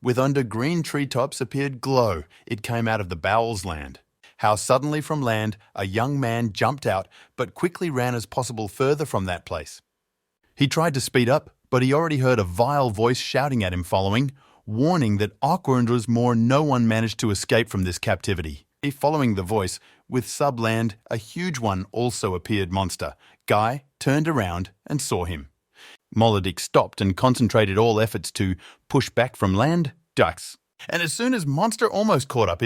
With under green treetops appeared glow. It came out of the bowels land. How suddenly from land a young man jumped out, but quickly ran as possible further from that place. He tried to speed up, but he already heard a vile voice shouting at him following, warning that awkward more no one managed to escape from this captivity. Following the voice, with subland, a huge one also appeared monster. Guy turned around and saw him. Molodic stopped and concentrated all efforts to push back from land, ducks. And as soon as monster almost caught up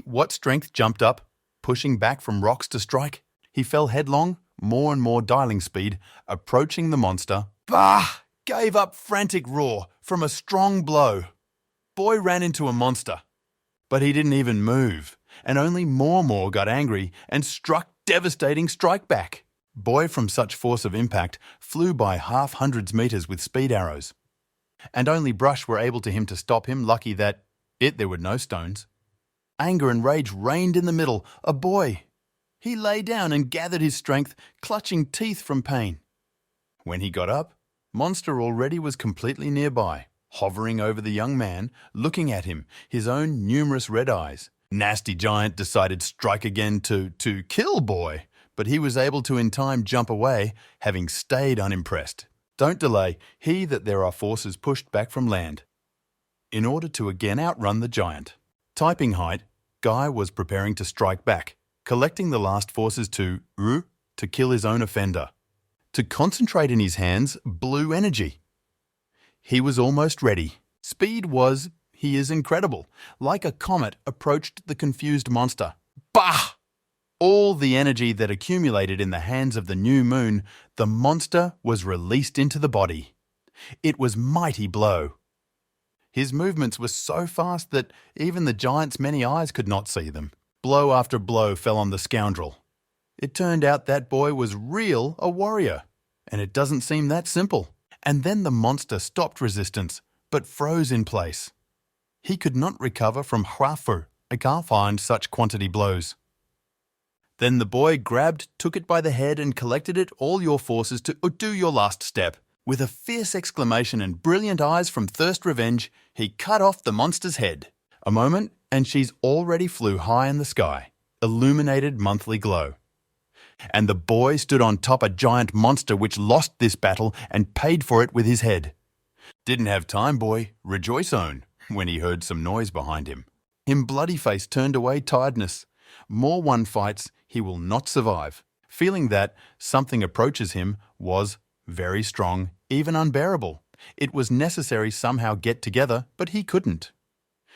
what strength jumped up, pushing back from rocks to strike. He fell headlong, more and more dialing speed, approaching the monster. Bah! Gave up frantic roar from a strong blow. Boy ran into a monster. But he didn't even move, and only more got angry and struck devastating strike back. Boy from such force of impact flew by hundreds meters with speed arrows. And only brush were able to stop him, lucky that there were no stones. Anger and rage reigned in the middle. A boy. He lay down and gathered his strength, clutching teeth from pain. When he got up, monster already was completely nearby, hovering over the young man, looking at him, his own numerous red eyes. Nasty giant decided strike again to kill boy, but he was able to in time jump away, having stayed unimpressed. Don't delay, that there are forces pushed back from land. In order to again outrun the giant. Typing height, Guy was preparing to strike back, collecting the last forces to kill his own offender. To concentrate in his hands, blue energy. He was almost ready. Speed he is incredible. Like a comet approached the confused monster. Bah! All the energy that accumulated in the hands of the new moon, the monster was released into the body. It was mighty blow. His movements were so fast that even the giant's many eyes could not see them. Blow after blow fell on the scoundrel. It turned out that boy was a warrior, and it doesn't seem that simple. And then the monster stopped resistance, but froze in place. He could not recover from Hwafu. I can't find such quantity blows. Then the boy took it by the head and collected it all your forces to do your last step. With a fierce exclamation and brilliant eyes from thirst revenge, he cut off the monster's head. A moment, and she's already flew high in the sky, illuminated monthly glow. And the boy stood on top a giant monster which lost this battle and paid for it with his head. Didn't have time, boy, rejoice own, when he heard some noise behind him. Him bloody face turned away tiredness. More one fights, he will not survive. Feeling that something approaches him was very strong, even unbearable. It was necessary somehow get together, but he couldn't.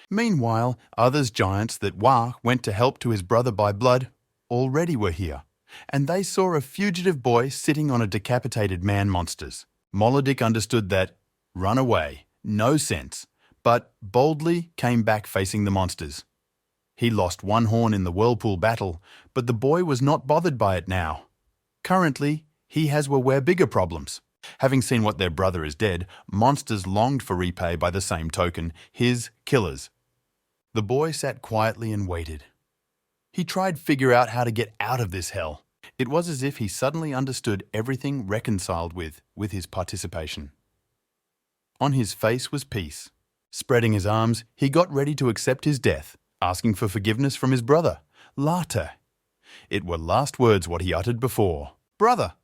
Meanwhile, others giants that went to help to his brother by blood already were here, and they saw a fugitive boy sitting on a decapitated man monsters. Molodic understood that, run away, no sense, but boldly came back facing the monsters. He lost one horn in the whirlpool battle, but the boy was not bothered by it now. Currently, he has bigger problems. Having seen what their brother is dead, monsters longed for repay by the same token, his killers. The boy sat quietly and waited. He tried to figure out how to get out of this hell. It was as if he suddenly understood everything reconciled with his participation. On his face was peace. Spreading his arms, he got ready to accept his death, asking for forgiveness from his brother, Larte. It were last words what he uttered before. Brother!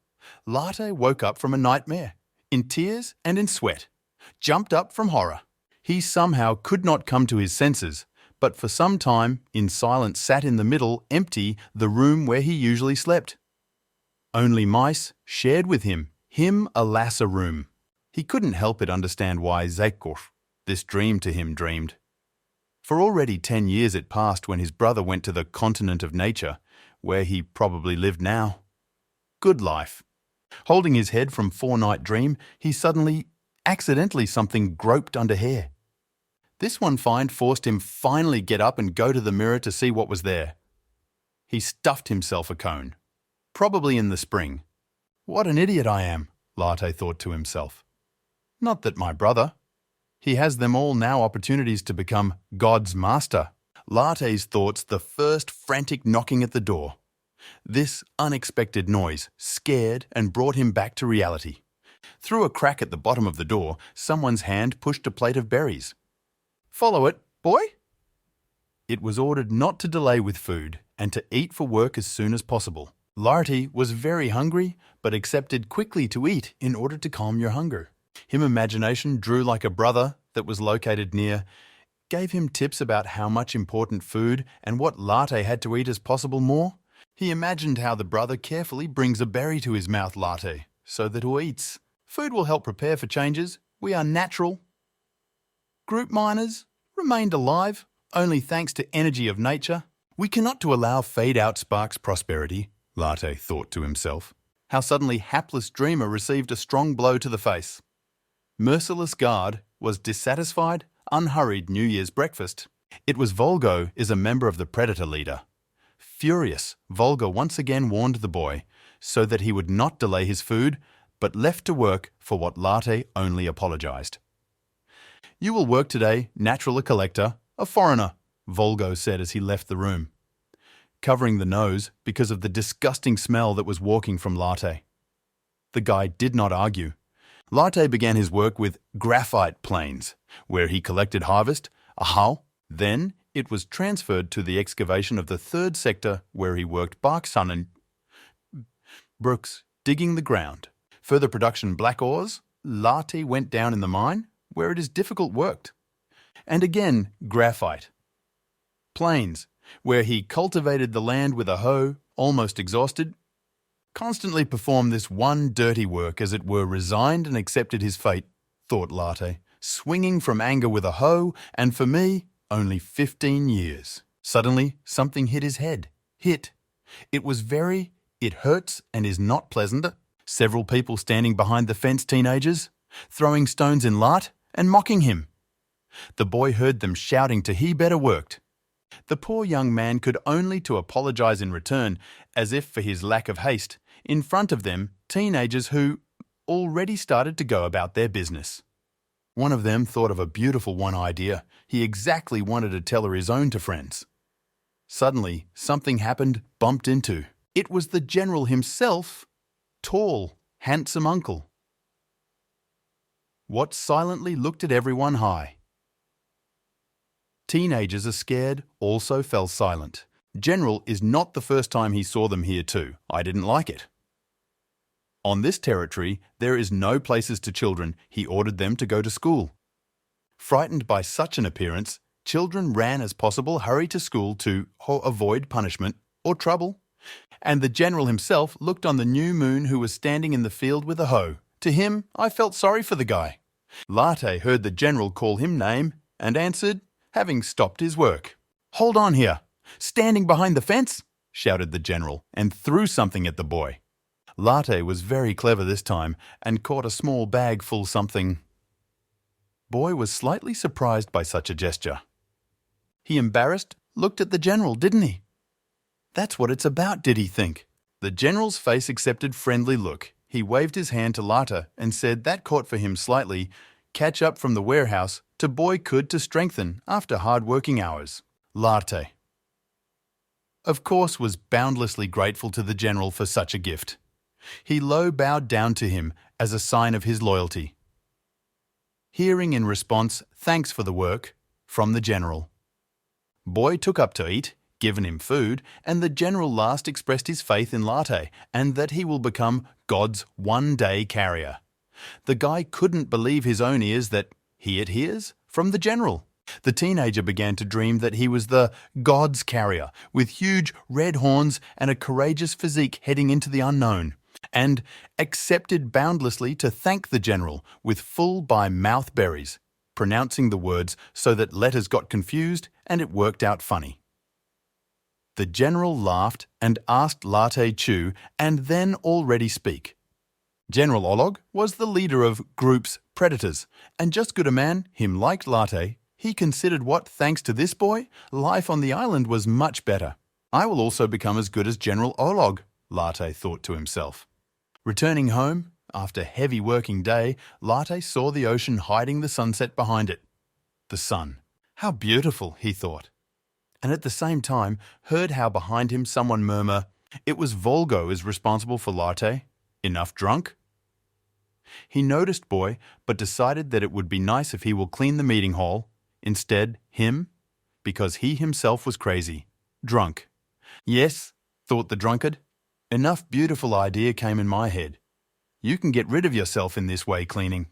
Larte woke up from a nightmare, in tears and in sweat, jumped up from horror. He somehow could not come to his senses, but for some time, in silence sat in the middle, empty, the room where he usually slept. Only mice shared with him alas a room. He couldn't help but understand why Zekor, this dream to him dreamed. For already 10 years it passed when his brother went to the continent of nature, where he probably lived now. Good life. Holding his head from four-night dream, he suddenly, accidentally something groped under hair. This one find forced him finally get up and go to the mirror to see what was there. He stuffed himself a cone. Probably in the spring. What an idiot I am, Larte thought to himself. Not that my brother. He has them all now opportunities to become God's master. Larte's thoughts the first frantic knocking at the door. This unexpected noise scared and brought him back to reality. Through a crack at the bottom of the door, someone's hand pushed a plate of berries. Follow it, boy. It was ordered not to delay with food and to eat for work as soon as possible. Larte was very hungry, but accepted quickly to eat in order to calm your hunger. Him imagination drew like a brother that was located near, gave him tips about how much important food and what Larte had to eat as possible more. He imagined how the brother carefully brings a berry to his mouth, Larte, so that he eats. Food will help prepare for changes. We are natural. Group miners remained alive, only thanks to energy of nature. We cannot to allow fade-out sparks prosperity, Larte thought to himself. How suddenly hapless dreamer received a strong blow to the face. Merciless guard was dissatisfied, unhurried New Year's breakfast. It was Volgo is a member of the predator leader. Furious, Volgo once again warned the boy so that he would not delay his food, but left to work for what Larte only apologized. You will work today, natural collector, a foreigner, Volgo said as he left the room, covering the nose because of the disgusting smell that was walking from Larte. The guy did not argue. Larte began his work with graphite planes, where he collected harvest, then it was transferred to the excavation of the third sector where he worked bark sun and brooks, digging the ground. Further production black ores, Larte went down in the mine, where it is difficult worked. And again, graphite. Plains, where he cultivated the land with a hoe, almost exhausted, constantly performed this one dirty work as it were resigned and accepted his fate, thought Larte, swinging from anger with a hoe, and for me, only 15 years. Suddenly, something hit his head. It hurts and is not pleasant. Several people standing behind the fence teenagers, throwing stones in Larte and mocking him. The boy heard them shouting to he better worked. The poor young man could only to apologize in return, as if for his lack of haste, in front of them teenagers who already started to go about their business. One of them thought of a beautiful one idea. He exactly wanted to tell her his own to friends. Suddenly, something happened, bumped into. It was the general himself, tall, handsome uncle. What silently looked at everyone high. Teenagers are scared, also fell silent. General is not the first time he saw them here too. I didn't like it. On this territory, there is no places to children. He ordered them to go to school. Frightened by such an appearance, children ran as possible, hurry to school to avoid punishment or trouble. And the general himself looked on the new moon who was standing in the field with a hoe. To him, I felt sorry for the guy. Larte heard the general call him name and answered, having stopped his work. "Hold on here. Standing behind the fence," shouted the general, and threw something at the boy. Larte was very clever this time and caught a small bag full something. Boy was slightly surprised by such a gesture. He embarrassed, looked at the general, didn't he? That's what it's about, did he think? The general's face accepted friendly look. He waved his hand to Larte and said that caught for him slightly, catch up from the warehouse to boy could to strengthen after hard working hours. Larte, of course, was boundlessly grateful to the general for such a gift. He low bowed down to him as a sign of his loyalty. Hearing in response, thanks for the work, from the general. Boy took up to eat, given him food, and the general last expressed his faith in Larte and that he will become God's one-day carrier. The guy couldn't believe his own ears that he hears from the general. The teenager began to dream that he was the God's carrier with huge red horns and a courageous physique heading into the unknown, and accepted boundlessly to thank the general with full by-mouth berries, pronouncing the words so that letters got confused and it worked out funny. The general laughed and asked Larte Chu and then already speak. General Olog was the leader of group's predators, and just good a man, him liked Larte. He considered what, thanks to this boy, life on the island was much better. I will also become as good as General Olog, Larte thought to himself. Returning home, after heavy working day, Larte saw the ocean hiding the sunset behind it. The sun. How beautiful, he thought. And at the same time, heard how behind him someone murmur, it was Volgo is responsible for Larte. Enough drunk? He noticed boy, but decided that it would be nice if he will clean the meeting hall. Instead, him, because he himself was crazy, drunk. Yes, thought the drunkard, enough beautiful idea came in my head. You can get rid of yourself in this way, cleaning.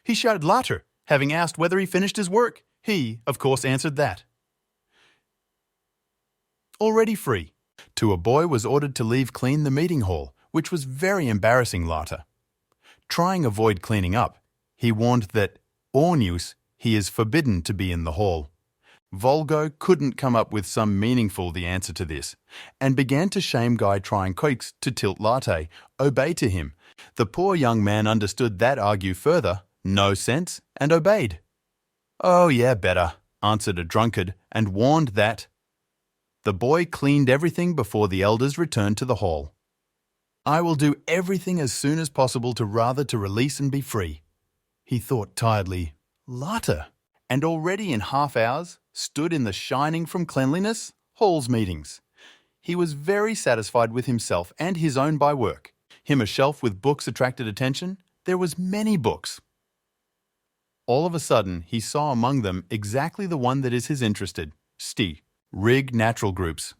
He shouted Larte, having asked whether he finished his work. He, of course, answered that. Already free. To a boy was ordered to leave clean the meeting hall, which was very embarrassing Larte. Trying avoid cleaning up, he warned that, Orneus, he is forbidden to be in the hall. Volgo couldn't come up with some meaningful the answer to this, and began to shame guy trying quakes to tilt Larte, obey to him. The poor young man understood that argue further, no sense, and obeyed. Oh yeah, better, answered a drunkard, and warned that. The boy cleaned everything before the elders returned to the hall. I will do everything as soon as possible to release and be free. He thought tiredly, Larte, and already in half hours stood in the shining from cleanliness hall's meetings. He was very satisfied with himself and his own by work. Him a shelf with books attracted attention. There was many books. All of a sudden, he saw among them exactly the one that is his interested. Rig natural groups.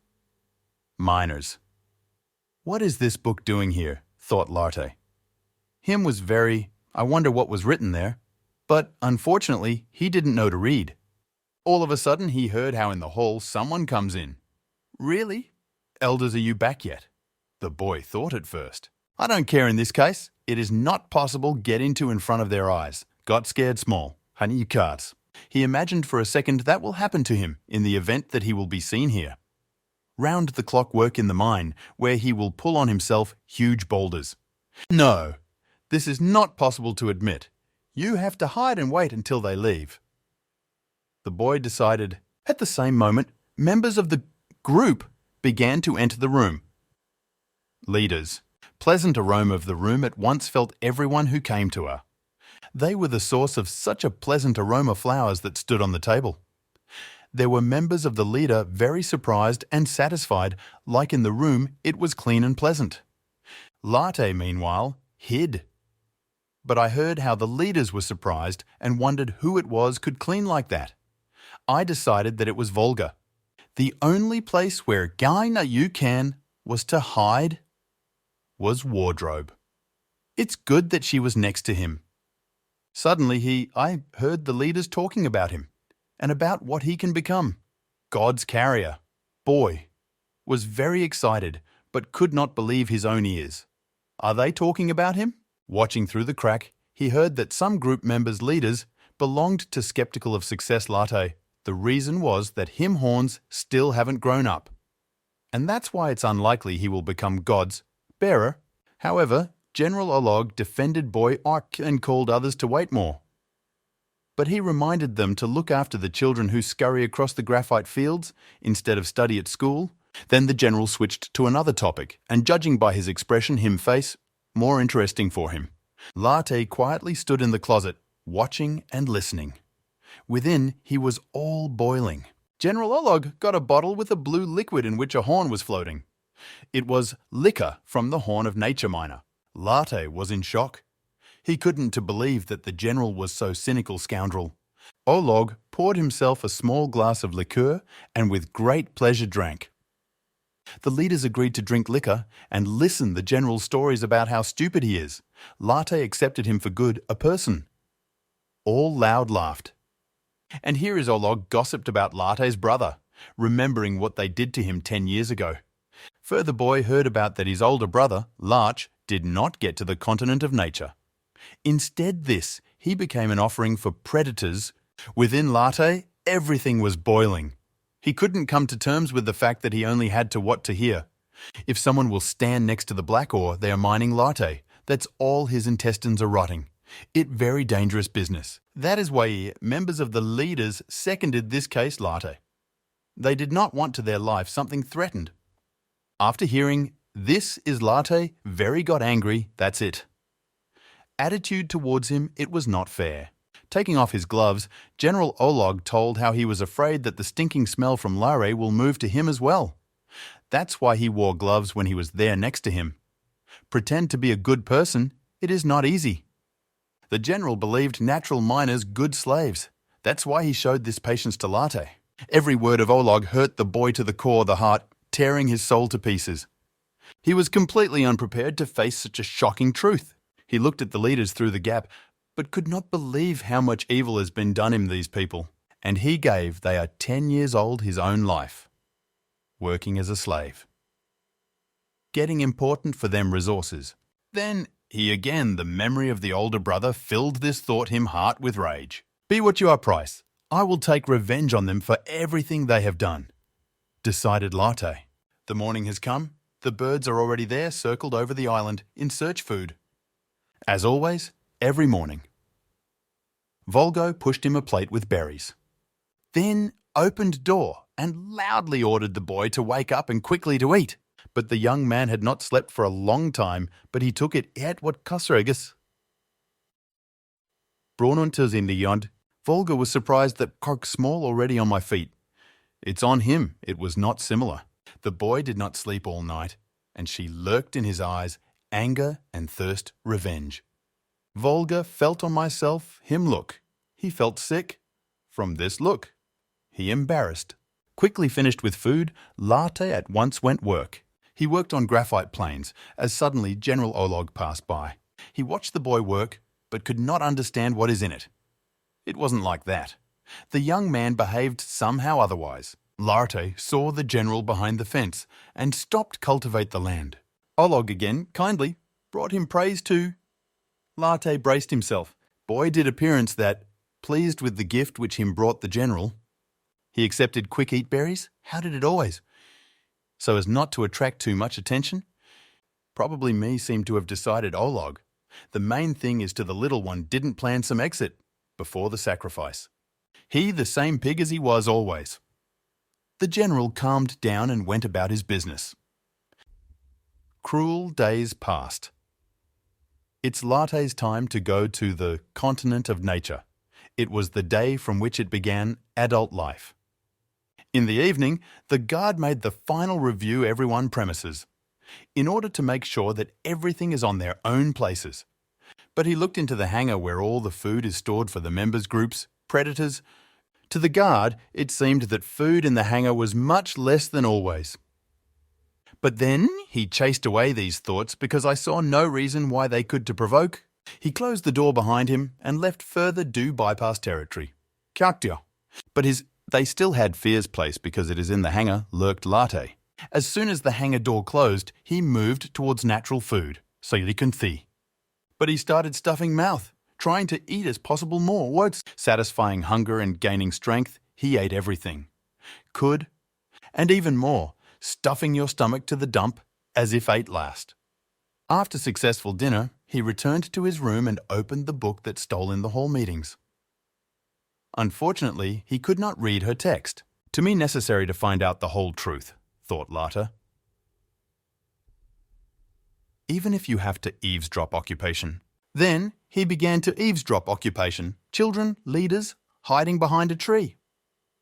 Minors. What is this book doing here? Thought Larte. Him was I wonder what was written there. But, unfortunately, he didn't know to read. All of a sudden, he heard how in the hall someone comes in. Really? Elders, are you back yet? The boy thought at first. I don't care in this case. It is not possible get into in front of their eyes. Got scared small. Honey, you cards. He imagined for a second that will happen to him in the event that he will be seen here. Round the clock work in the mine, where he will pull on himself huge boulders. No, this is not possible to admit. You have to hide and wait until they leave. The boy decided. At the same moment, members of the group began to enter the room. Leaders. Pleasant aroma of the room at once felt everyone who came to her. They were the source of such a pleasant aroma flowers that stood on the table. There were members of the leader very surprised and satisfied, like in the room it was clean and pleasant. Larte, meanwhile, hid. But I heard how the leaders were surprised and wondered who it was could clean like that. I decided that it was Volga. The only place where Gaina you can was to hide was wardrobe. It's good that she was next to him. Suddenly I heard the leaders talking about him and about what he can become. God's carrier. Boy was very excited but could not believe his own ears. Are they talking about him? Watching through the crack, he heard that some group members' leaders belonged to skeptical of success Larte. The reason was that him horns still haven't grown up. And that's why it's unlikely he will become God's bearer. However, General Olog defended Boy Ark and called others to wait more. But he reminded them to look after the children who scurry across the graphite fields instead of study at school. Then the general switched to another topic, and judging by his expression, him face, more interesting for him. Larte quietly stood in the closet, watching and listening. Within, he was all boiling. General Olog got a bottle with a blue liquid in which a horn was floating. It was liquor from the horn of nature miner. Larte was in shock. He couldn't believe that the general was so cynical scoundrel. Olog poured himself a small glass of liqueur and with great pleasure drank. The leaders agreed to drink liquor and listen the general's stories about how stupid he is. Larte accepted him for good, a person. All loud laughed. And here is Olog gossiped about Larte's brother, remembering what they did to him 10 years ago. Further boy heard about that his older brother, Larch, did not get to the continent of nature. Instead he became an offering for predators. Within Larte, everything was boiling. He couldn't come to terms with the fact that he only had to what to hear. If someone will stand next to the black ore, they are mining Larte. That's all his intestines are rotting. It very dangerous business. That is why members of the leaders seconded this case Larte. They did not want to their life something threatened. After hearing, this is Larte, very got angry, that's it. Attitude towards him, it was not fair. Taking off his gloves, General Olog told how he was afraid that the stinking smell from Larte will move to him as well. That's why he wore gloves when he was there next to him. Pretend to be a good person, it is not easy. The general believed natural miners good slaves. That's why he showed this patience to Larte. Every word of Olog hurt the boy to the core, the heart, tearing his soul to pieces. He was completely unprepared to face such a shocking truth. He looked at the leaders through the gap, but could not believe how much evil has been done him, these people. And he gave, they are 10 years old, his own life, working as a slave, getting important for them resources. Then he again, the memory of the older brother, filled this thought him heart with rage. Be what you are, Price. I will take revenge on them for everything they have done, decided Larte. The morning has come. The birds are already there, circled over the island, in search food. As always, every morning. Volgo pushed him a plate with berries. Then opened door and loudly ordered the boy to wake up and quickly to eat. But the young man had not slept for a long time, but he took it at what kasregas. Bronuntus in the yond, Volga was surprised that Kork small already on my feet. It's on him, it was not similar. The boy did not sleep all night, and she lurked in his eyes, anger and thirst, revenge. Volga felt on myself, him look. He felt sick. From this look. He embarrassed. Quickly finished with food, Larte at once went work. He worked on graphite planes, as suddenly General Olog passed by. He watched the boy work, but could not understand what is in it. It wasn't like that. The young man behaved somehow otherwise. Larte saw the general behind the fence and stopped cultivate the land. Olog again, kindly, brought him praise too. Larte braced himself. Boy did appearance that, pleased with the gift which him brought the general. He accepted quick eat berries? How did it always? So as not to attract too much attention? Probably me seemed to have decided Olog. The main thing is to the little one didn't plan some exit before the sacrifice. He the same pig as he was always. The general calmed down and went about his business. Cruel days passed. It's Larte's time to go to the continent of nature. It was the day from which it began adult life. In the evening, the guard made the final review everyone premises, in order to make sure that everything is on their own places. But he looked into the hangar where all the food is stored for the members' groups, predators. To the guard, it seemed that food in the hangar was much less than always. But then he chased away these thoughts because I saw no reason why they could to provoke. He closed the door behind him and left further due bypass territory. Kaktya. But they still had fear's place because it is in the hangar, lurked Larte. As soon as the hangar door closed, he moved towards natural food, so you can see. But he started stuffing mouth, trying to eat as possible more words. Satisfying hunger and gaining strength, he ate everything. Could, and even more, stuffing your stomach to the dump as if ate last. After successful dinner, he returned to his room and opened the book that stole in the hall meetings. Unfortunately, he could not read her text. To me necessary to find out the whole truth, thought Larte. Even if you have to eavesdrop occupation. Then he began to eavesdrop occupation. Children, leaders, hiding behind a tree.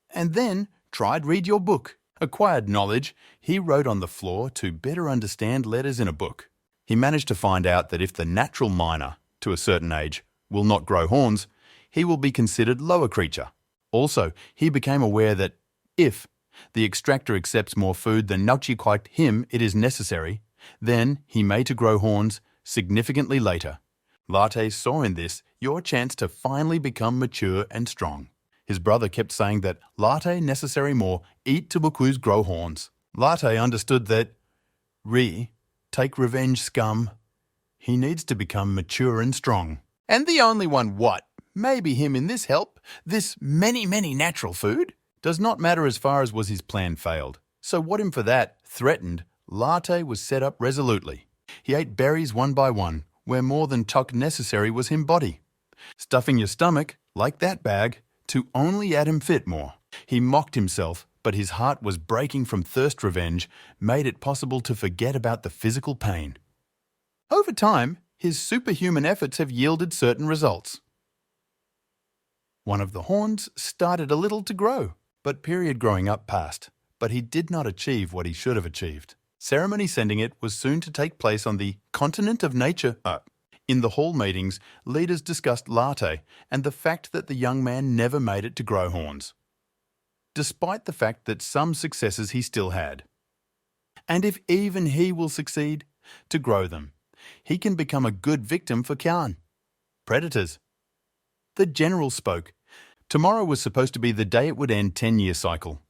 And then tried read your book. Acquired knowledge, he wrote on the floor to better understand letters in a book. He managed to find out that if the natural miner, to a certain age, will not grow horns, he will be considered lower creature. Also, he became aware that if the extractor accepts more food than quite him it is necessary, then he may to grow horns significantly later. Larte saw in this your chance to finally become mature and strong. His brother kept saying that Larte necessary more, eat to bukus grow horns. Larte understood that take revenge scum. He needs to become mature and strong. And the only one what? Maybe him in this help, this many natural food? Does not matter as far as was his plan failed. So what him for that, threatened, Larte was set up resolutely. He ate berries one by one, where more than tuck necessary was him body. Stuffing your stomach, like that bag, to only add him fit more. He mocked himself, but his heart was breaking from thirst revenge, made it possible to forget about the physical pain. Over time, his superhuman efforts have yielded certain results. One of the horns started a little to grow, but period growing up passed. But he did not achieve what he should have achieved. Ceremony sending it was soon to take place on the continent of nature. In the hall meetings, leaders discussed Larte and the fact that the young man never made it to grow horns, despite the fact that some successes he still had. And if even he will succeed to grow them, he can become a good victim for Khan. Predators. The general spoke. Tomorrow was supposed to be the day it would end 10-year cycle,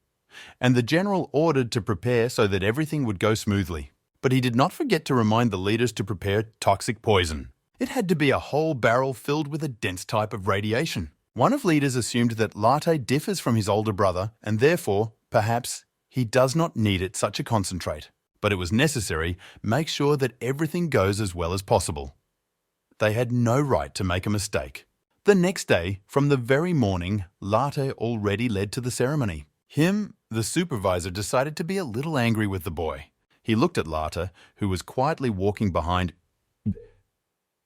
and the general ordered to prepare so that everything would go smoothly. But he did not forget to remind the leaders to prepare toxic poison. It had to be a whole barrel filled with a dense type of radiation. One of leaders assumed that Larte differs from his older brother, and therefore, perhaps, he does not need it such a concentrate. But it was necessary make sure that everything goes as well as possible. They had no right to make a mistake. The next day, from the very morning, Larte already led to the ceremony. The supervisor, decided to be a little angry with the boy. He looked at Larte, who was quietly walking behind,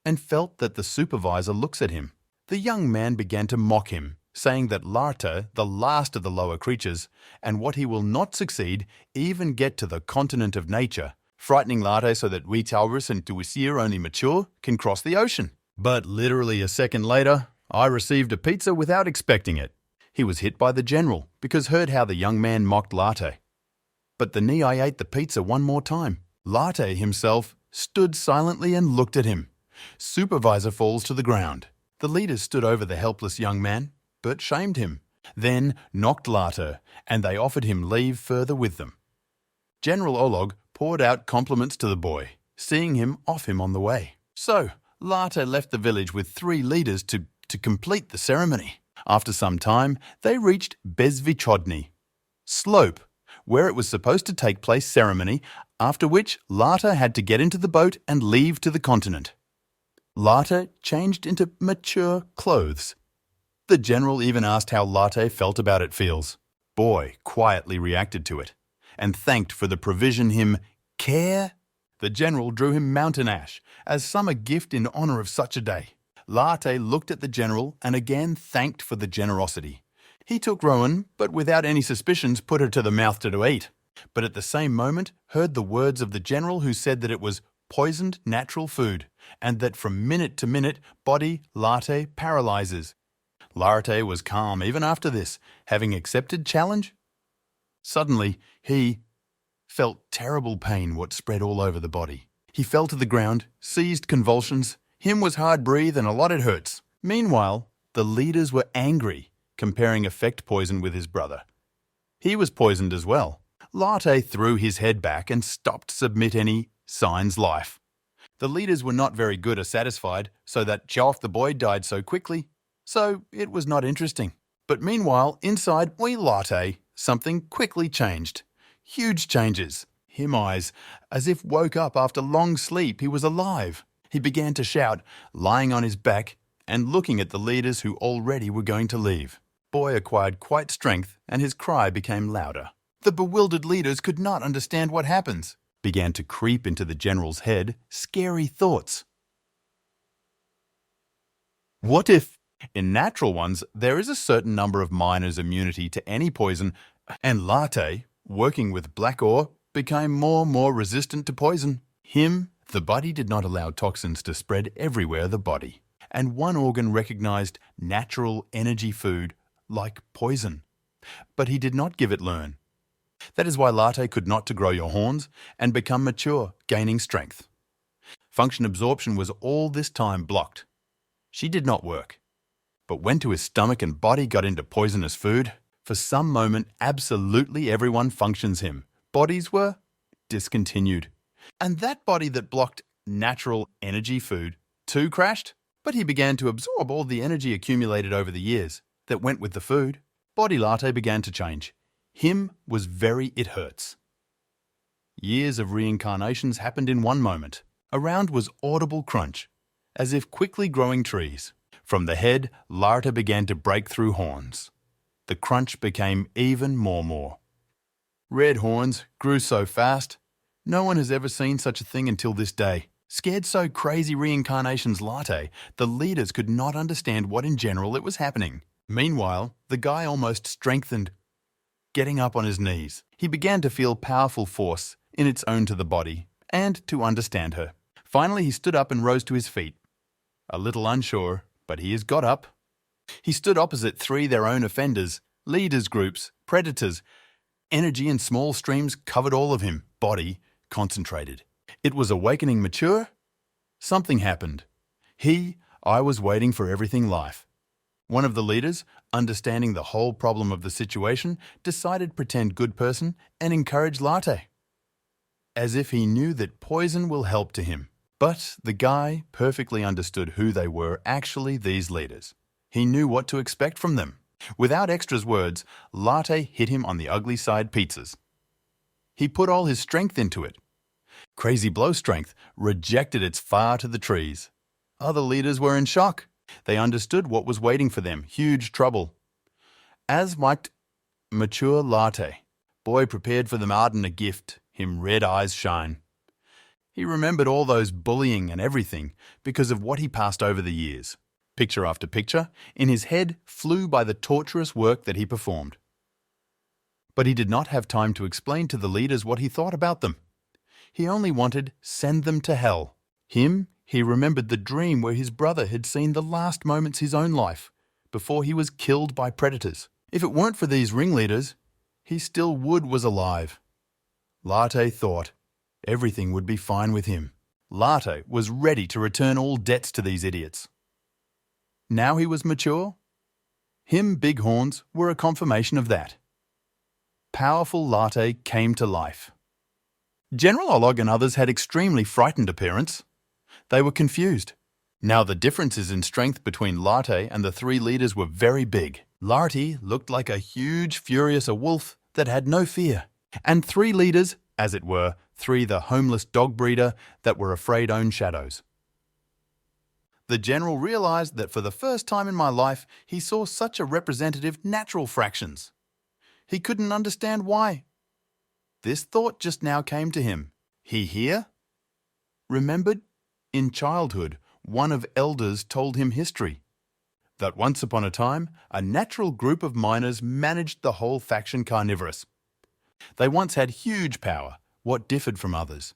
and felt that the supervisor looks at him. The young man began to mock him, saying that Larte, the last of the lower creatures, and what he will not succeed, even get to the continent of nature, frightening Larte so that we Taurus and Tuisir only mature can cross the ocean. But literally a second later, I received a pizza without expecting it. He was hit by the general because heard how the young man mocked Larte. But the knee I ate the pizza one more time. Larte himself stood silently and looked at him. Supervisor falls to the ground. The leaders stood over the helpless young man, but shamed him, then knocked Larte, and they offered him leave further with them. General Olog poured out compliments to the boy, seeing him off him on the way. So, Larte left the village with 3 leaders to complete the ceremony. After some time, they reached Bezvichodny slope, where it was supposed to take place ceremony, after which Larte had to get into the boat and leave to the continent. Larte changed into mature clothes. The general even asked how Larte felt about it feels. Boy quietly reacted to it, and thanked for the provision him care. The general drew him mountain ash, as some a gift in honor of such a day. Larte looked at the general and again thanked for the generosity. He took Rowan, but without any suspicions put her to the mouth to eat. But at the same moment heard the words of the general, who said that it was poisoned natural food, and that from minute to minute body Larte paralyzes. Larte was calm even after this, having accepted challenge. Suddenly he felt terrible pain what spread all over the body. He fell to the ground, seized convulsions. Him was hard breathe and a lot it hurts. Meanwhile, the leaders were angry, comparing effect poison with his brother. He was poisoned as well. Larte threw his head back and stopped submit any signs life. The leaders were not very good or satisfied, so that Choff the boy died so quickly. So it was not interesting. But meanwhile, inside wee Larte, something quickly changed. Huge changes. Him eyes, as if woke up after long sleep, he was alive. He began to shout, lying on his back and looking at the leaders who already were going to leave. Boy acquired quite strength and his cry became louder. The bewildered leaders could not understand what happens. Began to creep into the general's head scary thoughts. What if, in natural ones, there is a certain number of miners' immunity to any poison, and Larte, working with black ore, became more and more resistant to poison? The body did not allow toxins to spread everywhere the body, and one organ recognized natural energy food like poison. But he did not give it learn. That is why Larte could not to grow your horns and become mature, gaining strength. Function absorption was all this time blocked. She did not work. But when to his stomach and body got into poisonous food, for some moment absolutely everyone functions him. Bodies were discontinued. And that body that blocked natural energy food too crashed, but he began to absorb all the energy accumulated over the years that went with the food. Body Larte began to change. Him was very it hurts. Years of reincarnations happened in one moment. Around was audible crunch, as if quickly growing trees. From the head, Larte began to break through horns. The crunch became even more. Red horns grew so fast. No one has ever seen such a thing until this day. Scared so crazy reincarnations Larte, the leaders could not understand what in general it was happening. Meanwhile, the guy almost strengthened, getting up on his knees. He began to feel powerful force in its own to the body, and to understand her. Finally he stood up and rose to his feet. a little unsure, but he has got up. He stood opposite three their own offenders, leaders groups, predators. Energy in small streams covered all of him, body concentrated. It was awakening mature. Something happened. I was waiting for everything life. One of the leaders, understanding the whole problem of the situation, decided pretend good person and encourage Larte, as if he knew that poison will help to him. But the guy perfectly understood who they were, actually these leaders. He knew what to expect from them. Without extras words, Larte hit him on the ugly side pizzas. He put all his strength into it. Crazy blow strength rejected its far to the trees. Other leaders were in shock. They understood what was waiting for them, huge trouble. As might mature Larte, boy prepared for the Martin a gift, him red eyes shine. He remembered all those bullying and everything because of what he passed over the years. Picture after picture, in his head flew by the torturous work that he performed. But he did not have time to explain to the leaders what he thought about them. He only wanted send them to hell. He remembered the dream where his brother had seen the last moments of his own life, before he was killed by predators. If it weren't for these ringleaders, he still was alive. Larte thought everything would be fine with him. Larte was ready to return all debts to these idiots. Now he was mature. Bighorns were a confirmation of that. Powerful Larte came to life. General Olog and others had extremely frightened appearance. They were confused. Now the differences in strength between Larte and the three leaders were very big. Larte looked like a huge, furious wolf that had no fear. And three leaders, as it were, three the homeless dog breeder that were afraid own shadows. The general realized that for the first time in my life, he saw such a representative natural fractions. He couldn't understand why. This thought just now came to him. He here? Remembered? In childhood, one of elders told him history. That once upon a time, a natural group of miners managed the whole faction carnivorous. They once had huge power, what differed from others.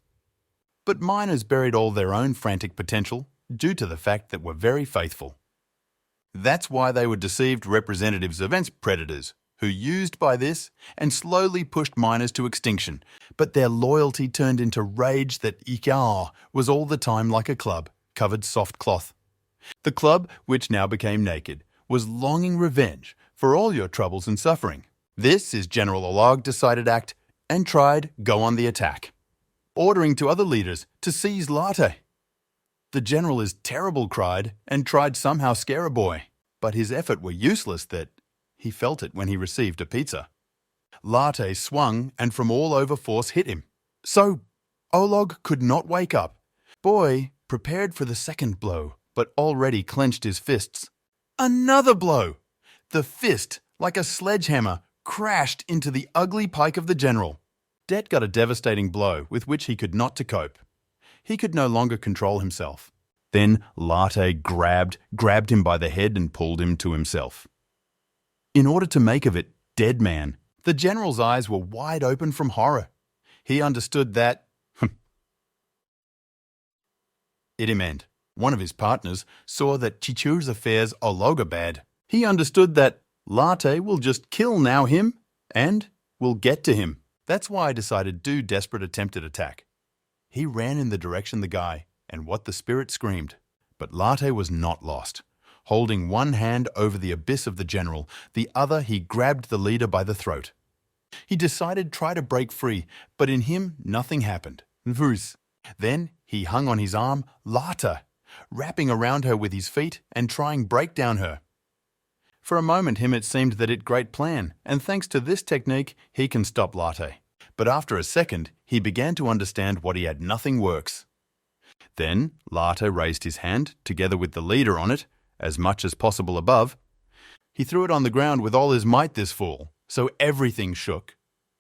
But miners buried all their own frantic potential due to the fact that were very faithful. That's why they were deceived representatives of predators, who used by this and slowly pushed miners to extinction, but their loyalty turned into rage that was all the time like a club, covered soft cloth. The club, which now became naked, was longing revenge for all your troubles and suffering. This is General Olog decided act and tried go on the attack, ordering to other leaders to seize Larte. The general is terrible cried and tried somehow scare a boy, but his effort were useless that he felt it when he received a pizza. Larte swung and from all over force hit him. So Olog could not wake up. Boy prepared for the second blow, but already clenched his fists. Another blow! The fist, like a sledgehammer, crashed into the ugly pike of the general. Det got a devastating blow with which he could not to cope. He could no longer control himself. Then Larte grabbed him by the head and pulled him to himself. In order to make of it dead man, the general's eyes were wide open from horror. He understood that it meant. One of his partners saw that Chichu's affairs are bad. He understood that Larte will just kill now him and will get to him. That's why I decided do desperate attempted attack. He ran in the direction the guy and what the spirit screamed. But Larte was not lost. Holding one hand over the abyss of the general, the other he grabbed the leader by the throat. He decided try to break free, but in him nothing happened. Then he hung on his arm, Larte, wrapping around her with his feet and trying break down her. For a moment it seemed that it great plan, and thanks to this technique he can stop Larte. But after a second he began to understand what he had nothing works. Then Larte raised his hand, together with the leader on it, as much as possible above. He threw it on the ground with all his might this fool, so everything shook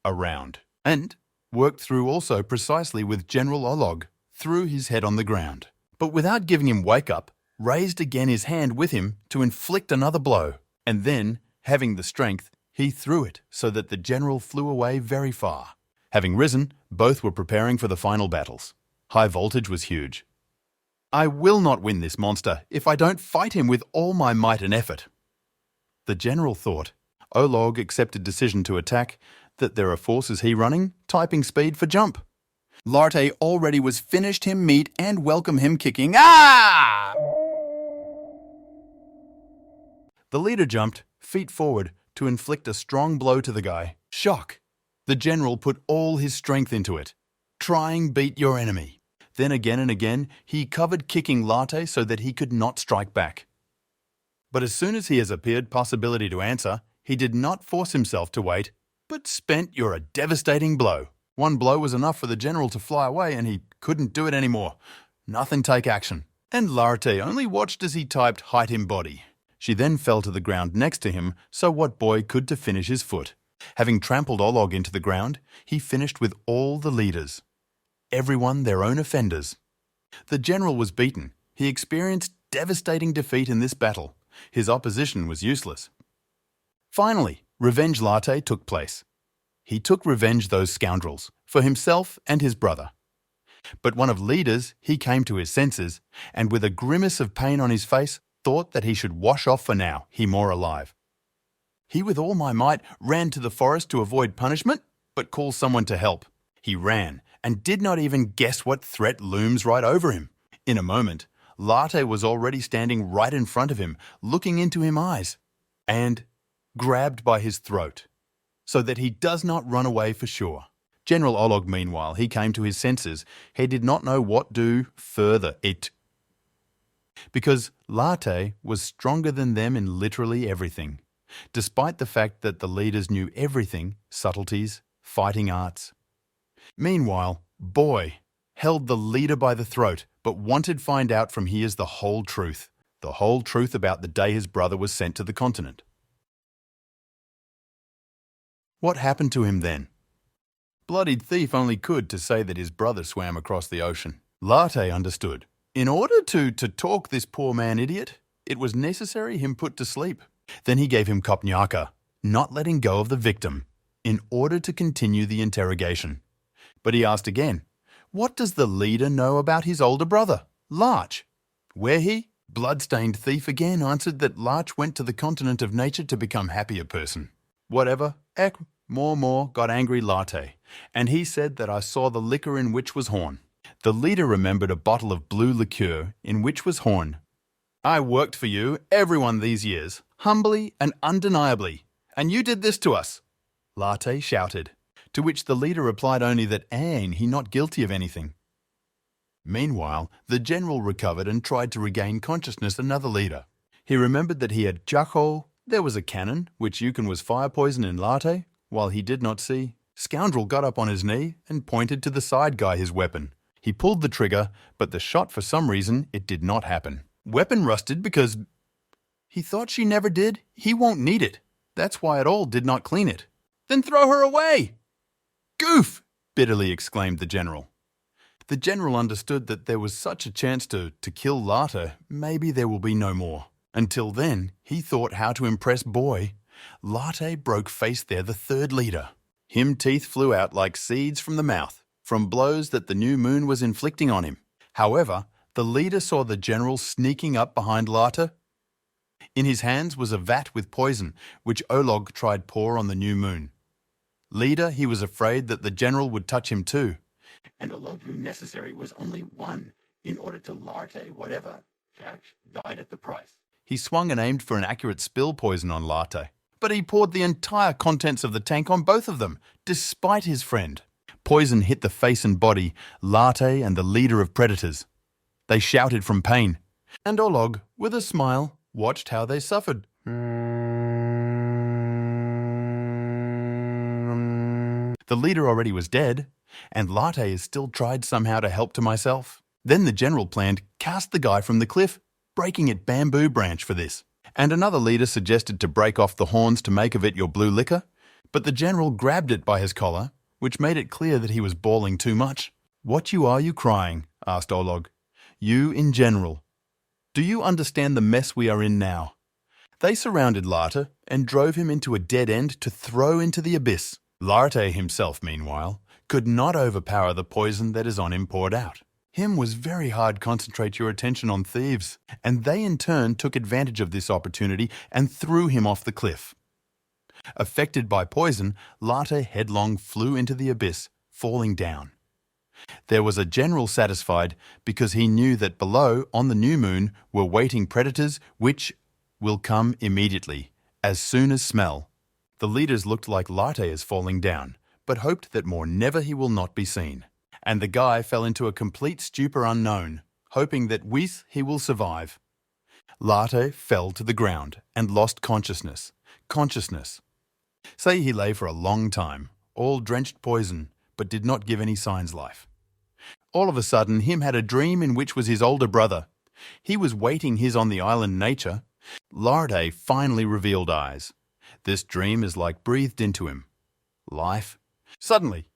around, and worked through also precisely with General Olog, threw his head on the ground. But without giving him wake-up, raised again his hand with him to inflict another blow, and then, having the strength, he threw it so that the general flew away very far. Having risen, both were preparing for the final battles. High voltage was huge. I will not win this monster if I don't fight him with all my might and effort. The general thought. Olog accepted decision to attack, that there are forces he running, typing speed for jump. Larte already was finished him meet and welcome him kicking. Ah! The leader jumped, feet forward, to inflict a strong blow to the guy. Shock. The general put all his strength into it. Trying beat your enemy. Then again and again, he covered kicking Larte so that he could not strike back. But as soon as he has appeared possibility to answer, he did not force himself to wait, but spent a devastating blow. One blow was enough for the general to fly away and he couldn't do it anymore. Nothing take action. And Larte only watched as he typed height in body. She then fell to the ground next to him, so what boy could to finish his foot. Having trampled Olog into the ground, he finished with all the leaders. Everyone their own offenders. The general was beaten. He experienced devastating defeat in this battle. His opposition was useless. Finally, Revenge Larte took place. He took revenge those scoundrels, for himself and his brother. But one of leaders, he came to his senses, and with a grimace of pain on his face, thought that he should wash off for now, he more alive. He with all my might ran to the forest to avoid punishment, but call someone to help. He ran, and did not even guess what threat looms right over him. In a moment, Larte was already standing right in front of him, looking into his eyes, and grabbed by his throat, so that he does not run away for sure. General Olog, meanwhile, he came to his senses. He did not know what do further because Larte was stronger than them in literally everything, despite the fact that the leaders knew everything, subtleties, fighting arts. Meanwhile, Boy held the leader by the throat, but wanted to find out from he the whole truth about the day his brother was sent to the continent. What happened to him then? Bloodied thief only could to say that his brother swam across the ocean. Larte understood. In order to talk this poor man idiot, it was necessary him put to sleep. Then he gave him kopnyaka, not letting go of the victim, in order to continue the interrogation. But he asked again, what does the leader know about his older brother, Larch? Where he? Bloodstained thief again answered that Larch went to the continent of nature to become happier person. Whatever, more got angry Larte, and he said that I saw the liquor in which was horn. The leader remembered a bottle of blue liqueur in which was horn. I worked for you, everyone these years, humbly and undeniably, and you did this to us, Larte shouted, to which the leader replied only that he not guilty of anything. Meanwhile, the general recovered and tried to regain consciousness another leader. He remembered that he had Jaco, there was a cannon, which Yukon was fire poison in Larte, while he did not see. Scoundrel got up on his knee and pointed to the side guy his weapon. He pulled the trigger, but the shot for some reason it did not happen. Weapon rusted because he thought she never did. He won't need it. That's why it all did not clean it. Then throw her away! Goof! Bitterly exclaimed the general. The general understood that there was such a chance to kill Larte, maybe there will be no more. Until then, he thought how to impress Boy. Larte broke face there the third leader. Him teeth flew out like seeds from the mouth, from blows that the new moon was inflicting on him. However, the leader saw the general sneaking up behind Larte. In his hands was a vat with poison, which Olog tried pour on the new moon. Leader, he was afraid that the general would touch him too. And although necessary was only one, in order to Larte whatever, Jack died at the price. He swung and aimed for an accurate spill poison on Larte, but he poured the entire contents of the tank on both of them, despite his friend. Poison hit the face and body, Larte and the leader of predators. They shouted from pain, and Olog, with a smile, watched how they suffered. The leader already was dead, and Larte is still tried somehow to help to myself. Then the general planned cast the guy from the cliff, breaking it bamboo branch for this. And another leader suggested to break off the horns to make of it your blue liquor, but the general grabbed it by his collar, which made it clear that he was bawling too much. What are you crying? Asked Olog. You in general. Do you understand the mess we are in now? They surrounded Larte and drove him into a dead end to throw into the abyss. Larte himself, meanwhile, could not overpower the poison that is on him poured out. Him was very hard to concentrate your attention on thieves, and they in turn took advantage of this opportunity and threw him off the cliff. Affected by poison, Larte headlong flew into the abyss, falling down. There was a general satisfied because he knew that below, on the new moon, were waiting predators which will come immediately, as soon as smell. The leaders looked like Larte is falling down, but hoped that more never he will not be seen. And the guy fell into a complete stupor unknown, hoping that with he will survive. Larte fell to the ground and lost consciousness. Say he lay for a long time, all drenched poison, but did not give any signs life. All of a sudden, him had a dream in which was his older brother. He was waiting his on the island nature. Larte finally revealed eyes. This dream is like breathed into him. Life. Suddenly,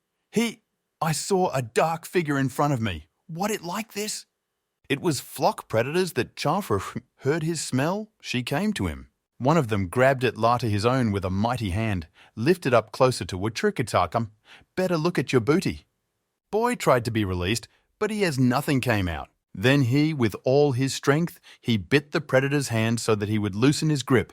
I saw a dark figure in front of me. What it like this? It was flock predators that Chafer heard his smell. She came to him. One of them grabbed at Larte his own with a mighty hand, lifted up closer to Watrikatakam. Better look at your booty. Boy tried to be released, but he as nothing came out. Then he, with all his strength, he bit the predator's hand so that he would loosen his grip.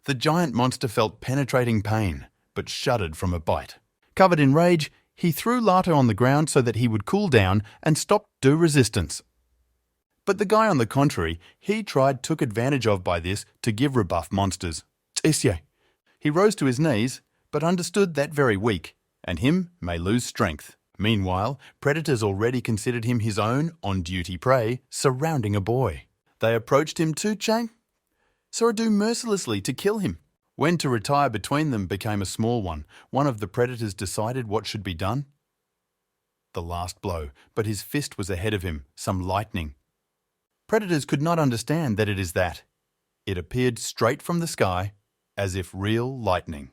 The giant monster felt penetrating pain, but shuddered from a bite. Covered in rage, he threw Larte on the ground so that he would cool down and stop do resistance. But the guy on the contrary, he took advantage of by this to give rebuff monsters. Tsisye. He rose to his knees, but understood that very weak, and him may lose strength. Meanwhile, predators already considered him his own on-duty prey, surrounding a boy. They approached him too, Chang, so do mercilessly to kill him. When to retire between them became a small one of the predators decided what should be done. The last blow, but his fist was ahead of him, some lightning. Predators could not understand that it is that. It appeared straight from the sky, as if real lightning.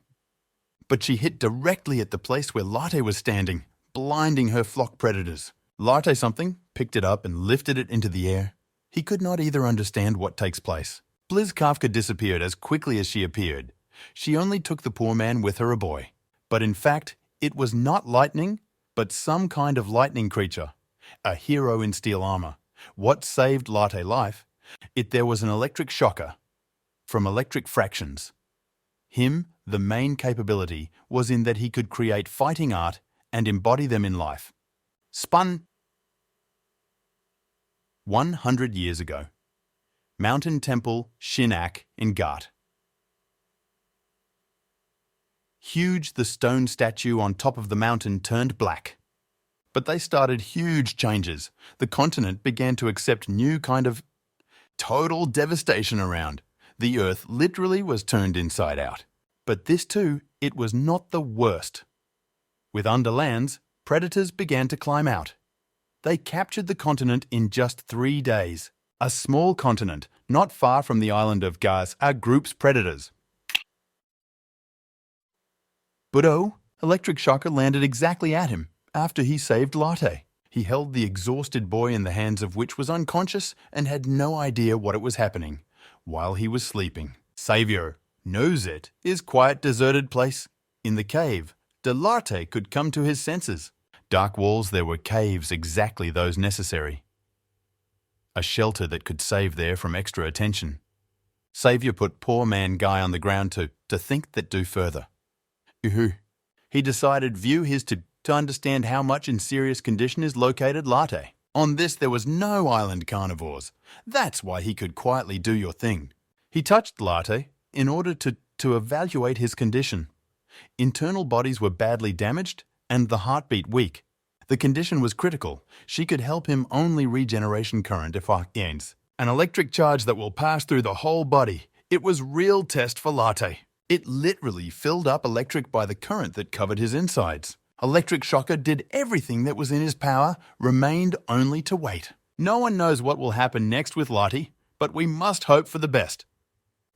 But she hit directly at the place where Larte was standing, blinding her flock predators. Larte something picked it up and lifted it into the air. He could not either understand what takes place. Blizz Kafka disappeared as quickly as she appeared. She only took the poor man with her a boy. But in fact, it was not lightning, but some kind of lightning creature. A hero in steel armor. What saved Larte life? There was an electric shocker from electric fractions. Him, the main capability, was in that he could create fighting art and embody them in life. Spun 100 years ago. Mountain Temple, Shinak in Ghat. Huge, the stone statue on top of the mountain turned black. But they started huge changes. The continent began to accept new kind of total devastation around. The earth literally was turned inside out. But this too, it was not the worst. With underlands, predators began to climb out. They captured the continent in just 3 days. A small continent, not far from the island of Gas, are group's predators. But electric shocker landed exactly at him after he saved Larte. He held the exhausted boy in the hands of which was unconscious and had no idea what it was happening, while he was sleeping. Savior knows it is quiet deserted place. In the cave, de Larte could come to his senses. Dark walls there were caves exactly those necessary. A shelter that could save there from extra attention. Savior put poor man Guy on the ground to think that do further. He decided view his to understand how much in serious condition is located Larte. On this there was no island carnivores. That's why he could quietly do your thing. He touched Larte in order to evaluate his condition. Internal bodies were badly damaged and the heartbeat weak. The condition was critical. She could help him only regeneration current if ends. An electric charge that will pass through the whole body. It was real test for Larte. It literally filled up electric by the current that covered his insides. Electric shocker did everything that was in his power, remained only to wait. No one knows what will happen next with Larte, but we must hope for the best.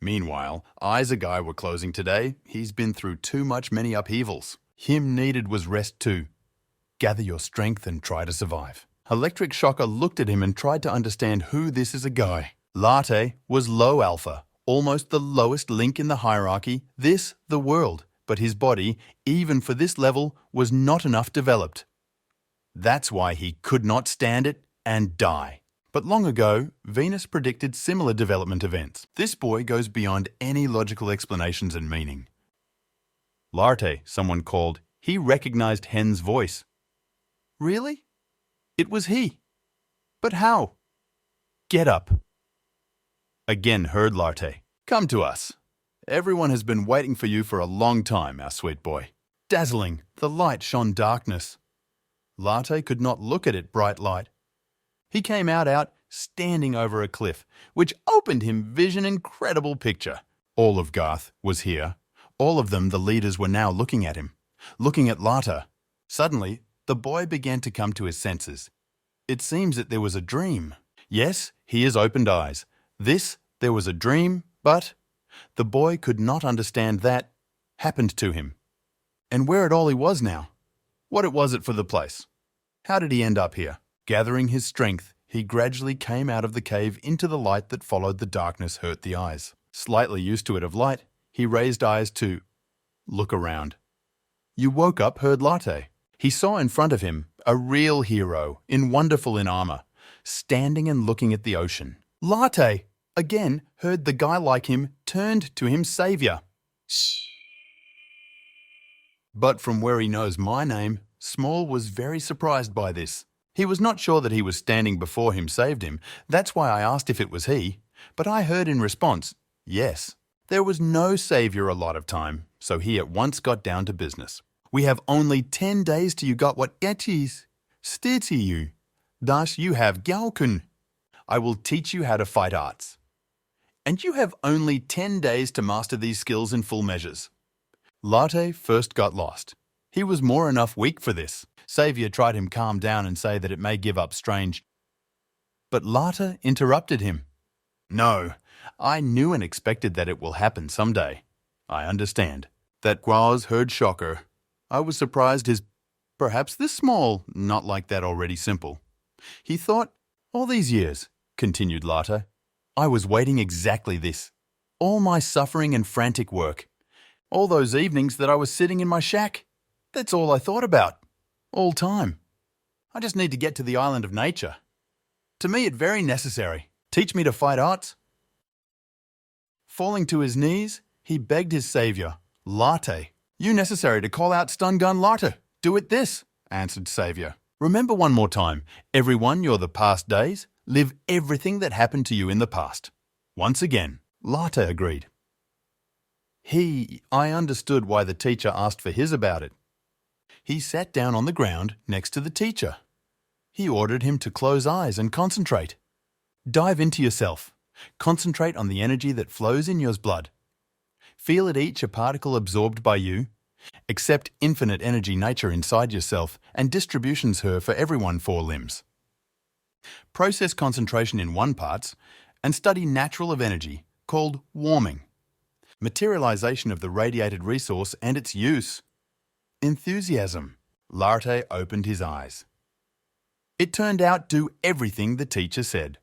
Meanwhile, eyes a guy were closing today. He's been through too many upheavals. Him needed was rest too. Gather your strength and try to survive. Electric shocker looked at him and tried to understand who this is a guy. Larte was low alpha. Almost the lowest link in the hierarchy, this the world, but his body, even for this level, was not enough developed. That's why he could not stand it and die. But long ago, Venus predicted similar development events. This boy goes beyond any logical explanations and meaning. Larte, someone called, he recognized Hen's voice. Really? It was he. But how? Get up. Again heard Larte. Come to us. Everyone has been waiting for you for a long time, our sweet boy. Dazzling, the light shone darkness. Larte could not look at it bright light. He came out standing over a cliff, which opened him vision incredible picture. All of Garth was here. All of them, the leaders, were now looking at him, looking at Larte. Suddenly, the boy began to come to his senses. It seems that there was a dream. Yes, he has opened eyes. There was a dream, but the boy could not understand that happened to him. And where it all he was now? What it was it for the place? How did he end up here? Gathering his strength, he gradually came out of the cave into the light that followed the darkness hurt the eyes. Slightly used to it of light, he raised eyes to look around. You woke up, heard Larte. He saw in front of him a real hero, wonderful in armor, standing and looking at the ocean. Larte, again, heard the guy like him, turned to him savior. Shh. But from where he knows my name, Small was very surprised by this. He was not sure that he was standing before him saved him. That's why I asked if it was he. But I heard in response, yes. There was no savior a lot of time, so he at once got down to business. We have only 10 days till you got what etis, stiti you. Thus you have gaokun. I will teach you how to fight arts. And you have only 10 days to master these skills in full measures. Larte first got lost. He was more enough weak for this. Saviour tried him calm down and say that it may give up strange. But Larte interrupted him. No, I knew and expected that it will happen someday. I understand. That Guao's heard shocker. I was surprised his perhaps this small, not like that already simple. He thought, all these years, continued Larte, I was waiting exactly this. All my suffering and frantic work. All those evenings that I was sitting in my shack. That's all I thought about. All time. I just need to get to the island of nature. To me, it very necessary. Teach me to fight arts. Falling to his knees, he begged his saviour, Larte. You necessary to call out stun gun Larte. Do it this, answered saviour. Remember one more time, everyone you're the past days, live everything that happened to you in the past. Once again, Larte agreed. I understood why the teacher asked for his about it. He sat down on the ground next to the teacher. He ordered him to close eyes and concentrate. Dive into yourself. Concentrate on the energy that flows in your blood. Feel it each a particle absorbed by you. Accept infinite energy nature inside yourself and distributions her for everyone 4 limbs. Process concentration in one parts and study natural of energy called warming. Materialization of the radiated resource and its use. Enthusiasm. Larte opened his eyes. It turned out do everything the teacher said.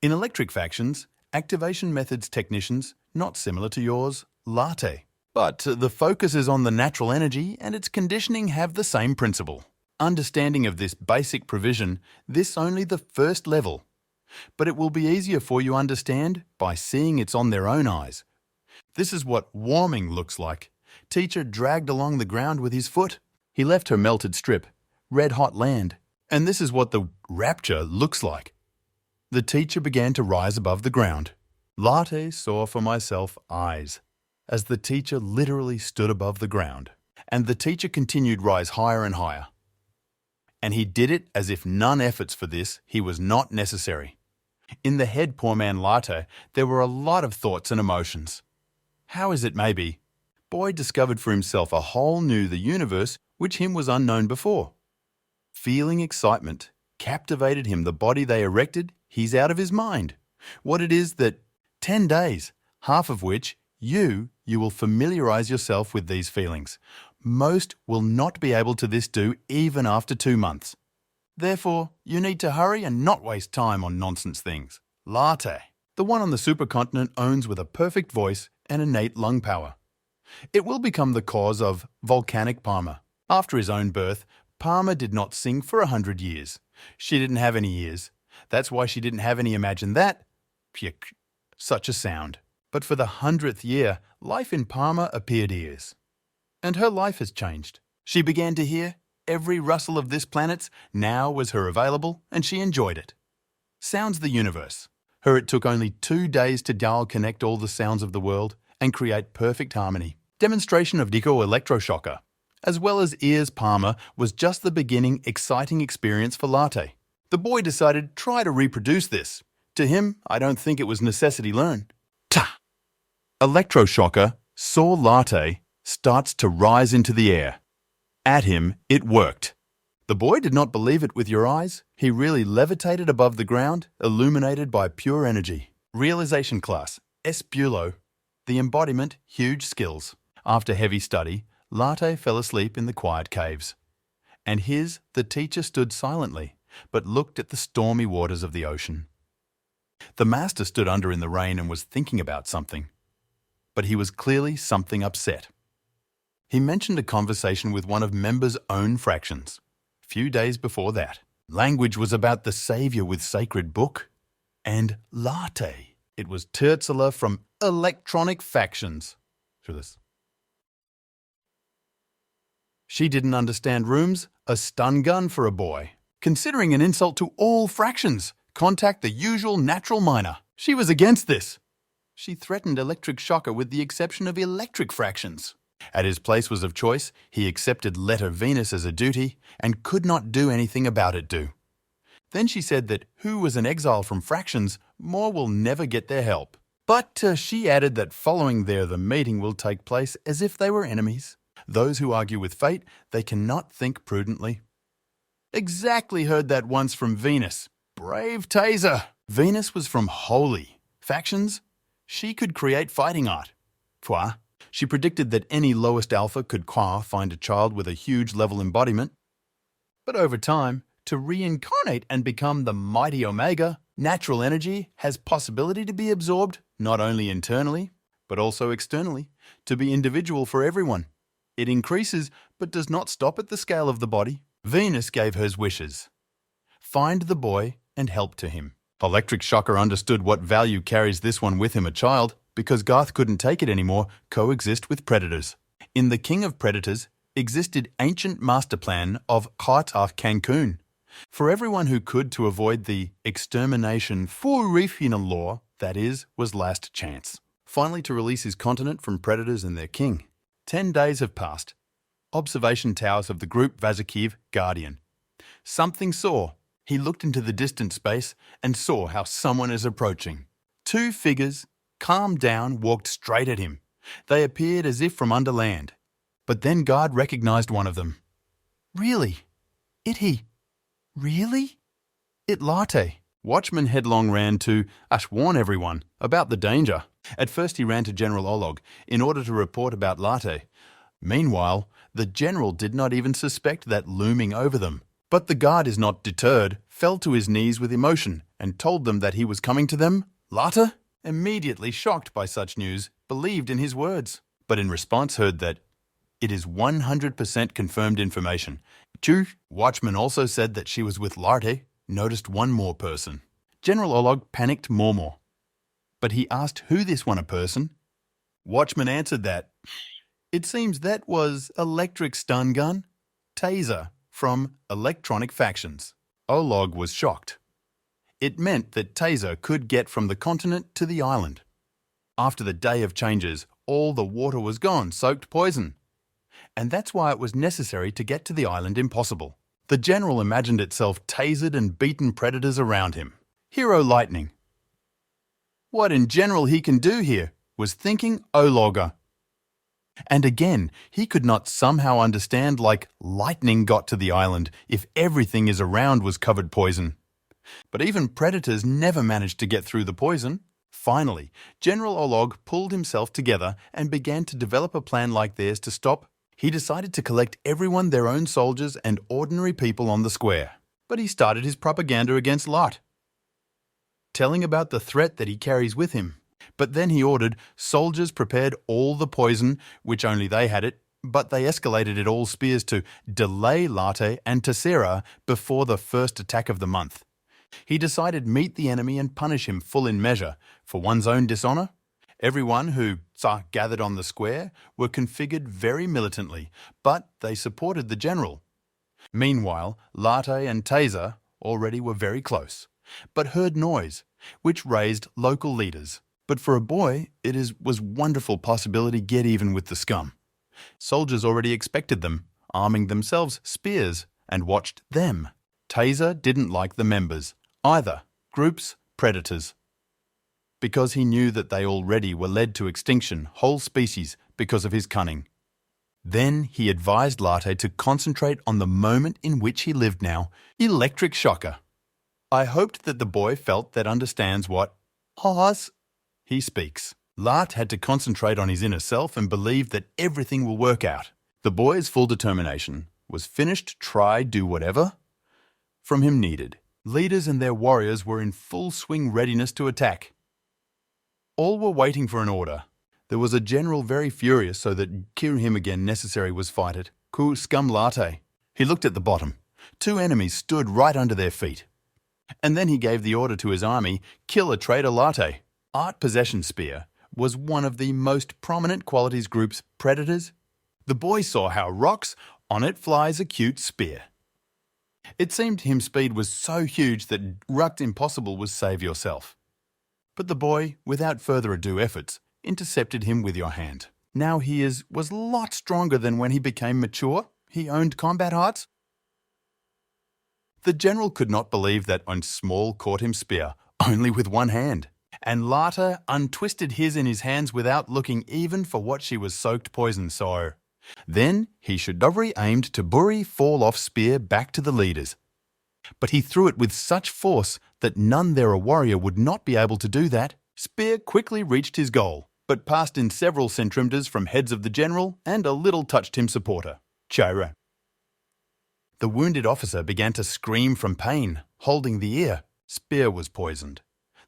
In electric factions, activation methods technicians, not similar to yours, Larte. But the focus is on the natural energy and its conditioning have the same principle. Understanding of this basic provision, this only the first level. But it will be easier for you understand by seeing it's on their own eyes. This is what warming looks like. Teacher dragged along the ground with his foot. He left her melted strip, red-hot land. And this is what the rapture looks like. The teacher began to rise above the ground. Larte saw for myself eyes, as the teacher literally stood above the ground. And the teacher continued rise higher and higher. And he did it as if none efforts for this he was not necessary. In the head poor man Larte, there were a lot of thoughts and emotions. How is it maybe? Boy discovered for himself a whole new the universe which him was unknown before. Feeling excitement, captivated him the body they erected, he's out of his mind. What it is that 10 days, half of which you will familiarize yourself with these feelings. Most will not be able to this do even after 2 months. Therefore, you need to hurry and not waste time on nonsense things. Larte, the one on the supercontinent owns with a perfect voice and innate lung power. It will become the cause of volcanic Parma. After his own birth, Parma did not sing for 100 years. She didn't have any ears. That's why she didn't have any imagine that. Puk, such a sound. But for the 100th year, life in Parma appeared ears. And her life has changed. She began to hear. Every rustle of this planet's now was her available, and she enjoyed it. Sounds the universe. Her it took only 2 days to dial connect all the sounds of the world and create perfect harmony. Demonstration of Dico electroshocker. As well as ears Parma was just the beginning exciting experience for Larte. The boy decided try to reproduce this. To him, I don't think it was necessity learn. Ta! Electroshocker saw Larte starts to rise into the air. At him, it worked. The boy did not believe it with your eyes. He really levitated above the ground, illuminated by pure energy. Realization class, Espulo. The embodiment, huge skills. After heavy study, Larte fell asleep in the quiet caves. And the teacher stood silently, but looked at the stormy waters of the ocean. The master stood under in the rain and was thinking about something. But he was clearly something upset. He mentioned a conversation with one of members' own fractions. Few days before that, language was about the Saviour with sacred book. And Larte. It was Terzela from electronic factions. Through this. She didn't understand rooms, a stun gun for a boy. Considering an insult to all fractions, contact the usual natural minor. She was against this. She threatened electric shocker with the exception of electric fractions. At his place was of choice, he accepted letter Venus as a duty and could not do anything about it do. Then she said that who was an exile from fractions, more will never get their help. But she added that following there the meeting will take place as if they were enemies. Those who argue with fate, they cannot think prudently. Exactly heard that once from Venus. Brave Taser. Venus was from holy. Factions? She could create fighting art. Quoi? She predicted that any lowest alpha could find a child with a huge level embodiment. But over time, to reincarnate and become the mighty Omega, natural energy has possibility to be absorbed not only internally, but also externally, to be individual for everyone. It increases, but does not stop at the scale of the body. Venus gave her wishes. Find the boy and help to him. Electric Shocker understood what value carries this one with him a child, because Garth couldn't take it anymore, coexist with predators. In the King of Predators existed ancient master plan of Khat of Cancun. For everyone who could to avoid the extermination for Reefina law, that is, was last chance. Finally to release his continent from predators and their king. 10 days have passed. Observation towers of the group Vazakiv Guardian. Something saw. He looked into the distant space and saw how someone is approaching. 2 figures, calmed down, walked straight at him. They appeared as if from under land. But then Guard recognized one of them. Really? He? Really? It Larte. Watchman headlong ran to warn everyone about the danger. At first he ran to General Olog in order to report about Larte. Meanwhile, the general did not even suspect that looming over them. But the guard is not deterred, fell to his knees with emotion and told them that he was coming to them. Larte, immediately shocked by such news, believed in his words. But in response heard that it is 100% confirmed information. Watchman also said that she was with Larte, noticed one more person. General Olog panicked more. But he asked who this one a person. Watchman answered that it seems that was electric stun gun, Taser, from electronic factions. Olog was shocked. It meant that Taser could get from the continent to the island. After the day of changes, all the water was gone, soaked poison. And that's why it was necessary to get to the island impossible. The general imagined itself tasered and beaten predators around him. Hero Lightning. What in general he can do here, was thinking Ologger. And again, he could not somehow understand like lightning got to the island if everything is around was covered poison. But even predators never managed to get through the poison. Finally, General Olog pulled himself together and began to develop a plan like theirs to stop. He decided to collect everyone their own soldiers and ordinary people on the square. But he started his propaganda against Larte, telling about the threat that he carries with him. But then he ordered soldiers prepared all the poison, which only they had it, but they escalated it all spears to delay Larte and Taser before the first attack of the month. He decided meet the enemy and punish him full in measure for one's own dishonor. Everyone who gathered on the square were configured very militantly, but they supported the general. Meanwhile, Larte and Taser already were very close, but heard noise, which raised local leaders. But for a boy, was wonderful possibility get even with the scum. Soldiers already expected them, arming themselves spears, and watched them. Taser didn't like the members, either, groups, predators, because he knew that they already were led to extinction, whole species, because of his cunning. Then he advised Larte to concentrate on the moment in which he lived now, electric shocker. I hoped that the boy felt that understands what horse he speaks. Larte had to concentrate on his inner self and believe that everything will work out. The boy's full determination was finished, try, do whatever from him needed. Leaders and their warriors were in full swing readiness to attack. All were waiting for an order. There was a general very furious, so that kill him again necessary was fight it. Ku scum Larte. He looked at the bottom. 2 enemies stood right under their feet. And then he gave the order to his army, kill a traitor Larte. Art possession spear was one of the most prominent qualities group's predators. The boy saw how rocks, on it flies a cute spear. It seemed to him speed was so huge that rucked impossible was save yourself. But the boy, without further ado efforts, intercepted him with your hand. Now he was a lot stronger than when he became mature. He owned combat arts. The general could not believe that on small caught him spear, only with one hand. And Larte untwisted his in his hands without looking even for what she was soaked poison so. Then he shudovri aimed to bury fall off spear back to the leaders. But he threw it with such force that none there a warrior would not be able to do that. Spear quickly reached his goal, but passed in several centimeters from heads of the general and a little touched him supporter. Chira. The wounded officer began to scream from pain, holding the ear. Spear was poisoned.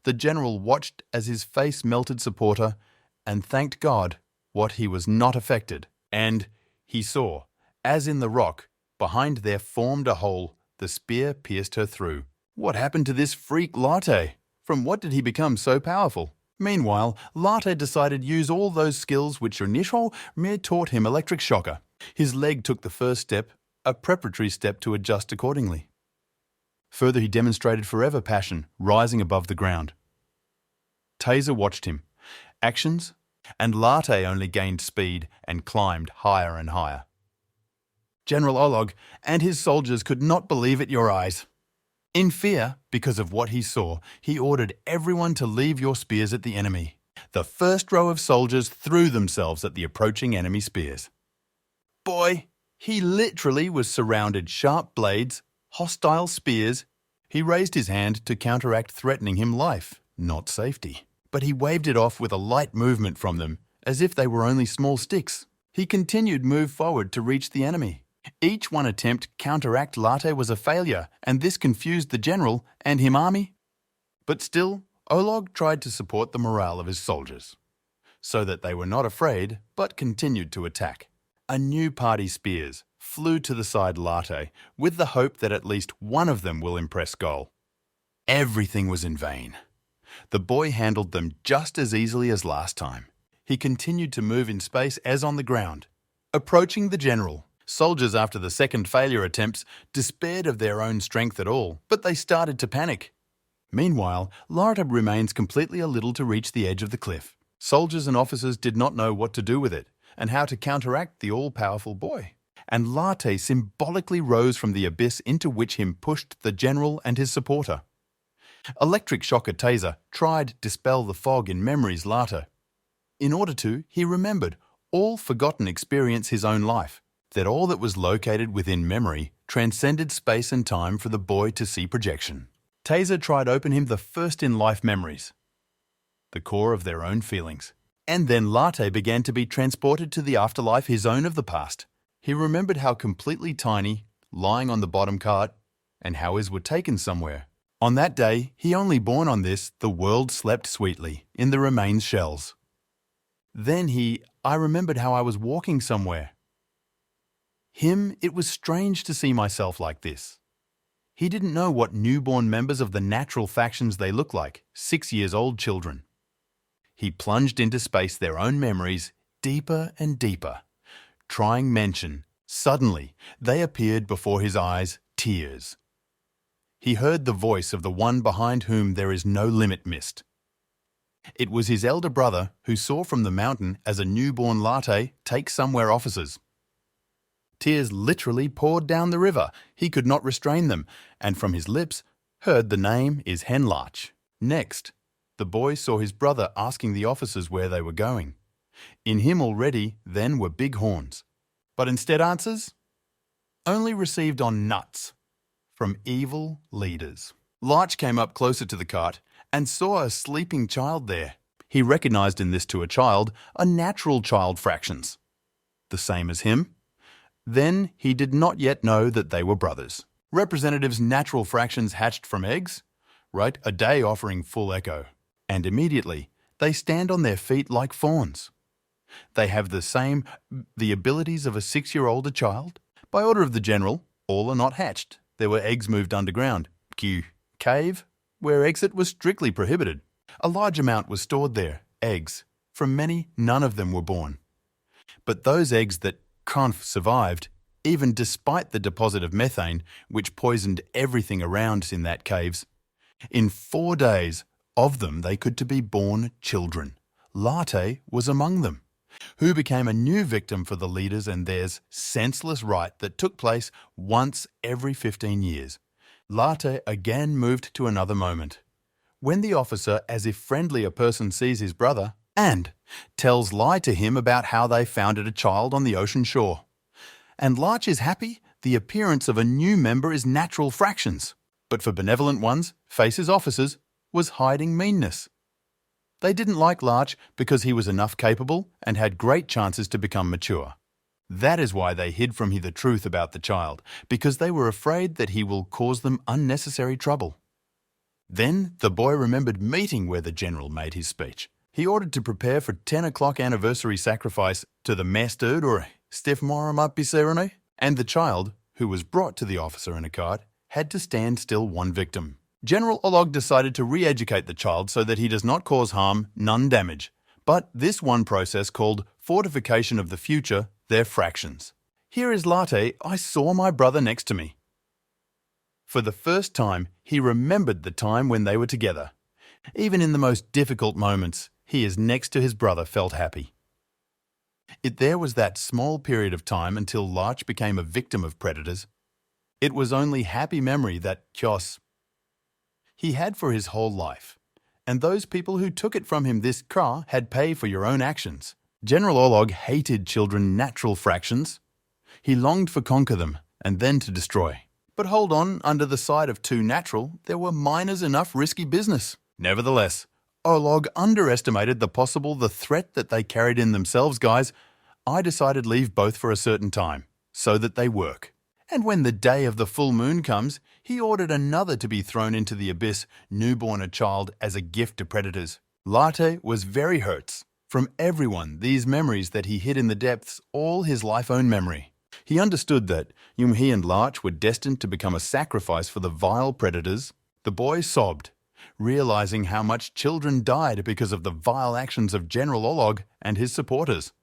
The general watched as his face melted supporter and thanked God what he was not affected. And he saw, as in the rock, behind there formed a hole, the spear pierced her through. What happened to this freak Larte? From what did he become so powerful? Meanwhile, Larte decided use all those skills which Nisho mere taught him electric shocker. His leg took the first step, a preparatory step to adjust accordingly. Further, he demonstrated forever passion, rising above the ground. Taser watched him. Actions, and Larte only gained speed and climbed higher and higher. General Olog and his soldiers could not believe it your eyes. In fear, because of what he saw, he ordered everyone to leave your spears at the enemy. The first row of soldiers threw themselves at the approaching enemy spears. Boy, he literally was surrounded sharp blades, hostile spears. He raised his hand to counteract threatening him life, not safety. But he waved it off with a light movement from them, as if they were only small sticks. He continued move forward to reach the enemy. Each one attempt counteract Larte was a failure, and this confused the general and him army. But still, Olog tried to support the morale of his soldiers, so that they were not afraid, but continued to attack. A new party spears flew to the side Larte, with the hope that at least one of them will impress goal. Everything was in vain. The boy handled them just as easily as last time. He continued to move in space as on the ground, approaching the general. Soldiers, after the second failure attempts, despaired of their own strength at all, but they started to panic. Meanwhile, Larte remains completely a little to reach the edge of the cliff. Soldiers and officers did not know what to do with it, and how to counteract the all-powerful boy. And Larte symbolically rose from the abyss into which him pushed the general and his supporter. Electric shocker Taser tried dispel the fog in memories Larte. In order to, he remembered all forgotten experience his own life, that all that was located within memory transcended space and time for the boy to see projection. Taser tried open him the first in life memories, the core of their own feelings. And then Larte began to be transported to the afterlife, his own of the past. He remembered how completely tiny, lying on the bottom cart, and how his were taken somewhere. On that day, he only born on this, the world slept sweetly, in the remains shells. Then I remembered how I was walking somewhere. It was strange to see myself like this. He didn't know what newborn members of the natural factions they look like, 6-year-old children. He plunged into space their own memories, deeper and deeper. Trying mention, suddenly they appeared before his eyes, tears. He heard the voice of the one behind whom there is no limit mist. It was his elder brother who saw from the mountain as a newborn Larte take somewhere officers. Tears literally poured down the river. He could not restrain them, and from his lips heard the name is Henlarch. Next, the boy saw his brother asking the officers where they were going. In him already then were big horns. But instead answers? Only received on nuts from evil leaders. Larch came up closer to the cart and saw a sleeping child there. He recognized in this to a child a natural child fractions. The same as him. Then he did not yet know that they were brothers. Representatives' natural fractions hatched from eggs, right? A day offering full echo. And immediately they stand on their feet like fawns. They have the abilities of a 6-year-old child. By order of the general, all are not hatched. There were eggs moved underground. Cave, where exit was strictly prohibited. A large amount was stored there, eggs. From many, none of them were born. But those eggs that survived, even despite the deposit of methane, which poisoned everything around in that caves, in 4 days of them they could to be born children. Larte was among them, who became a new victim for the leaders and theirs senseless rite that took place once every 15 years. Larte again moved to another moment, when the officer, as if friendly a person sees his brother, and tells lie to him about how they founded a child on the ocean shore. And Larch is happy the appearance of a new member is natural fractions, but for benevolent ones, faces officers, was hiding meanness. They didn't like Larch because he was enough capable and had great chances to become mature. That is why they hid from him the truth about the child, because they were afraid that he will cause them unnecessary trouble. Then the boy remembered meeting where the general made his speech. He ordered to prepare for 10 o'clock anniversary sacrifice to the Masterd or Stifmorum, and the child, who was brought to the officer in a cart, had to stand still one victim. General Olog decided to re-educate the child so that he does not cause harm, none damage. But this one process called fortification of the future, their fractions. Here is Larte, I saw my brother next to me. For the first time, he remembered the time when they were together. Even in the most difficult moments, he is next to his brother felt happy. There was that small period of time until Larch became a victim of predators. It was only happy memory that he had for his whole life. And those people who took it from him this car had pay for your own actions. General Olog hated children natural fractions. He longed for conquer them and then to destroy. But hold on, under the side of too natural, there were minors enough risky business. Nevertheless, Olog underestimated the threat that they carried in themselves, guys. I decided leave both for a certain time, so that they work. And when the day of the full moon comes, he ordered another to be thrown into the abyss, newborn a child, as a gift to predators. Larte was very hurt. From everyone, these memories that he hid in the depths, all his life-own memory. He understood that he and Larch were destined to become a sacrifice for the vile predators. The boy sobbed, realizing how much children died because of the vile actions of General Olog and his supporters.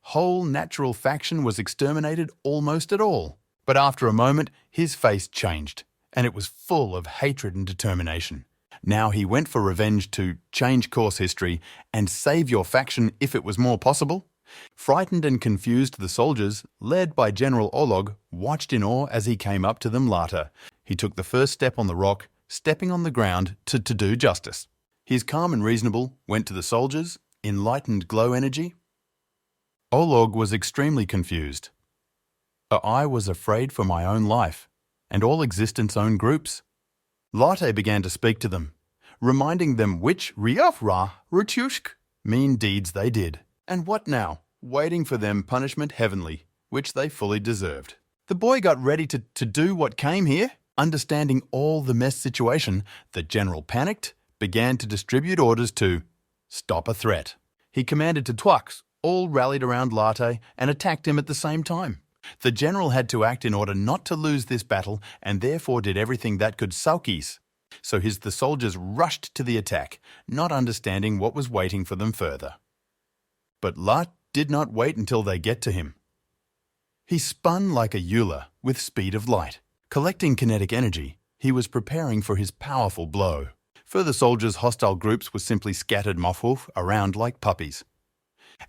Whole natural faction was exterminated almost at all. But after a moment, his face changed, and it was full of hatred and determination. Now he went for revenge to change course history and save your faction if it was more possible. Frightened and confused, the soldiers, led by General Olog, watched in awe as he came up to them later. He took the first step on the rock, stepping on the ground to do justice. His calm and reasonable went to the soldiers, enlightened glow energy. Olog was extremely confused. I was afraid for my own life, and all existence own groups. Larte began to speak to them, reminding them which riafra rutushk mean deeds they did. And what now? Waiting for them punishment heavenly, which they fully deserved. The boy got ready to do what came here. Understanding all the mess situation, the general panicked, began to distribute orders to stop a threat. He commanded to Twux, all rallied around Larte and attacked him at the same time. The general had to act in order not to lose this battle and therefore did everything that could saukis. So the soldiers rushed to the attack, not understanding what was waiting for them further. But Larte did not wait until they get to him. He spun like a Euler with speed of light. Collecting kinetic energy, he was preparing for his powerful blow. Further soldiers' hostile groups were simply scattered mothwolf around like puppies.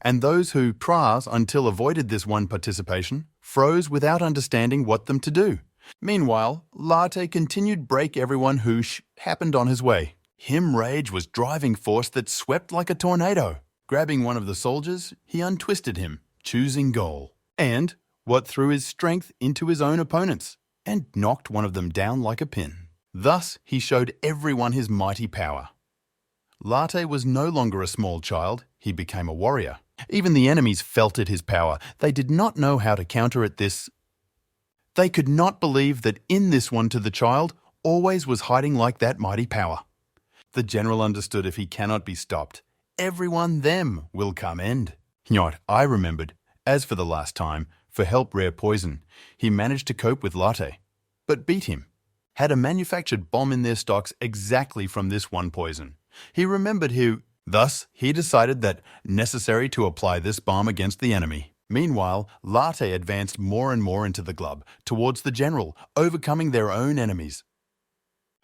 And those who until avoided this one participation froze without understanding what them to do. Meanwhile, Larte continued break everyone who happened on his way. Him rage was driving force that swept like a tornado. Grabbing one of the soldiers, he untwisted him, choosing goal. And what threw his strength into his own opponents, and knocked one of them down like a pin. Thus, he showed everyone his mighty power. Larte was no longer a small child, he became a warrior. Even the enemies felt his power. They did not know how to counter it They could not believe that in this one to the child always was hiding like that mighty power. The general understood if he cannot be stopped, everyone them will come end. Not, I remembered, as for the last time, for help rare poison, he managed to cope with Larte, but beat him. Had a manufactured bomb in their stocks exactly from this one poison. He remembered thus he decided that necessary to apply this bomb against the enemy. Meanwhile, Larte advanced more and more into the club, towards the general, overcoming their own enemies.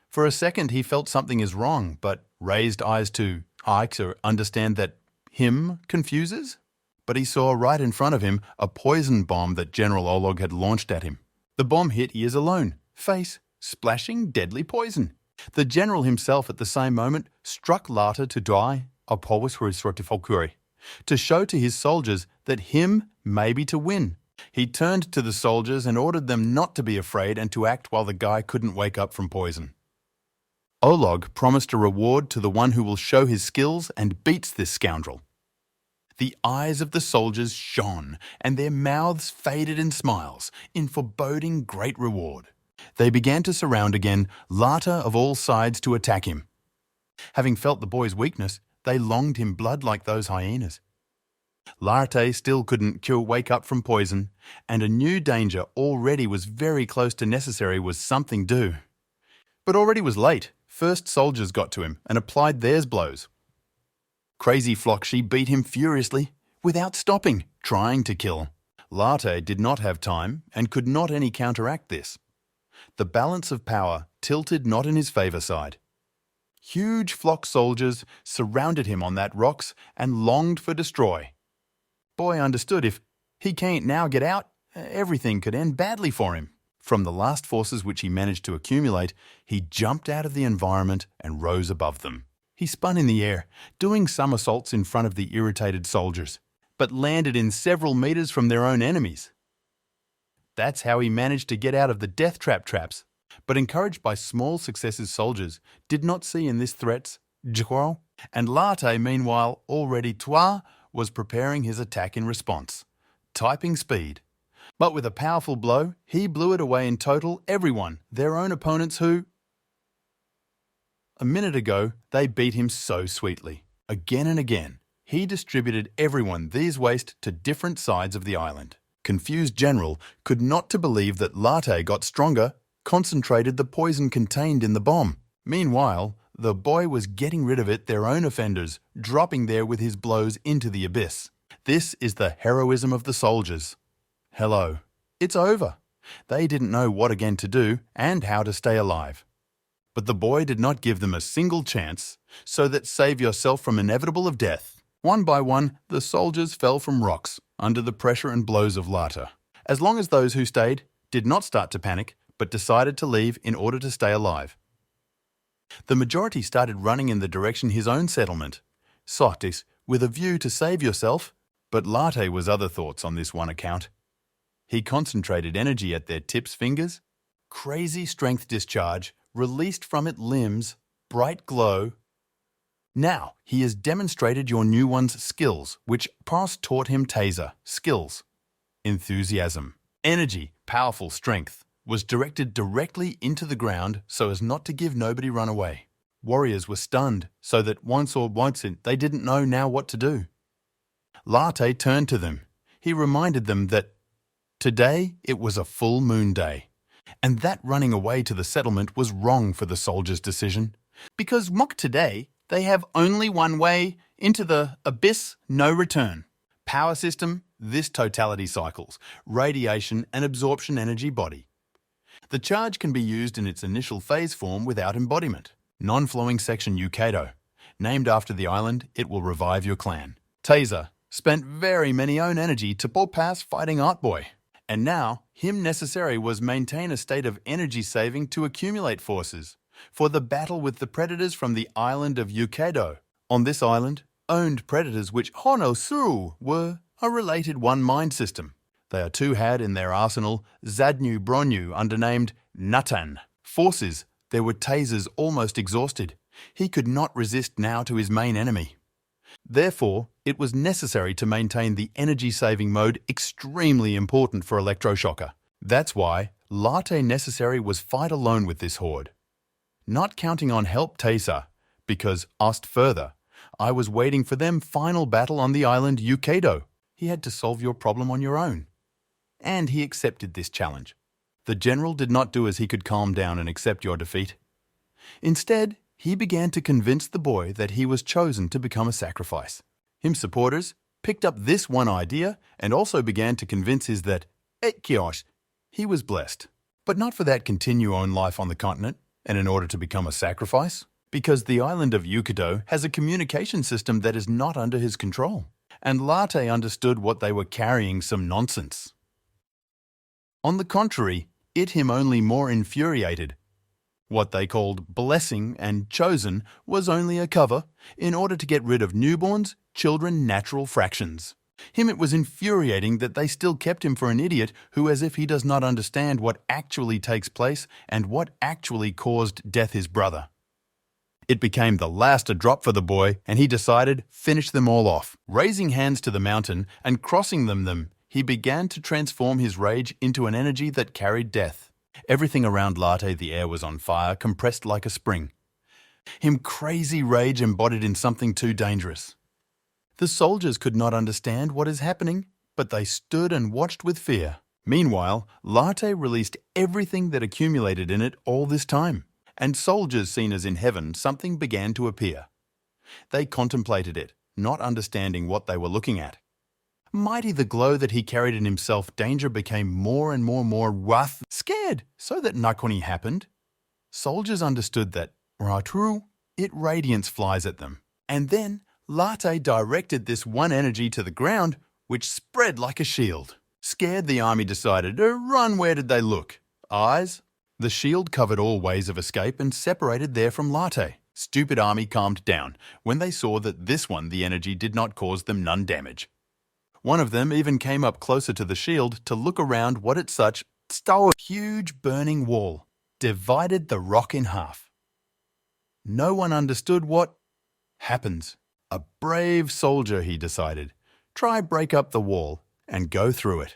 For a second he felt something is wrong, but raised eyes to Ike to understand that him confuses? But he saw right in front of him a poison bomb that General Olog had launched at him. The bomb hit ears alone, face, splashing deadly poison. The general himself at the same moment struck Larte to die, to show to his soldiers that him may be to win. He turned to the soldiers and ordered them not to be afraid and to act while the guy couldn't wake up from poison. Olog promised a reward to the one who will show his skills and beats this scoundrel. The eyes of the soldiers shone, and their mouths faded in smiles, in foreboding great reward. They began to surround again, Larte of all sides to attack him. Having felt the boy's weakness, they longed him blood like those hyenas. Larte still couldn't wake up from poison, and a new danger already was very close to necessary was something due. But already was late. First soldiers got to him and applied theirs blows. Crazy Flock, she beat him furiously, without stopping, trying to kill. Larte did not have time and could not any counteract this. The balance of power tilted not in his favour side. Huge flock soldiers surrounded him on that rocks and longed for destroy. Boy understood if he can't now get out, everything could end badly for him. From the last forces which he managed to accumulate, he jumped out of the environment and rose above them. He spun in the air, doing somersaults in front of the irritated soldiers, but landed in several meters from their own enemies. That's how he managed to get out of the death traps, but encouraged by small successes soldiers did not see in this threats, and Larte, meanwhile, already was preparing his attack in response, typing speed. But with a powerful blow, he blew it away in total everyone, their own opponents who... A minute ago, they beat him so sweetly. Again and again, he distributed everyone these waste to different sides of the island. Confused general could not to believe that Larte got stronger, concentrated the poison contained in the bomb. Meanwhile, the boy was getting rid of it, their own offenders, dropping there with his blows into the abyss. This is the heroism of the soldiers. Hello. It's over. They didn't know what again to do and how to stay alive. But the boy did not give them a single chance, so that save yourself from inevitable of death. One by one, the soldiers fell from rocks, under the pressure and blows of Larte. As long as those who stayed did not start to panic, but decided to leave in order to stay alive. The majority started running in the direction his own settlement, Sotis, with a view to save yourself, but Larte was other thoughts on this one account. He concentrated energy at their tips fingers, crazy strength discharge, released from it limbs, bright glow. Now he has demonstrated your new one's skills, which past taught him Taser, skills, enthusiasm, energy, powerful strength, was directed directly into the ground so as not to give nobody run away. Warriors were stunned, so that once they didn't know now what to do. Larte turned to them. He reminded them that Today, it was a full moon day, and that running away to the settlement was wrong for the soldiers' decision. Because mock today, they have only one way into the abyss, no return. Power system, this totality cycles, radiation and absorption energy body. The charge can be used in its initial phase form without embodiment. Non-flowing section Yukado. Named after the island, it will revive your clan. Taser. Spent very many own energy to pull past fighting Art Boy. And now, him necessary was maintain a state of energy saving to accumulate forces for the battle with the predators from the island of Yukado. On this island, owned predators which Honosuru were a related one mind system. They are two had in their arsenal Zadnu Bronyu undernamed Natan. Forces, there were Tasers almost exhausted. He could not resist now to his main enemy. Therefore, it was necessary to maintain the energy-saving mode extremely important for Electroshocker. That's why Larte necessary was fight alone with this horde. Not counting on help Taser, because, asked further, I was waiting for them final battle on the island Yukado. He had to solve your problem on your own. And he accepted this challenge. The general did not do as he could calm down and accept your defeat. Instead, he began to convince the boy that he was chosen to become a sacrifice. Him supporters picked up this one idea and also began to convince his that, Etkios, he was blessed. But not for that continue own life on the continent, and in order to become a sacrifice, because the island of Yukado has a communication system that is not under his control. And Larte understood what they were carrying some nonsense. On the contrary, it him only more infuriated. What they called blessing and chosen was only a cover in order to get rid of newborns, children, natural fractions. Him it was infuriating that they still kept him for an idiot who as if he does not understand what actually takes place and what actually caused death his brother. It became the last drop for the boy and he decided finish them all off. Raising hands to the mountain and crossing them, he began to transform his rage into an energy that carried death. Everything around Larte, the air was on fire, compressed like a spring. Him crazy rage embodied in something too dangerous. The soldiers could not understand what is happening, but they stood and watched with fear. Meanwhile, Larte released everything that accumulated in it all this time, and soldiers seen as in heaven, something began to appear. They contemplated it, not understanding what they were looking at. Mighty the glow that he carried in himself, danger became more and more wrath, scared, so that Nakoni happened. Soldiers understood that, Ratru, it radiance flies at them. And then, Larte directed this one energy to the ground, which spread like a shield. Scared, the army decided to run. Where did they look? Eyes? The shield covered all ways of escape and separated there from Larte. Stupid army calmed down when they saw that this one, the energy, did not cause them none damage. One of them even came up closer to the shield to look around what it such stole a huge burning wall, divided the rock in half. No one understood what happens. A brave soldier, he decided, try break up the wall and go through it.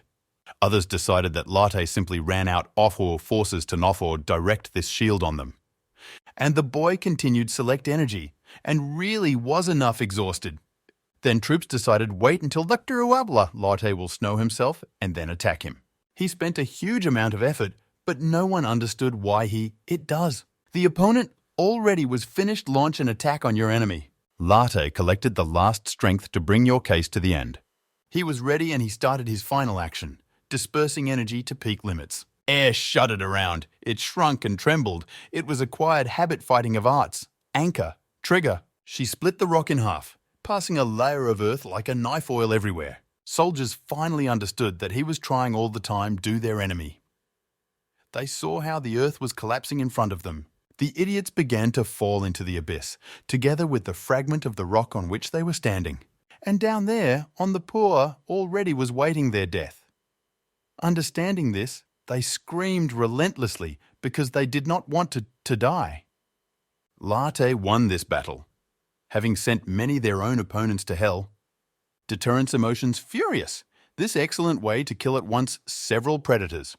Others decided that Larte simply ran out Offhor forces to Nofor direct this shield on them. And the boy continued select energy and really was enough exhausted. Then troops decided wait until Dr. Uabla Larte will snow himself and then attack him. He spent a huge amount of effort, but no one understood why it does. The opponent already was finished launch an attack on your enemy. Larte collected the last strength to bring your case to the end. He was ready and he started his final action, dispersing energy to peak limits. Air shuddered around. It shrunk and trembled. It was acquired habit fighting of arts. Anchor, trigger. She split the rock in half, passing a layer of earth like a knife oil everywhere. Soldiers finally understood that he was trying all the time do their enemy. They saw how the earth was collapsing in front of them. The idiots began to fall into the abyss, together with the fragment of the rock on which they were standing. And down there, on the poor, already was waiting their death. Understanding this, they screamed relentlessly because they did not want to die. Larte won this battle, having sent many their own opponents to hell. Deterrence emotions furious, this excellent way to kill at once several predators.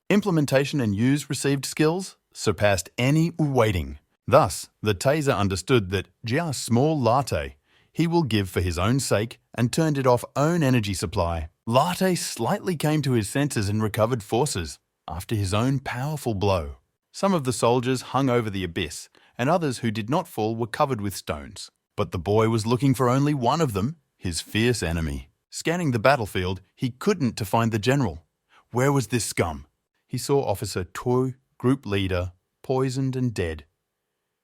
Implementation and use received skills surpassed any waiting. Thus, the Taser understood that just small Larte he will give for his own sake and turned it off own energy supply. Larte slightly came to his senses and recovered forces after his own powerful blow. Some of the soldiers hung over the abyss, and others who did not fall were covered with stones. But the boy was looking for only one of them, his fierce enemy. Scanning the battlefield, he couldn't to find the general. Where was this scum? He saw Officer Toi, group leader, poisoned and dead.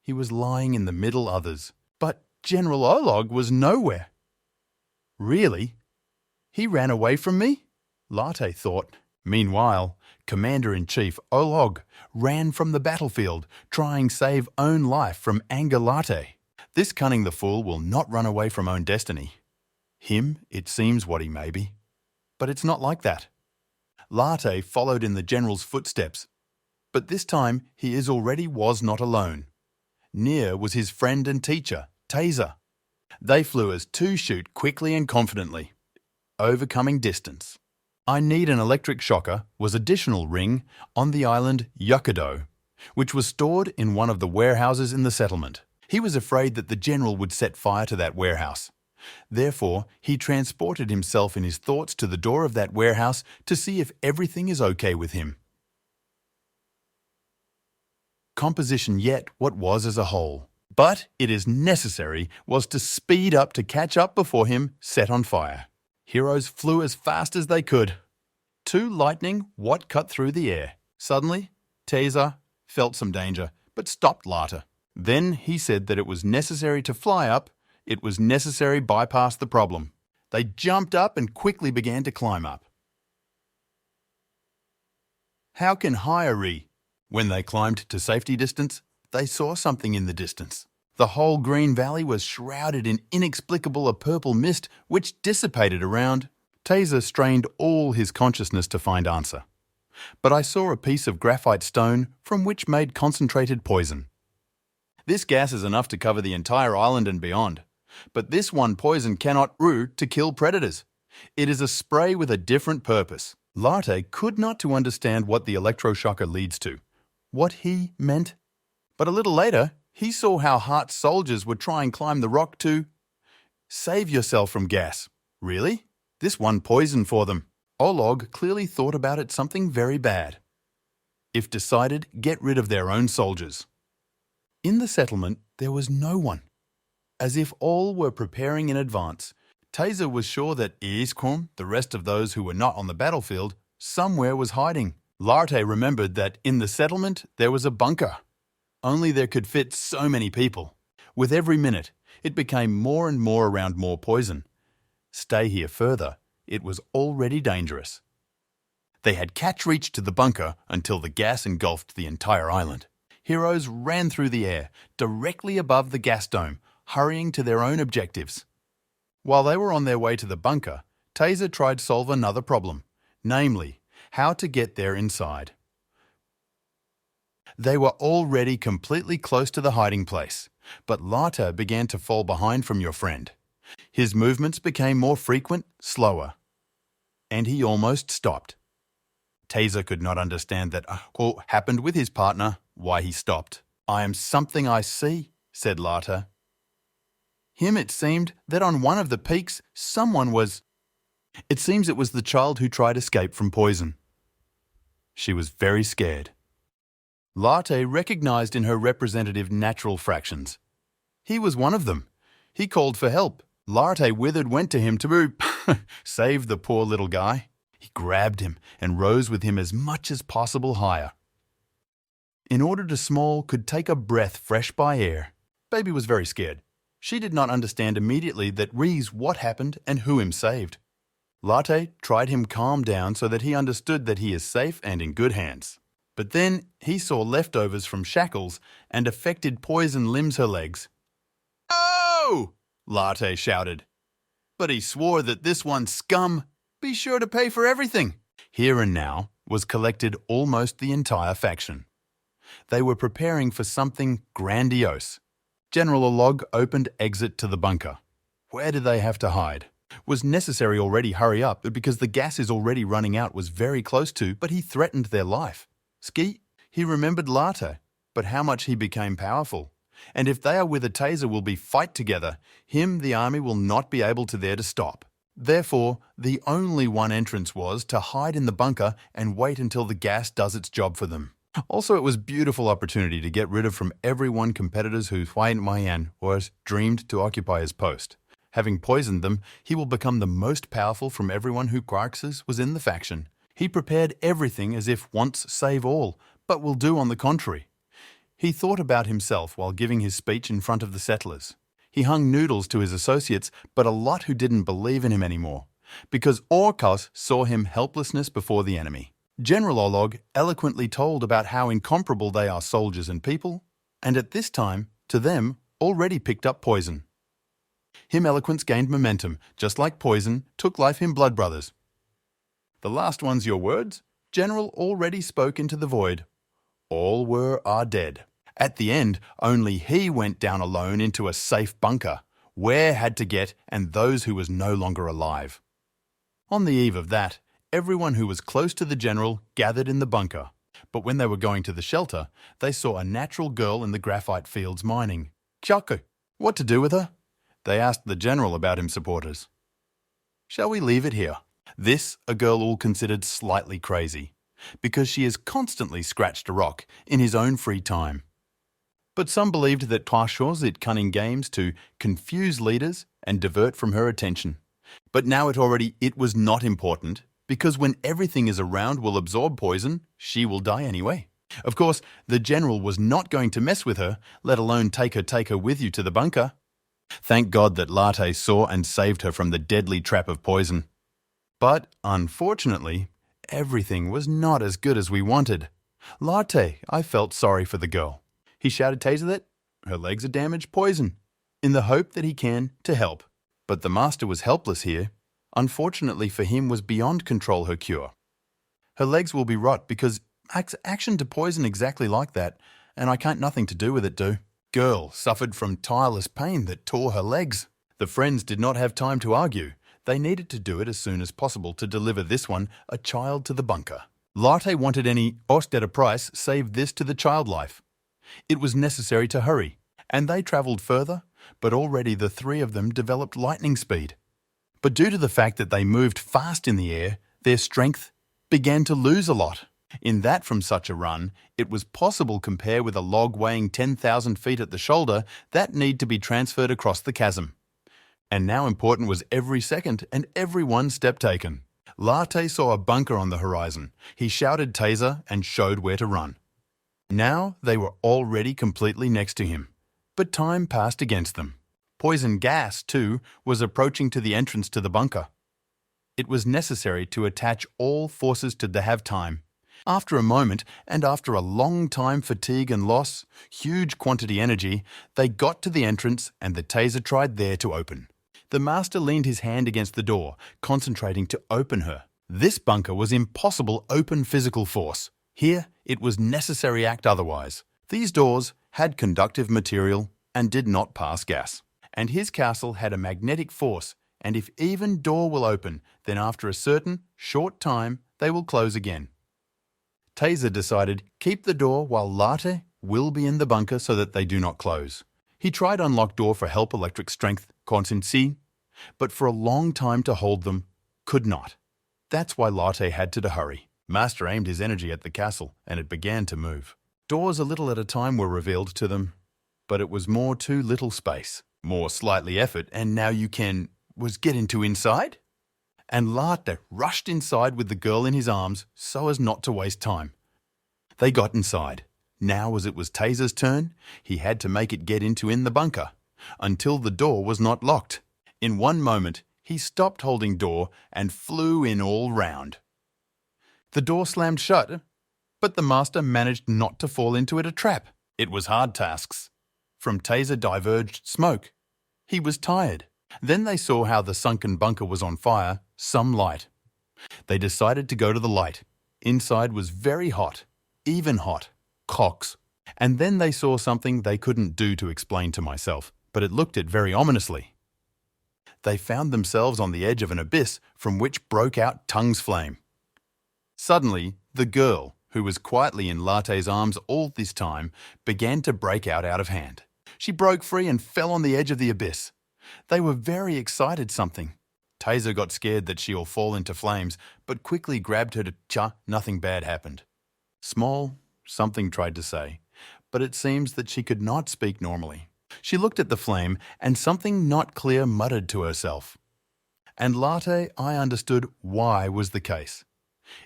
He was lying in the middle others. But General Olog was nowhere. Really? He ran away from me? Larte thought. Meanwhile, Commander-in-Chief Olog ran from the battlefield, trying save own life from anger Larte. This cunning the fool will not run away from own destiny. Him, it seems what he may be. But it's not like that. Larte followed in the general's footsteps. But this time he was not alone. Near was his friend and teacher, Taser. They flew as two shoot quickly and confidently, overcoming distance. I Need an Electric Shocker was additional ring on the island Yokodo, which was stored in one of the warehouses in the settlement. He was afraid that the general would set fire to that warehouse. Therefore, he transported himself in his thoughts to the door of that warehouse to see if everything is okay with him. Composition yet what was as a whole. But it is necessary was to speed up to catch up before him set on fire. Heroes flew as fast as they could. Two lightning what cut through the air. Suddenly, Taser felt some danger, but stopped Larte. Then he said that it was necessary to fly up, it was necessary bypass the problem. They jumped up and quickly began to climb up. How can hire? When they climbed to safety distance, they saw something in the distance. The whole green valley was shrouded in inexplicable a purple mist which dissipated around. Taser strained all his consciousness to find answer. But I saw a piece of graphite stone from which made concentrated poison. This gas is enough to cover the entire island and beyond. But this one poison cannot to kill predators. It is a spray with a different purpose. Larte could not to understand what the electroshocker leads to, what he meant. But a little later, he saw how Hart's soldiers would try and climb the rock to save yourself from gas. Really? This one poison for them. Olog clearly thought about it something very bad. If decided, get rid of their own soldiers. In the settlement, there was no one. As if all were preparing in advance, Taser was sure that Iiskum, the rest of those who were not on the battlefield, somewhere was hiding. Larte remembered that in the settlement there was a bunker. Only there could fit so many people. With every minute, it became more and more around more poison. Stay here further, it was already dangerous. They had catch-reached to the bunker until the gas engulfed the entire island. Heroes ran through the air, directly above the gas dome, hurrying to their own objectives. While they were on their way to the bunker, Taser tried to solve another problem, namely, how to get there inside. They were already completely close to the hiding place, but Larte began to fall behind from your friend. His movements became more frequent, slower, and he almost stopped. Taser could not understand that what happened with his partner, why he stopped. I am something I see, said Larte. Him it seemed that on one of the peaks someone was... It seems it was the child who tried escape from poison. She was very scared. Larte recognized in her representative natural fractions. He was one of them. He called for help. Larte withered went to him to save the poor little guy. He grabbed him and rose with him as much as possible higher. In order to small could take a breath fresh by air. Baby was very scared. She did not understand immediately that what happened and who him saved. Larte tried him calm down so that he understood that he is safe and in good hands. But then he saw leftovers from shackles and affected poison limbs her legs. Oh! Larte shouted. But he swore that this one scum, be sure to pay for everything. Here and now was collected almost the entire faction. They were preparing for something grandiose. General Olog opened exit to the bunker. Where did they have to hide? Was necessary already hurry up, but because the gas is already running out was very close to, but he threatened their life. Ski, he remembered Larte, but how much he became powerful. And if they are with a Taser will be fight together, him the army will not be able to there to stop. Therefore, the only one entrance was to hide in the bunker and wait until the gas does its job for them. Also, it was a beautiful opportunity to get rid of from everyone competitors who Hwang was dreamed to occupy his post. Having poisoned them, he will become the most powerful from everyone who Quarkses was in the faction. He prepared everything as if once save all, but will do on the contrary. He thought about himself while giving his speech in front of the settlers. He hung noodles to his associates, but a lot who didn't believe in him anymore, because Orkos saw him helplessness before the enemy. General Olog eloquently told about how incomparable they are soldiers and people, and at this time, to them, already picked up poison. Him eloquence gained momentum, just like poison took life in Blood Brothers. The last one's your words? General already spoke into the void. All are dead. At the end, only he went down alone into a safe bunker. Where had to get and those who was no longer alive. On the eve of that, everyone who was close to the general gathered in the bunker. But when they were going to the shelter, they saw a natural girl in the graphite fields mining. Kyaku, what to do with her? They asked the general about him supporters. Shall we leave it here? This a girl all considered slightly crazy, because she has constantly scratched a rock in his own free time. But some believed that Twashaw's it cunning games to confuse leaders and divert from her attention. But now it was not important, because when everything is around will absorb poison, she will die anyway. Of course, the general was not going to mess with her, let alone take her with you to the bunker. Thank God that Larte saw and saved her from the deadly trap of poison. But, unfortunately, everything was not as good as we wanted. Larte, I felt sorry for the girl. He shouted Taser that her legs are damaged, poison, in the hope that he can to help. But the master was helpless here. Unfortunately for him was beyond control her cure. Her legs will be rot because action to poison exactly like that, and I can't nothing to do with it do. Girl suffered from tireless pain that tore her legs. The friends did not have time to argue. They needed to do it as soon as possible to deliver this one, a child, to the bunker. Larte wanted any cost at a price save this to the child life. It was necessary to hurry, and they travelled further, but already the three of them developed lightning speed. But due to the fact that they moved fast in the air, their strength began to lose a lot. In that from such a run, it was possible compare with a log weighing 10,000 feet at the shoulder that need to be transferred across the chasm. And now important was every second and every one step taken. Larte saw a bunker on the horizon. He shouted Taser and showed where to run. Now they were already completely next to him, but time passed against them. Poison gas, too, was approaching to the entrance to the bunker. It was necessary to attach all forces to have time. After a moment, and after a long time fatigue and loss, huge quantity energy, they got to the entrance and the Taser tried there to open. The master leaned his hand against the door, concentrating to open her. This bunker was impossible open physical force. Here, it was necessary act otherwise. These doors had conductive material and did not pass gas. And his castle had a magnetic force, and if even door will open, then after a certain short time, they will close again. Taser decided, keep the door while Larte will be in the bunker so that they do not close. He tried unlock door for help electric strength, constancy, but for a long time to hold them, could not. That's why Larte had to hurry. Master aimed his energy at the castle, and it began to move. Doors a little at a time were revealed to them, but it was more too little space, more slightly effort, and now you was get into inside? And Larte rushed inside with the girl in his arms so as not to waste time. They got inside. Now as it was Taser's turn, he had to make it get in the bunker, until the door was not locked. In one moment, he stopped holding door and flew in all round. The door slammed shut, but the master managed not to fall into it a trap. It was hard tasks. From Taser diverged smoke. He was tired. Then they saw how the sunken bunker was on fire, some light. They decided to go to the light. Inside was very hot, even hot, cocks. And then they saw something they couldn't do to explain to myself, but it looked it very ominously. They found themselves on the edge of an abyss from which broke out tongue's flame. Suddenly, the girl, who was quietly in Larte's arms all this time, began to break out of hand. She broke free and fell on the edge of the abyss. They were very excited something. Taser got scared that she'll fall into flames, but quickly grabbed her to nothing bad happened. Small, something tried to say, but it seems that she could not speak normally. She looked at the flame, and something not clear muttered to herself. And Larte, I understood why was the case.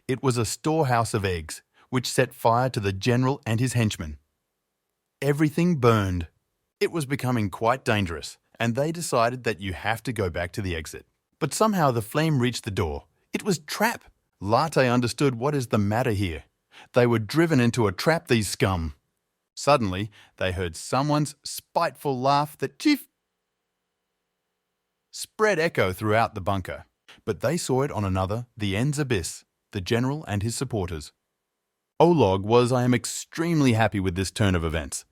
It was a storehouse of eggs, which set fire to the general and his henchmen. Everything burned. It was becoming quite dangerous, and they decided that you have to go back to the exit. But somehow the flame reached the door. It was trap. Larte understood what is the matter here. They were driven into a trap, these scum. Suddenly, they heard someone's spiteful laugh that spread echo throughout the bunker. But they saw it on another, the end's abyss, the general and his supporters. Olog was, I am extremely happy with this turn of events.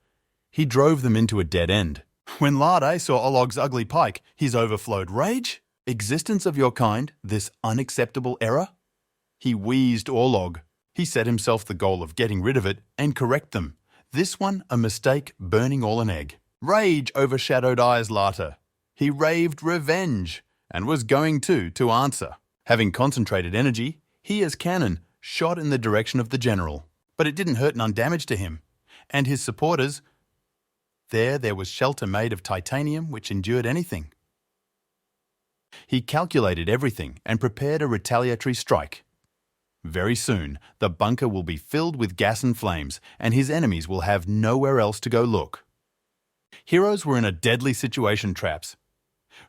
He drove them into a dead end. When Larte saw Olog's ugly pike, his overflowed rage, existence of your kind, this unacceptable error? He wheezed Olog. He set himself the goal of getting rid of it and correct them. This one, a mistake, burning all an egg. Rage overshadowed eyes Larte. He raved revenge and was going to answer. Having concentrated energy, he as cannon shot in the direction of the general. But it didn't hurt none damage to him. And his supporters, there was shelter made of titanium which endured anything. He calculated everything and prepared a retaliatory strike. Very soon, the bunker will be filled with gas and flames, and his enemies will have nowhere else to go look. Heroes were in a deadly situation traps,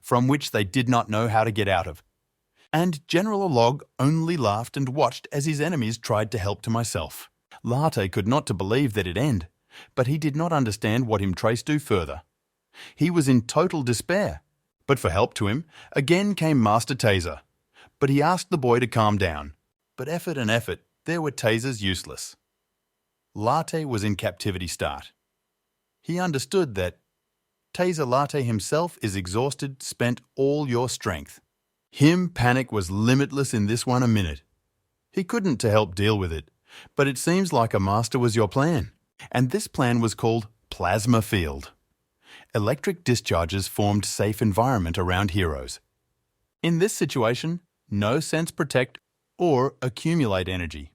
from which they did not know how to get out of. And General Olog only laughed and watched as his enemies tried to help to myself. Larte could not to believe that it end, but he did not understand what him trace do further. He was in total despair, but for help to him, again came Master Taser. But he asked the boy to calm down. But effort and effort, there were tasers useless. Larte was in captivity start. He understood that Taser Larte himself is exhausted, spent all your strength. Him panic was limitless in this one a minute. He couldn't to help deal with it, but it seems like a master was your plan. And this plan was called Plasma Field. Electric discharges formed safe environment around heroes. In this situation, no sense protect or accumulate energy,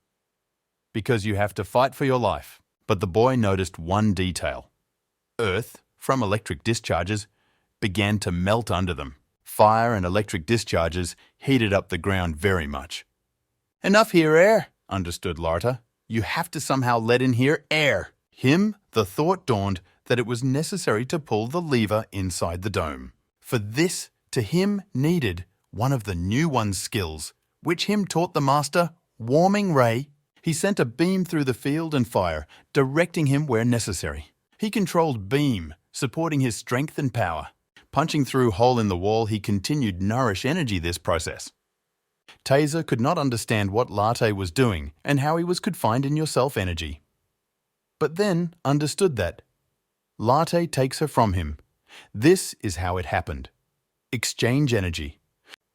because you have to fight for your life. But the boy noticed one detail. Earth, from electric discharges, began to melt under them. Fire and electric discharges heated up the ground very much. Enough here, air, understood Larte. You have to somehow let in here air. Him, the thought dawned that it was necessary to pull the lever inside the dome. For this, to him, needed one of the new one's skills, which him taught the master, warming ray. He sent a beam through the field and fire, directing him where necessary. He controlled beam, supporting his strength and power. Punching through hole in the wall, he continued nourish energy this process. Taser could not understand what Larte was doing and how he could find in yourself energy. But then understood that. Larte takes her from him. This is how it happened. Exchange energy.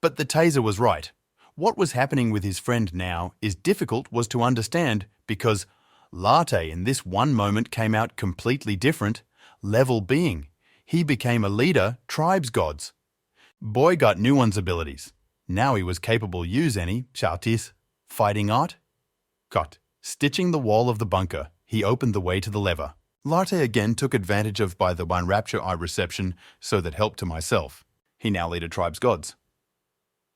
But the Taser was right. What was happening with his friend now is difficult was to understand because Larte in this one moment came out completely different, level being. He became a leader, tribes gods. Boy got new one's abilities. Now he was capable use any, chautis, fighting art. Got. Stitching the wall of the bunker, he opened the way to the lever. Larte again took advantage of by the one rapture eye reception so that helped to myself. He now lead a tribe's gods.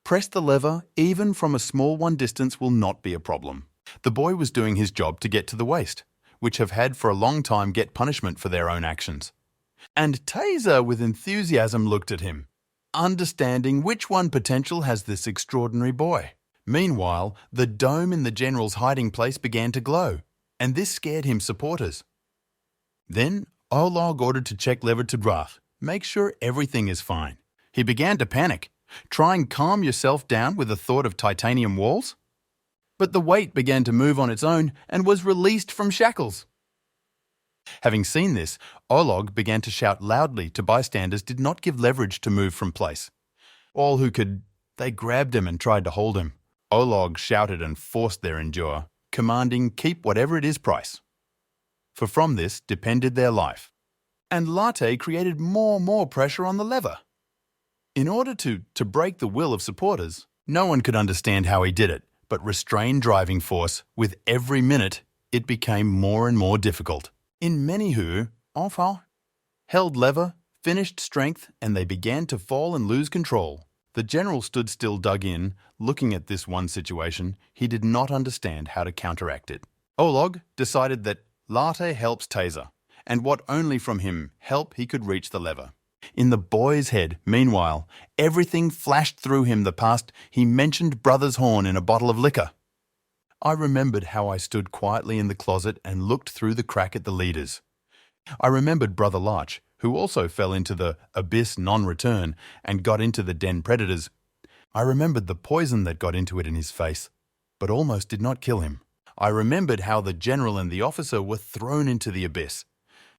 Press the lever, even from a small one distance will not be a problem. The boy was doing his job to get to the waste, which have had for a long time get punishment for their own actions. And Taser with enthusiasm looked at him, understanding which one potential has this extraordinary boy. Meanwhile, the dome in the general's hiding place began to glow, and this scared him supporters. Then Olog ordered to check lever to Drath, make sure everything is fine. He began to panic. Try and calm yourself down with the thought of titanium walls. But the weight began to move on its own and was released from shackles. Having seen this, Olog began to shout loudly to bystanders did not give leverage to move from place. All who could, they grabbed him and tried to hold him. Olog shouted and forced their endure, commanding keep whatever it is price. For from this depended their life. And Larte created more pressure on the lever. In order to break the will of supporters, no one could understand how he did it, but restrained driving force, with every minute, it became more and more difficult. In many who, enfin, held lever, finished strength, and they began to fall and lose control. The general stood still, dug in, looking at this one situation. He did not understand how to counteract it. Olog decided that Larte helps Taser, and what only from him help he could reach the lever. In the boy's head, meanwhile, everything flashed through him the past he mentioned brother's horn in a bottle of liquor. I remembered how I stood quietly in the closet and looked through the crack at the leaders. I remembered Brother Larch, who also fell into the abyss non-return and got into the den predators. I remembered the poison that got into it in his face, but almost did not kill him. I remembered how the general and the officer were thrown into the abyss,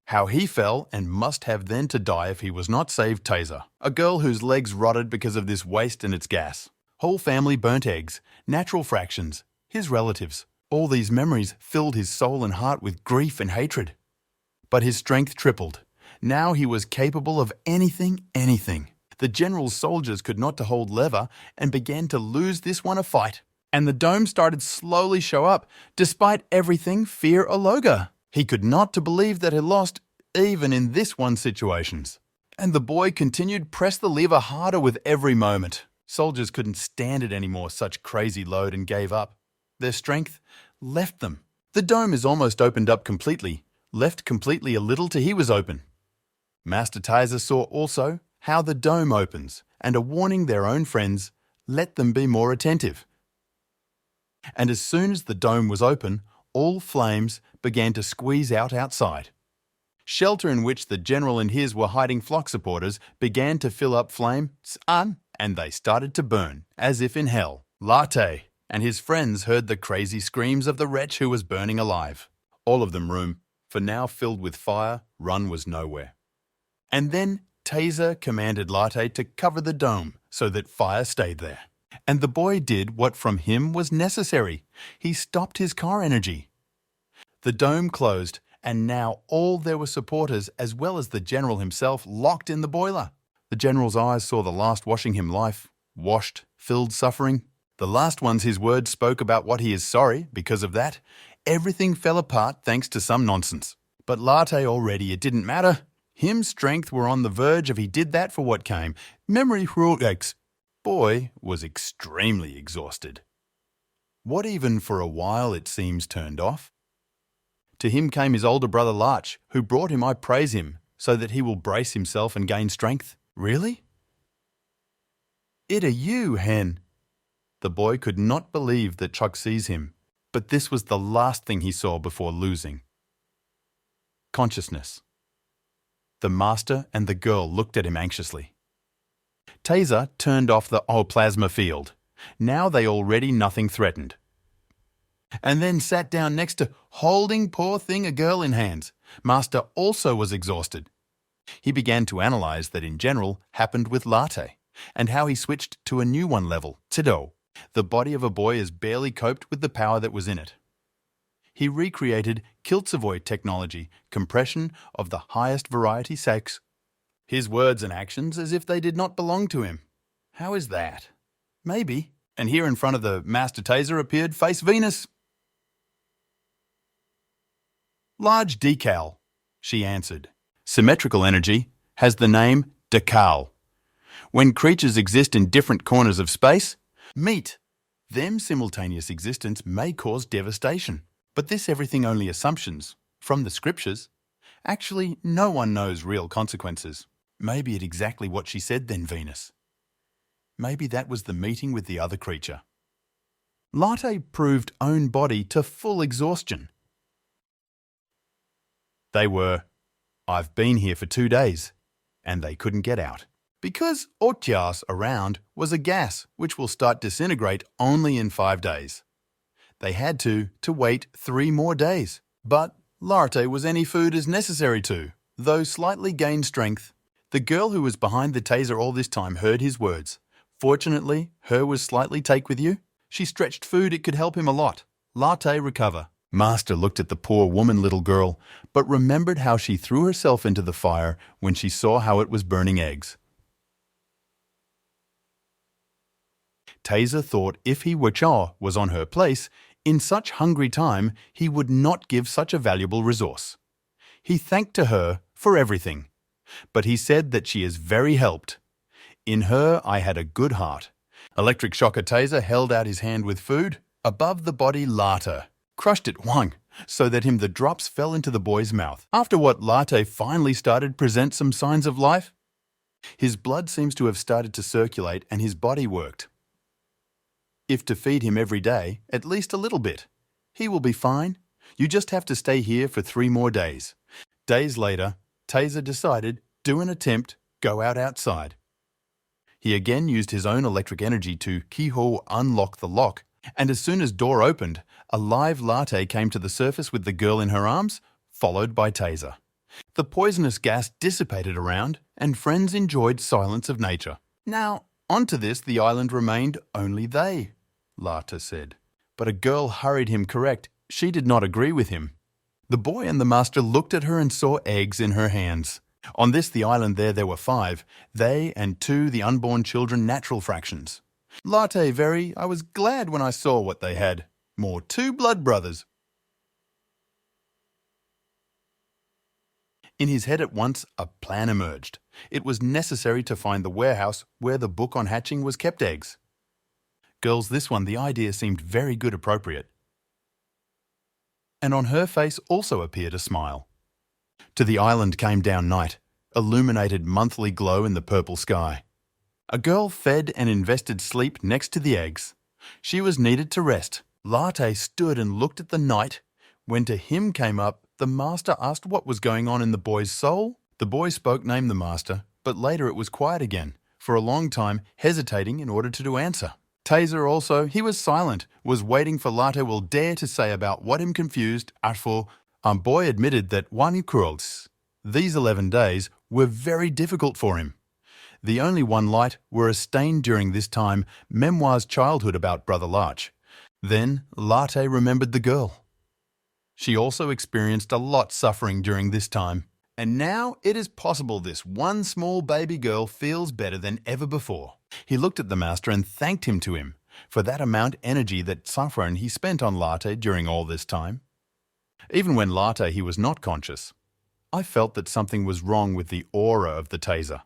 how he fell and must have then to die if he was not saved. Taser, a girl whose legs rotted because of this waste and its gas. Whole family burnt eggs, natural fractions, his relatives. All these memories filled his soul and heart with grief and hatred. But his strength tripled. Now he was capable of anything. The general's soldiers could not to hold lever and began to lose this one a fight. And the dome started slowly show up, despite everything fear Ologa. He could not to believe that he lost, even in this one situations. And the boy continued press the lever harder with every moment. Soldiers couldn't stand it anymore, such crazy load, and gave up. Their strength left them. The dome is almost opened up completely, left completely a little till he was open. Master Taser saw also how the dome opens, and a warning their own friends, let them be more attentive. And as soon as the dome was open, all flames began to squeeze out outside. Shelter in which the general and his were hiding flock supporters began to fill up flames, and they started to burn, as if in hell. Larte and his friends heard the crazy screams of the wretch who was burning alive. All of them room, for now filled with fire, run was nowhere. And then Taser commanded Larte to cover the dome so that fire stayed there. And the boy did what from him was necessary. He stopped his car energy. The dome closed, and now all there were supporters as well as the general himself locked in the boiler. The general's eyes saw the last washing him life, washed, filled suffering. The last ones his words spoke about what he is sorry because of that. Everything fell apart thanks to some nonsense. But Larte already, it didn't matter. Him's strength were on the verge of he did that for what came. Memory eggs. Boy was extremely exhausted. What even for a while it seems turned off. To him came his older brother Larch, who brought him I praise him, so that he will brace himself and gain strength. Really? It a you, hen. The boy could not believe that Chuck sees him, but this was the last thing he saw before losing consciousness. The master and the girl looked at him anxiously. Taser turned off the plasma field. Now they already nothing threatened. And then sat down next to holding poor thing a girl in hands. Master also was exhausted. He began to analyze that in general happened with Larte, and how he switched to a new one level, Tido. The body of a boy is barely coped with the power that was in it. He recreated Kiltsevoid technology, compression of the highest variety sex. His words and actions as if they did not belong to him. How is that? Maybe. And here in front of the Master Taser appeared Face Venus. Large decal, she answered. Symmetrical energy has the name decal. When creatures exist in different corners of space, meet. Them simultaneous existence may cause devastation. But this everything only assumptions, from the scriptures. Actually, no one knows real consequences. Maybe it exactly what she said then, Venus. Maybe that was the meeting with the other creature. Larte proved own body to full exhaustion. They were, I've been here for 2 days, and they couldn't get out. Because Otias around was a gas which will start disintegrate only in 5 days. They had to wait 3 more days. But Larte was any food as necessary to, though slightly gained strength. The girl who was behind the taser all this time heard his words. Fortunately, her was slightly take with you. She stretched food, it could help him a lot. Larte recover. Master looked at the poor woman little girl, but remembered how she threw herself into the fire when she saw how it was burning eggs. Taser thought if he Wacha was on her place, in such hungry time he would not give such a valuable resource. He thanked to her for everything, but he said that she is very helped. In her I had a good heart. Electric Shocker Taser held out his hand with food. Above the body Larte crushed it Hwang, so that the drops fell into the boy's mouth. After what Larte finally started present some signs of life. His blood seems to have started to circulate and his body worked. If to feed him every day, at least a little bit, he will be fine. You just have to stay here for 3 more days. Days later, Taser decided, do an attempt, go outside. He again used his own electric energy to keyhole unlock the lock, and as soon as door opened, a live Larte came to the surface with the girl in her arms, followed by Taser. The poisonous gas dissipated around, and friends enjoyed silence of nature. Now, onto this the island remained only they, Larte said. But a girl hurried him correct. She did not agree with him. The boy and the master looked at her and saw eggs in her hands. On this the island there were 5, they and 2 the unborn children natural fractions. Larte I was glad when I saw what they had. More 2 blood brothers. In his head at once a plan emerged. It was necessary to find the warehouse where the book on hatching was kept eggs. Girls, this one the idea seemed very good appropriate. And on her face also appeared a smile. To the island came down night, illuminated monthly glow in the purple sky. A girl fed and invested sleep next to the eggs. She was needed to rest. Larte stood and looked at the night. When to him came up, the master asked what was going on in the boy's soul. The boy spoke name the master, but later it was quiet again, for a long time hesitating in order to answer. Taser also, he was silent, was waiting for Larte will dare to say about what him confused, for boy admitted that one cruels. These 11 days were very difficult for him. The only one light were a stain during this time, Manhwa's childhood about Brother Larch. Then Larte remembered the girl. She also experienced a lot suffering during this time. And now it is possible this one small baby girl feels better than ever before. He looked at the master and thanked him to him for that amount energy that suffering he spent on Larte during all this time. Even when Larte he was not conscious, I felt that something was wrong with the aura of the Taser.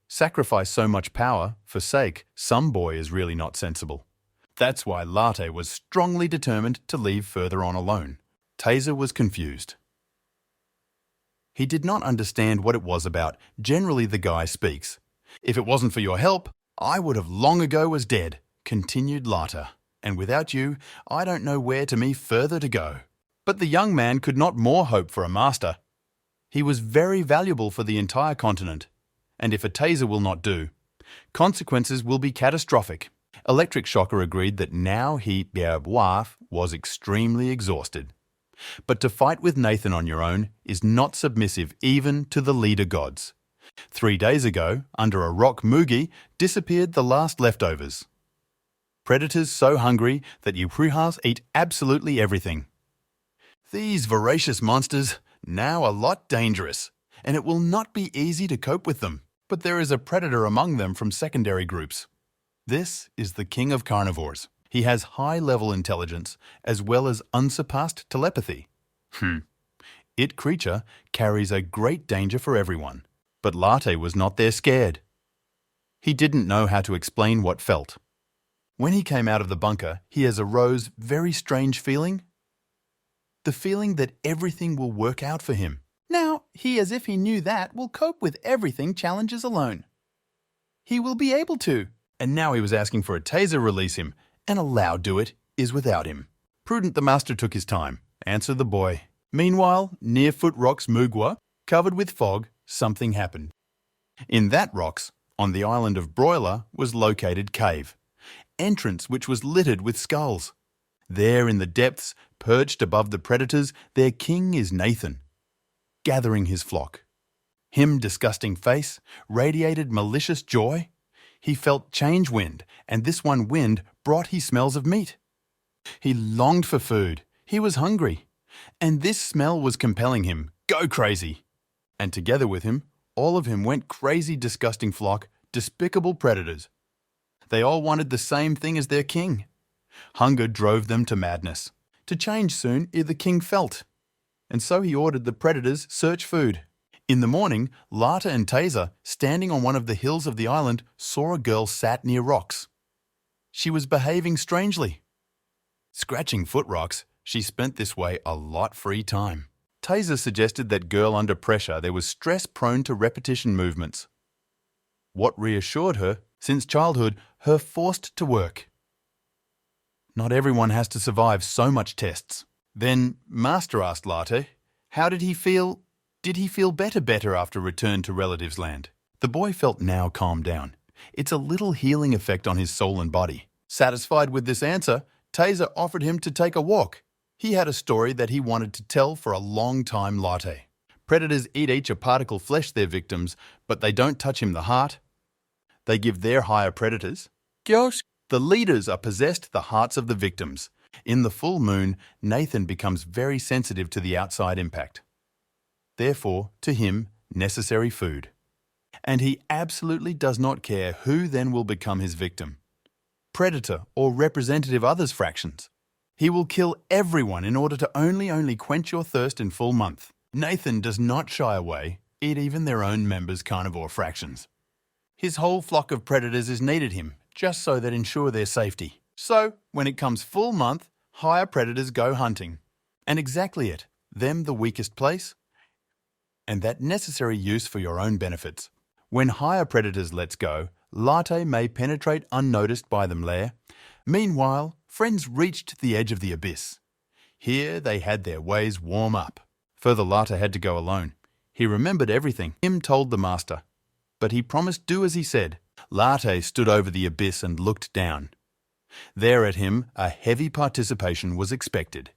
Sacrifice so much power, forsake, some boy is really not sensible. That's why Larte was strongly determined to leave further on alone. Taser was confused. He did not understand what it was about. Generally the guy speaks. If it wasn't for your help, I would have long ago was dead, continued Larte. And without you, I don't know where to me further to go. But the young man could not more hope for a master. He was very valuable for the entire continent. And if a Taser will not do, consequences will be catastrophic. Electric Shocker agreed that now he, was extremely exhausted. But to fight with Nathan on your own is not submissive even to the leader gods. 3 days ago, under a rock Mugi, disappeared the last leftovers. Predators so hungry that Yuprihas eat absolutely everything. These voracious monsters, now a lot dangerous, and it will not be easy to cope with them. But there is a predator among them from secondary groups. This is the king of carnivores. He has high-level intelligence as well as unsurpassed telepathy. It creature carries a great danger for everyone. But Larte was not there scared. He didn't know how to explain what felt. When he came out of the bunker, he has arose very strange feeling. The feeling that everything will work out for him. Now, he as if he knew that will cope with everything challenges alone. He will be able to. And now he was asking for a Taser release him, and allow do it is without him. Prudent the master took his time, answered the boy. Meanwhile, near Foot Rocks Mugwa, covered with fog, something happened. In that rocks, on the island of Broiler, was located cave. Entrance which was littered with skulls. There in the depths, perched above the predators, their king is Nathan, gathering his flock. Him disgusting face radiated malicious joy. He felt change wind, and this one wind brought he smells of meat. He longed for food. He was hungry. And this smell was compelling him. Go crazy. And together with him, all of him went crazy disgusting flock, despicable predators. They all wanted the same thing as their king. Hunger drove them to madness. To change soon, the king felt. And so he ordered the predators search food. In the morning, Larte and Taser, standing on one of the hills of the island, saw a girl sat near rocks. She was behaving strangely. Scratching foot rocks, she spent this way a lot free time. Taser suggested that girl under pressure there was stress prone to repetition movements. What reassured her, since childhood, her forced to work. Not everyone has to survive so much tests. Then Master asked Larte, how did he feel? Did he feel better after return to relatives' land? The boy felt now calmed down. It's a little healing effect on his soul and body. Satisfied with this answer, Taser offered him to take a walk. He had a story that he wanted to tell for a long time. Larte. Predators eat each a particle flesh their victims, but they don't touch him the heart. They give their higher predators. The leaders are possessed the hearts of the victims. In the full moon, Nathan becomes very sensitive to the outside impact. Therefore, to him, necessary food. And he absolutely does not care who then will become his victim. Predator or representative others fractions. He will kill everyone in order to only quench your thirst in full month. Nathan does not shy away, eat even their own members' carnivore fractions. His whole flock of predators is needed him, just so that ensure their safety. So, when it comes full month, higher predators go hunting. And exactly it, them the weakest place, and that necessary use for your own benefits. When higher predators lets go, Larte may penetrate unnoticed by them lair. Meanwhile, friends reached the edge of the abyss. Here they had their ways warm up. Further, Larte had to go alone. He remembered everything. Him told the master. But he promised do as he said. Larte stood over the abyss and looked down. There at him, a heavy participation was expected.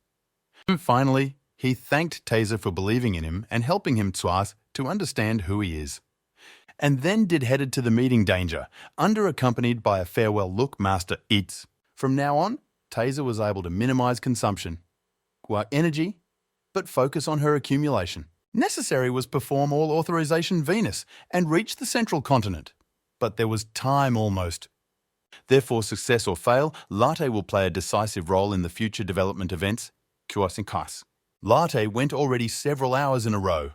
Finally, he thanked Taser for believing in him and helping him to understand who he is. And then headed to the meeting danger, accompanied by a farewell look Master eats. From now on, Taser was able to minimize consumption, energy, but focus on her accumulation. Necessary was perform all authorization Venus and reach the central continent. But there was time almost. Therefore, success or fail, Larte will play a decisive role in the future development events. Larte went already several hours in a row.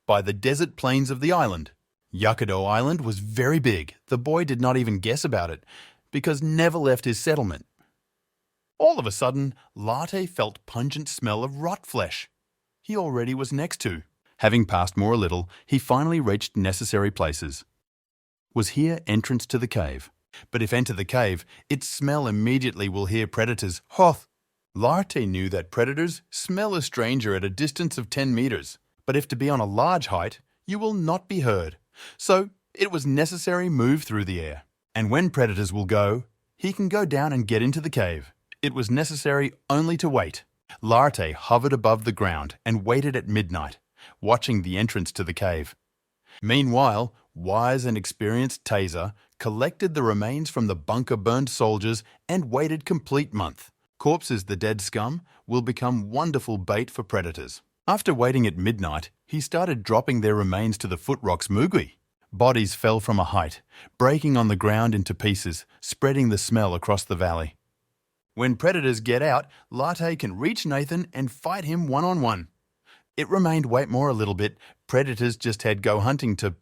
By the desert plains of the island. Yakudo Island was very big. The boy did not even guess about it, because never left his settlement. All of a sudden, Larte felt pungent smell of rot flesh. He already was next to. Having passed more a little, he finally reached necessary places. Was here entrance to the cave. But if enter the cave, its smell immediately will hear predators. Hoth! Larte knew that predators smell a stranger at a distance of 10 meters. But if to be on a large height, you will not be heard. So it was necessary move through the air. And when predators will go, he can go down and get into the cave. It was necessary only to wait. Larte hovered above the ground and waited at midnight, watching the entrance to the cave. Meanwhile, wise and experienced Taser collected the remains from the bunker-burned soldiers and waited complete month. Corpses, the dead scum, will become wonderful bait for predators. After waiting at midnight, he started dropping their remains to the foot rocks Mugui. Bodies fell from a height, breaking on the ground into pieces, spreading the smell across the valley. When predators get out, Larte can reach Nathan and fight him one-on-one. It remained wait more a little bit. Predators just had go hunting to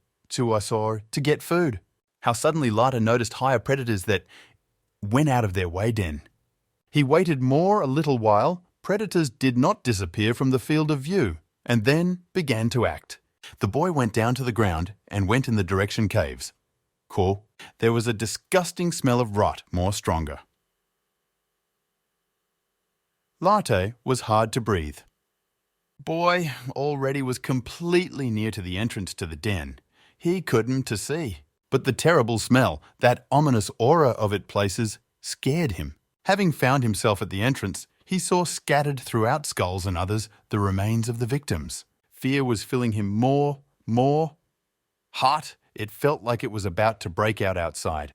get food. How suddenly Larte noticed higher predators that went out of their way den. He waited more a little while. Predators did not disappear from the field of view, and then began to act. The boy went down to the ground and went in the direction caves. Cool. There was a disgusting smell of rot, more stronger. Larte was hard to breathe. Boy already was completely near to the entrance to the den. He couldn't to see. But the terrible smell, that ominous aura of it places, scared him. Having found himself at the entrance, he saw scattered throughout skulls and others the remains of the victims. Fear was filling him more. Hot, it felt like it was about to break out outside.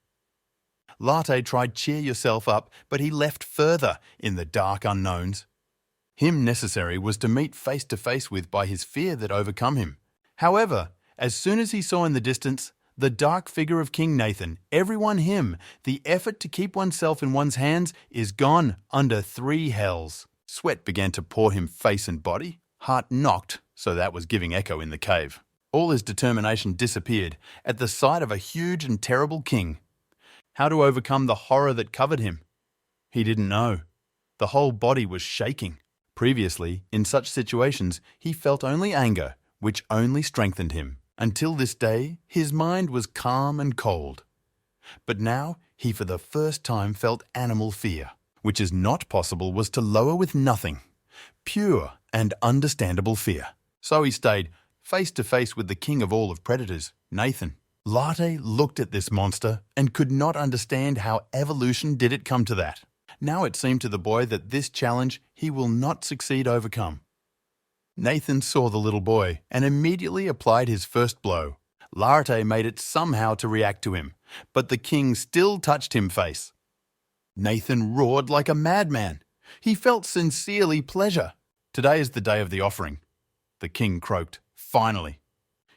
Larte tried cheer yourself up, but he left further in the dark unknowns. Him necessary was to meet face to face with by his fear that overcome him. However, as soon as he saw in the distance, The dark figure of King Nathan, everyone him, the effort to keep oneself in one's hands is gone under 3 hells. Sweat began to pour him face and body, heart knocked, so that was giving echo in the cave. All his determination disappeared at the sight of a huge and terrible king. How to overcome the horror that covered him? He didn't know. The whole body was shaking. Previously, in such situations, he felt only anger, which only strengthened him. Until this day, his mind was calm and cold. But now, he for the first time felt animal fear, which is not possible was to lower with nothing. Pure and understandable fear. So he stayed face to face with the king of all of predators, Nathan. Larte looked at this monster and could not understand how evolution did it come to that. Now it seemed to the boy that this challenge he will not succeed overcome. Nathan saw the little boy and immediately applied his first blow. Larte made it somehow to react to him, but the king still touched him face. Nathan roared like a madman. He felt sincerely pleasure. Today is the day of the offering. The king croaked, finally.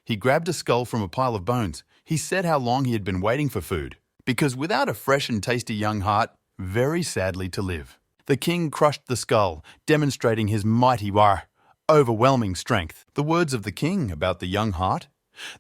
He grabbed a skull from a pile of bones. He said how long he had been waiting for food, because without a fresh and tasty young heart, very sadly to live. The king crushed the skull, demonstrating his mighty overwhelming strength. The words of the king about the young heart.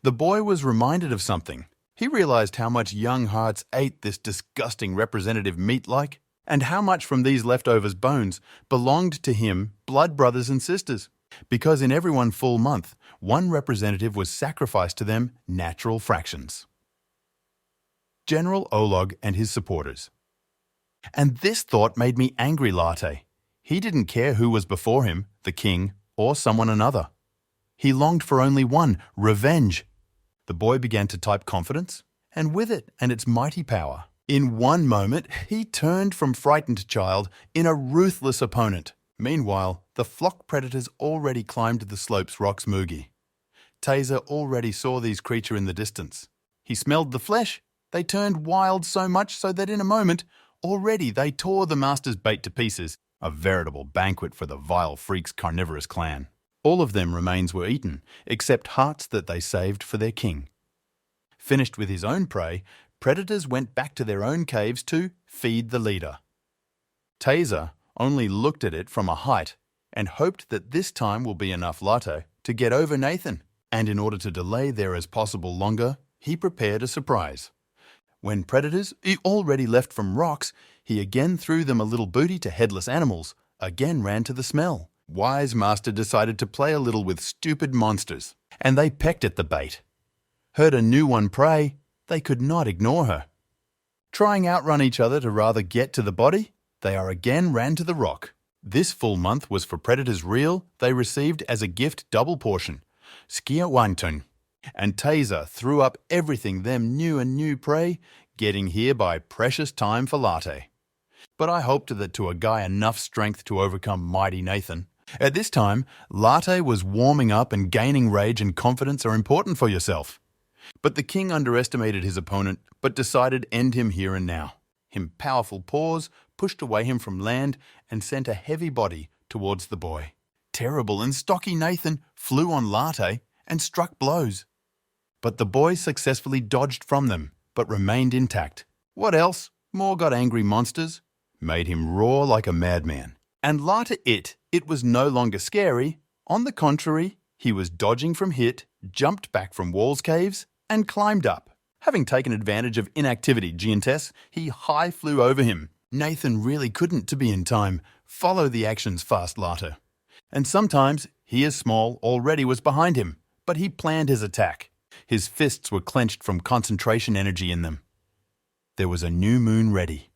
The boy was reminded of something. He realized how much young hearts ate this disgusting representative meat like, and how much from these leftovers bones belonged to him, blood brothers and sisters. Because in every one full month, one representative was sacrificed to them natural fractions. General Olog and his supporters. And this thought made me angry, Larte. He didn't care who was before him, the king, or someone another. He longed for only one, revenge. The boy began to type confidence, and with it and its mighty power. In one moment, he turned from frightened child in a ruthless opponent. Meanwhile, the flock predators already climbed the slopes rocks Mugi. Taser already saw these creatures in the distance. He smelled the flesh. They turned wild so much so that in a moment, already they tore the master's bait to pieces, a veritable banquet for the vile freak's carnivorous clan. All of them remains were eaten, except hearts that they saved for their king. Finished with his own prey, predators went back to their own caves to feed the leader. Taser only looked at it from a height and hoped that this time will be enough Larte to get over Nathan, and in order to delay there as possible longer, he prepared a surprise. When predators already left from rocks, he again threw them a little booty to headless animals, again ran to the smell. Wise master decided to play a little with stupid monsters, and they pecked at the bait. Heard a new one prey, they could not ignore her. Trying outrun each other to rather get to the body, they are again ran to the rock. This full month was for predators real, they received as a gift double portion, Skia Wantun. And Taser threw up everything them new prey, getting here by precious time for Larte. But I hoped that to a guy enough strength to overcome mighty Nathan. At this time, Larte was warming up and gaining rage and confidence are important for yourself. But the king underestimated his opponent, but decided end him here and now. Him powerful paws pushed away him from land and sent a heavy body towards the boy. Terrible and stocky Nathan flew on Larte and struck blows. But the boy successfully dodged from them, but remained intact. What else? More got angry monsters. Made him roar like a madman. And Larte it was no longer scary. On the contrary, he was dodging from hit, jumped back from walls caves, and climbed up. Having taken advantage of inactivity Giantess, he high flew over him. Nathan really couldn't, to be in time, follow the actions fast Larte. And sometimes, he as small already was behind him, but he planned his attack. His fists were clenched from concentration energy in them. There was a new moon ready.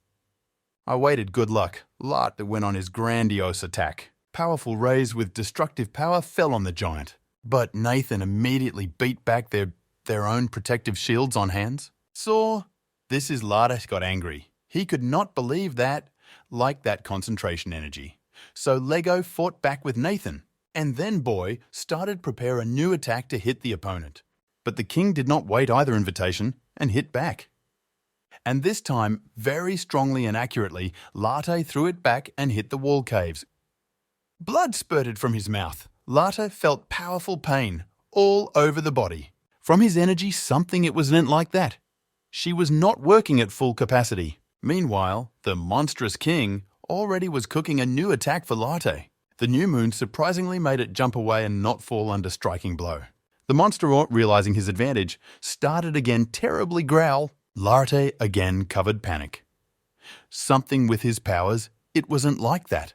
I waited good luck. Larte went on his grandiose attack. Powerful rays with destructive power fell on the giant. But Nathan immediately beat back their own protective shields on hands. So, this is Larte got angry. He could not believe that, like that concentration energy. So Lego fought back with Nathan, and then Boy started prepare a new attack to hit the opponent. But the king did not wait either invitation and hit back. And this time, very strongly and accurately, Larte threw it back and hit the wall caves. Blood spurted from his mouth. Larte felt powerful pain all over the body. From his energy, something it wasn't like that. She was not working at full capacity. Meanwhile, the monstrous king already was cooking a new attack for Larte. The new moon surprisingly made it jump away and not fall under striking blow. The monster, realizing his advantage, started again terribly growl. Larte again covered panic. Something with his powers, it wasn't like that.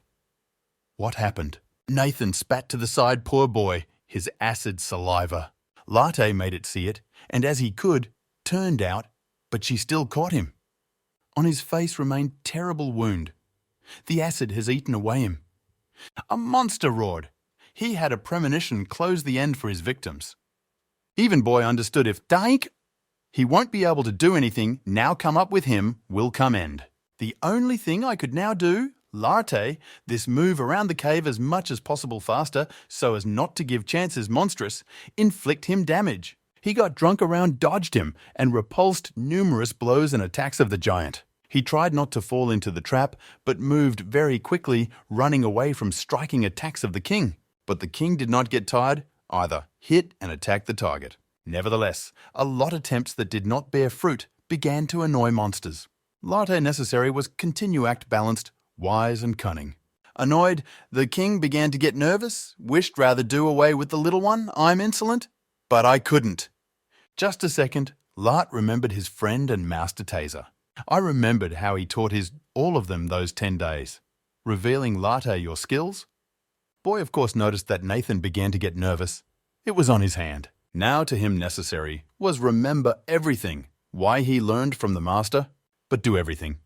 What happened? Nathan spat to the side, poor boy, his acid saliva. Larte made it see it, and as he could, turned out, but she still caught him. On his face remained terrible wound. The acid has eaten away him. A monster roared. He had a premonition close the end for his victims. Even boy understood if Daik, he won't be able to do anything, now come up with him, will come end. The only thing I could now do, Larte, this move around the cave as much as possible faster, so as not to give chances monstrous, inflict him damage. He got drunk around, dodged him, and repulsed numerous blows and attacks of the giant. He tried not to fall into the trap, but moved very quickly, running away from striking attacks of the king. But the king did not get tired, either hit and attack the target. Nevertheless, a lot of attempts that did not bear fruit began to annoy monsters. Larte necessary was continue act balanced, wise and cunning. Annoyed, the king began to get nervous, wished rather do away with the little one, I'm insolent, but I couldn't. Just a second, Larte remembered his friend and master Taser. I remembered how he taught all of them those 10 days. Revealing Larte your skills? Boy of course noticed that Nathan began to get nervous. It was on his hand. Now to him necessary was remember everything, why he learned from the master, but do everything.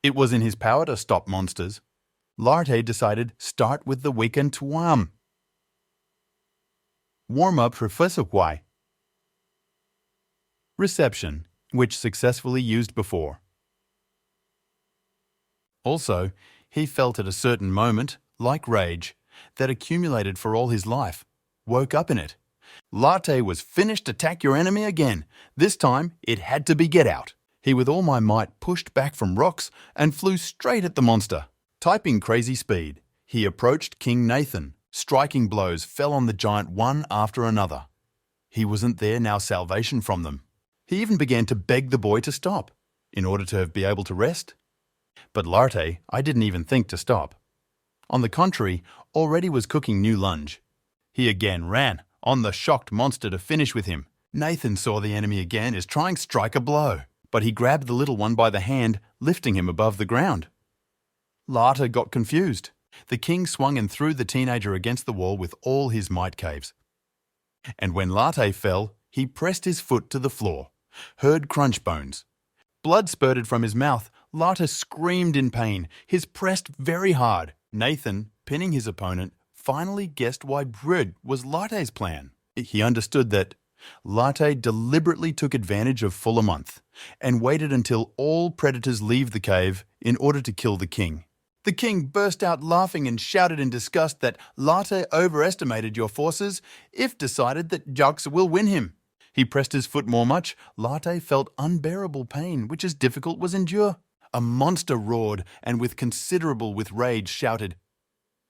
It was in his power to stop monsters. Larte decided start with the weekend Twam. Warm up Professor Y. Reception, which successfully used before. Also, he felt at a certain moment, like rage, that accumulated for all his life, woke up in it. Larte was finished attack your enemy again. This time, it had to be get out. He with all my might pushed back from rocks and flew straight at the monster. Typing crazy speed, he approached King Nathan. Striking blows fell on the giant one after another. He wasn't there now salvation from them. He even began to beg the boy to stop, in order to be able to rest. But Larte, I didn't even think to stop. On the contrary, already was cooking new lunge. He again ran, on the shocked monster to finish with him. Nathan saw the enemy again as trying strike a blow, but he grabbed the little one by the hand, lifting him above the ground. Larte got confused. The king swung and threw the teenager against the wall with all his might caves. And when Larte fell, he pressed his foot to the floor, heard crunch bones. Blood spurted from his mouth. Larte screamed in pain, his pressed very hard. Nathan, pinning his opponent, finally guessed why bread was Larte's plan. He understood that Larte deliberately took advantage of full a month and waited until all predators leave the cave in order to kill the king. The king burst out laughing and shouted in disgust that Larte overestimated your forces if decided that Jux will win him. He pressed his foot more much. Larte felt unbearable pain, which his difficult was endure. A monster roared and with rage shouted,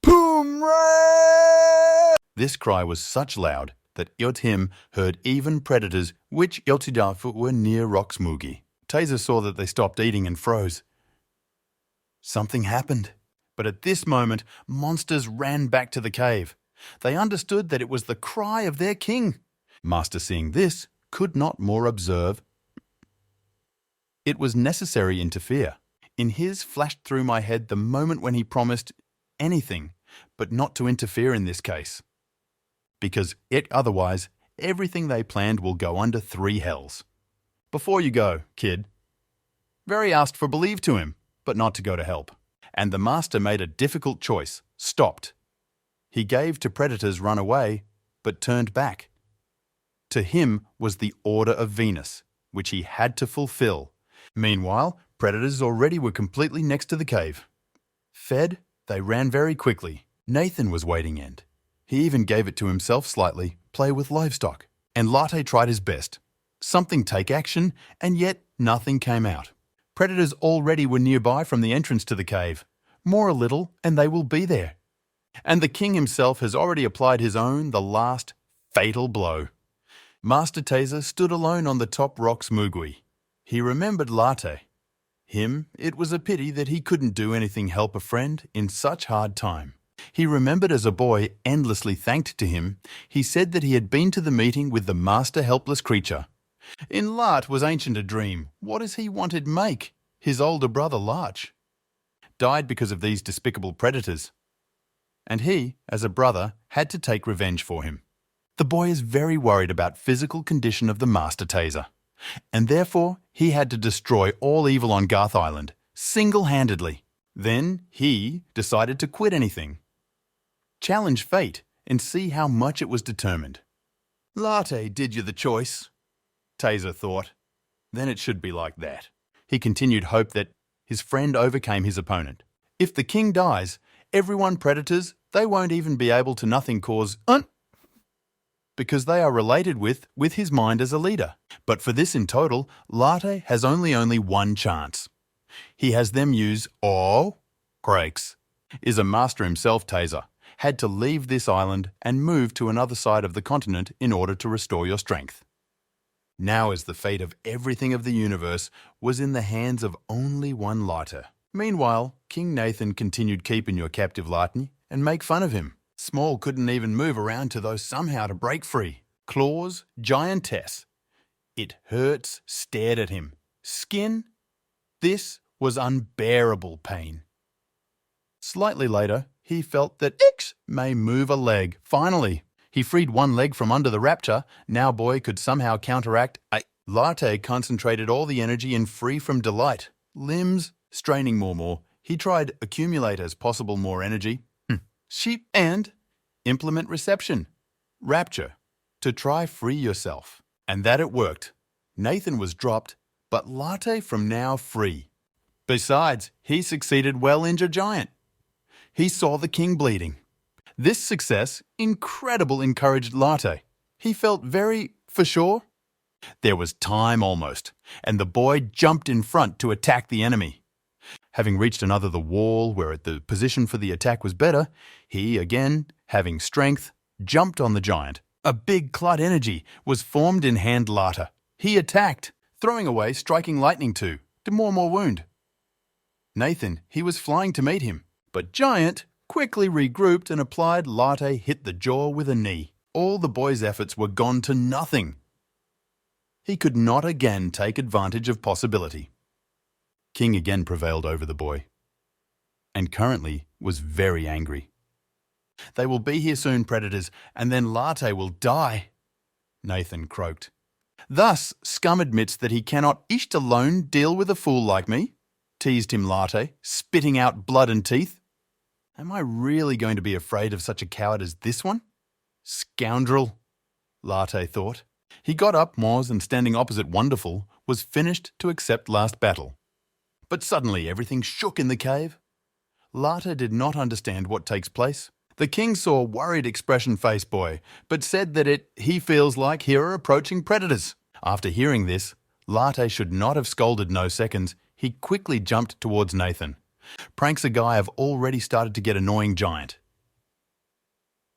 "Poom Ray!" This cry was such loud that Yotim heard even predators which Yotidafu were near Roxmugi. Taser saw that they stopped eating and froze. Something happened, but at this moment monsters ran back to the cave. They understood that it was the cry of their king. Master seeing this could not more observe. It was necessary interfere. In his flashed through my head the moment when he promised anything, but not to interfere in this case. Because otherwise, everything they planned will go under 3 hells. Before you go, kid. Very asked for believe to him, but not to go to help. And the master made a difficult choice, stopped. He gave to predators run away, but turned back. To him was the order of Venus, which he had to fulfill. Meanwhile, predators already were completely next to the cave. Fed, they ran very quickly. Nathan was waiting end. He even gave it to himself slightly, play with livestock. And Larte tried his best. Something take action, and yet nothing came out. Predators already were nearby from the entrance to the cave. More a little, and they will be there. And the king himself has already applied his own, the last, fatal blow. Master Taser stood alone on the top rocks Mugui. He remembered Larte. Him, it was a pity that he couldn't do anything help a friend in such hard time. He remembered as a boy endlessly thanked to him. He said that he had been to the meeting with the master helpless creature. In Larte was ancient a dream. What does he wanted make? His older brother Larch died because of these despicable predators. And he, as a brother, had to take revenge for him. The boy is very worried about physical condition of the Master Taser, and therefore he had to destroy all evil on Garth Island, single-handedly. Then he decided to quit anything. Challenge fate and see how much it was determined. Larte did you the choice, Taser thought. Then it should be like that. He continued hope that his friend overcame his opponent. If the king dies, everyone predators, they won't even be able to nothing cause because they are related with his mind as a leader. But for this in total, Larte has only one chance. He has them use Crakes. Is a master himself, Taser. Had to leave this island and move to another side of the continent in order to restore your strength. Now as the fate of everything of the universe was in the hands of only one Larte. Meanwhile, King Nathan continued keeping your captive Larte and make fun of him. Small couldn't even move around to those somehow to break free. Claws, giantess. It hurts, stared at him. Skin? This was unbearable pain. Slightly later, he felt that X may move a leg. Finally, he freed one leg from under the rapture. Now boy could somehow counteract. Larte concentrated all the energy in free from delight. Limbs, straining more. He tried accumulate as possible more energy. Sheep and implement reception. Rapture. To try free yourself. And that it worked. Nathan was dropped, but Larte from now free. Besides, he succeeded well injure giant. He saw the king bleeding. This success, incredible, encouraged Larte. He felt very, for sure. There was time almost, and the boy jumped in front to attack the enemy. Having reached the wall where the position for the attack was better, he again, having strength, jumped on the giant. A big clut energy was formed in hand Larte. He attacked, throwing away striking lightning to more wound. Nathan, he was flying to meet him, but Giant quickly regrouped and applied Larte hit the jaw with a knee. All the boy's efforts were gone to nothing. He could not again take advantage of possibility. King again prevailed over the boy, and currently was very angry. They will be here soon, predators, and then Larte will die, Nathan croaked. Thus, Scum admits that he cannot each alone deal with a fool like me, teased him Larte, spitting out blood and teeth. Am I really going to be afraid of such a coward as this one? Scoundrel, Larte thought. He got up, Moz, and standing opposite Wonderful, was finished to accept last battle. But suddenly everything shook in the cave. Larte did not understand what takes place. The king saw worried expression face boy, but said that he feels like here are approaching predators. After hearing this, Larte should not have scolded no seconds. He quickly jumped towards Nathan. Pranks a guy have already started to get annoying giant.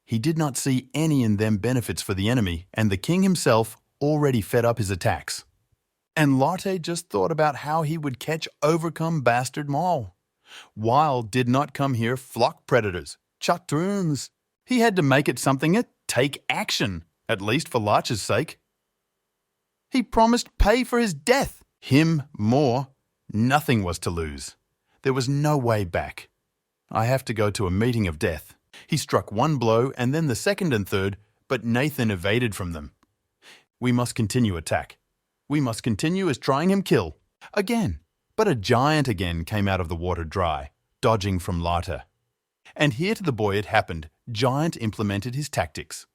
He did not see any in them benefits for the enemy, and the king himself already fed up his attacks. And Larte just thought about how he would catch overcome bastard Maul. Wild did not come here flock predators, chatroons. He had to make it something take action, at least for Larch's sake. He promised pay for his death. Him more. Nothing was to lose. There was no way back. I have to go to a meeting of death. He struck one blow and then the second and third, but Nathan evaded from them. We must continue attack. We must continue as trying him kill. Again. But a giant again came out of the water dry, dodging from Larte. And here to the boy it happened. Giant implemented his tactics.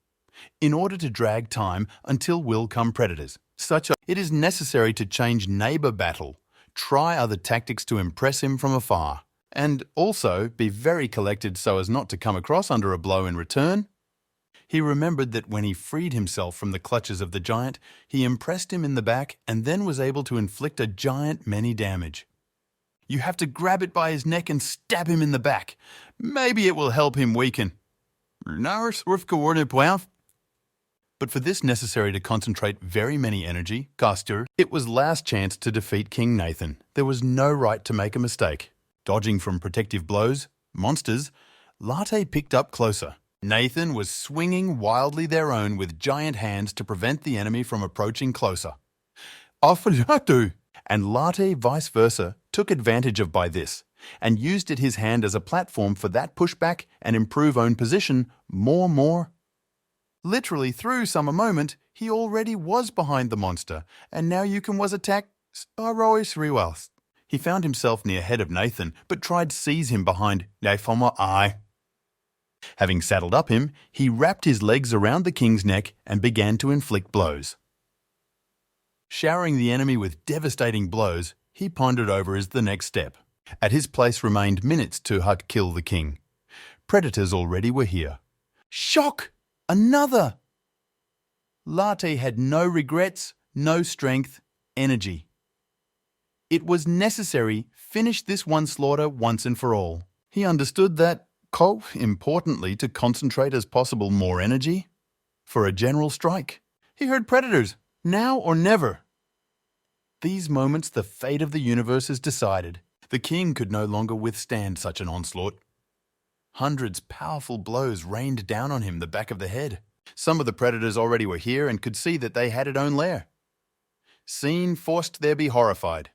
In order to drag time until will come predators. It is necessary to change neighbor battle. Try other tactics to impress him from afar. And also be very collected so as not to come across under a blow in return. He remembered that when he freed himself from the clutches of the giant, he impressed him in the back and then was able to inflict a giant many damage. You have to grab it by his neck and stab him in the back. Maybe it will help him weaken. but for this necessary to concentrate very many energy, Castor, it was last chance to defeat King Nathan. There was no right to make a mistake. Dodging from protective blows, monsters, Larte picked up closer. Nathan was swinging wildly their own with giant hands to prevent the enemy from approaching closer. Afalatu! And Larte, vice versa, took advantage of by this, and used it his hand as a platform for that pushback and improve own position more. Literally through summer moment, he already was behind the monster, and now Yukon was attacked. He found himself near head of Nathan, but tried to seize him behind Nafoma eye. Having saddled up him, he wrapped his legs around the king's neck and began to inflict blows. Showering the enemy with devastating blows, he pondered over as the next step. At his place remained minutes to kill the king. Predators already were here. Shock! Another! Larte had no regrets, no strength, energy. It was necessary finish this one slaughter once and for all. He understood that, importantly, to concentrate as possible more energy for a general strike. He heard predators, now or never. These moments the fate of the universe is decided. The king could no longer withstand such an onslaught. Hundreds powerful blows rained down on him the back of the head. Some of the predators already were here and could see that they had its own lair. Seen forced there be horrified.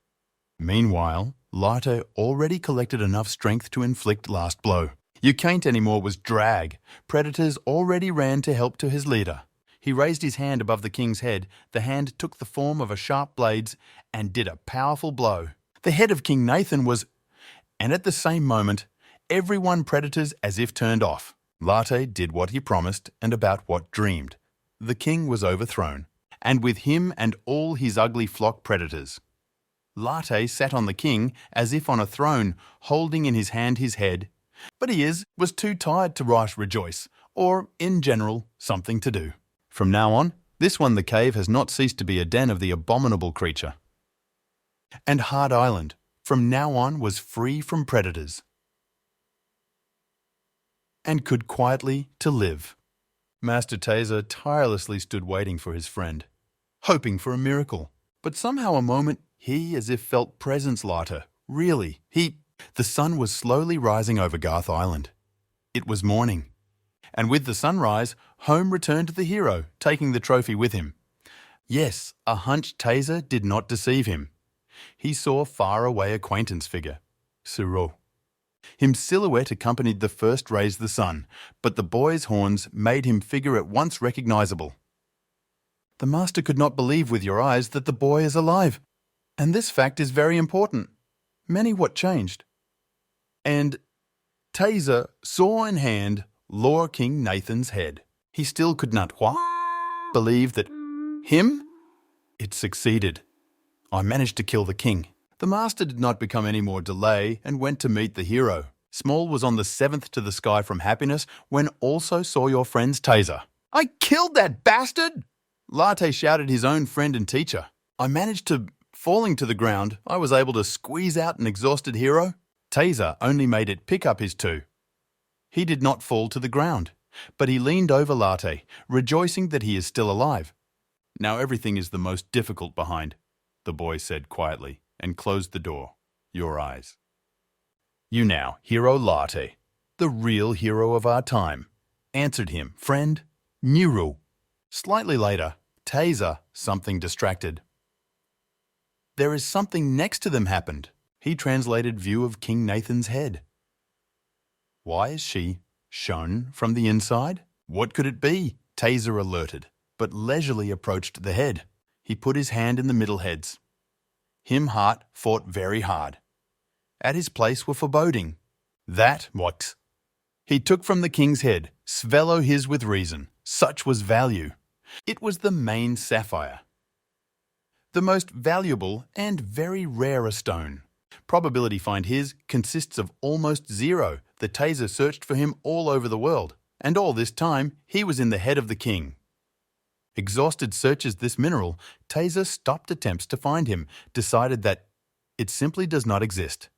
Meanwhile, Larte already collected enough strength to inflict last blow. You can't anymore was drag. Predators already ran to help to his leader. He raised his hand above the king's head. The hand took the form of a sharp blades and did a powerful blow. The head of King Nathan was... And at the same moment, everyone predators as if turned off. Larte did what he promised and about what dreamed. The king was overthrown, and with him and all his ugly flock predators. Larte sat on the king as if on a throne, holding in his hand his head. But he was too tired to rejoice, or, in general, something to do. From now on, this one the cave has not ceased to be a den of the abominable creature. And Hard Island, from now on, was free from predators. And could quietly to live. Master Taser tirelessly stood waiting for his friend, hoping for a miracle. But somehow a moment he as if felt presence Larte. Really, The sun was slowly rising over Garth Island. It was morning. And with the sunrise, home returned to the hero, taking the trophy with him. Yes, a hunched Taser did not deceive him. He saw far-away acquaintance figure, Suro. His silhouette accompanied the first rays of the sun, but the boy's horns made him figure at once recognizable. The master could not believe with your eyes that the boy is alive. And this fact is very important. Many what changed. And Taser saw in hand Lord King Nathan's head. He still could not believe that him? It succeeded. I managed to kill the king. The master did not become any more delay and went to meet the hero. Small was on the 7th to the sky from happiness when also saw your friend's Taser. I killed that bastard! Larte shouted his own friend and teacher. I managed to... Falling to the ground, I was able to squeeze out an exhausted hero. Taser only made it pick up his two. He did not fall to the ground, but he leaned over Larte, rejoicing that he is still alive. Now everything is the most difficult behind, the boy said quietly, and closed the door. Your eyes. You now, hero Larte, the real hero of our time, answered him, friend, Nuru. Slightly later, Taser, something distracted. There is something next to them happened. He translated view of King Nathan's head. Why is she shown from the inside? What could it be? Taser alerted, but leisurely approached the head. He put his hand in the middle heads. Him heart fought very hard. At his place were foreboding. That what? He took from the king's head, svello his with reason. Such was value. It was the main sapphire. The most valuable and very rare a stone. Probability find his consists of almost zero. The Taser searched for him all over the world, and all this time he was in the head of the king. Exhausted searches this mineral, Taser stopped attempts to find him, decided that it simply does not exist.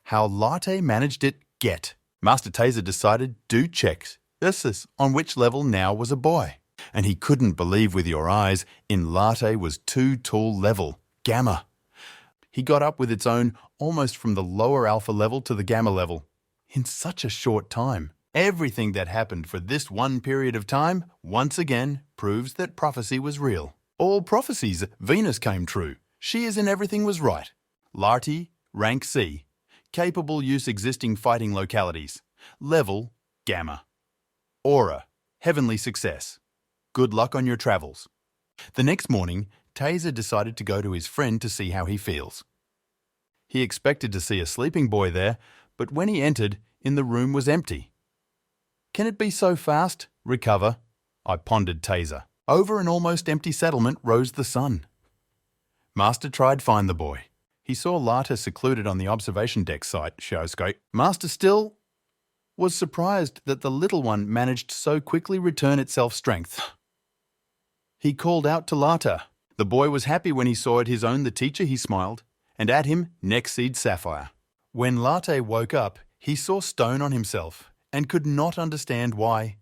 How Larte managed it, get. Master Taser decided do checks. This on which level now was a boy. And he couldn't believe with your eyes in Larte was 2 tall level, Gamma. He got up with its own almost from the lower alpha level to the Gamma level in such a short time. Everything that happened for this one period of time once again proves that prophecy was real. All prophecies, Venus came true. She is in everything was right. Larte, rank C. Capable use existing fighting localities. Level, Gamma. Aura, heavenly success. Good luck on your travels. The next morning, Taser decided to go to his friend to see how he feels. He expected to see a sleeping boy there, but when he entered, the room was empty. Can it be so fast? Recover, I pondered Taser. Over an almost empty settlement rose the sun. Master tried find the boy. He saw Larte secluded on the observation deck site, showscope. Master still was surprised that the little one managed so quickly return itself strength. He called out to Larte. The boy was happy when he saw it his own the teacher, he smiled, and at him Nexseed Sapphire. When Larte woke up, he saw stone on himself and could not understand why.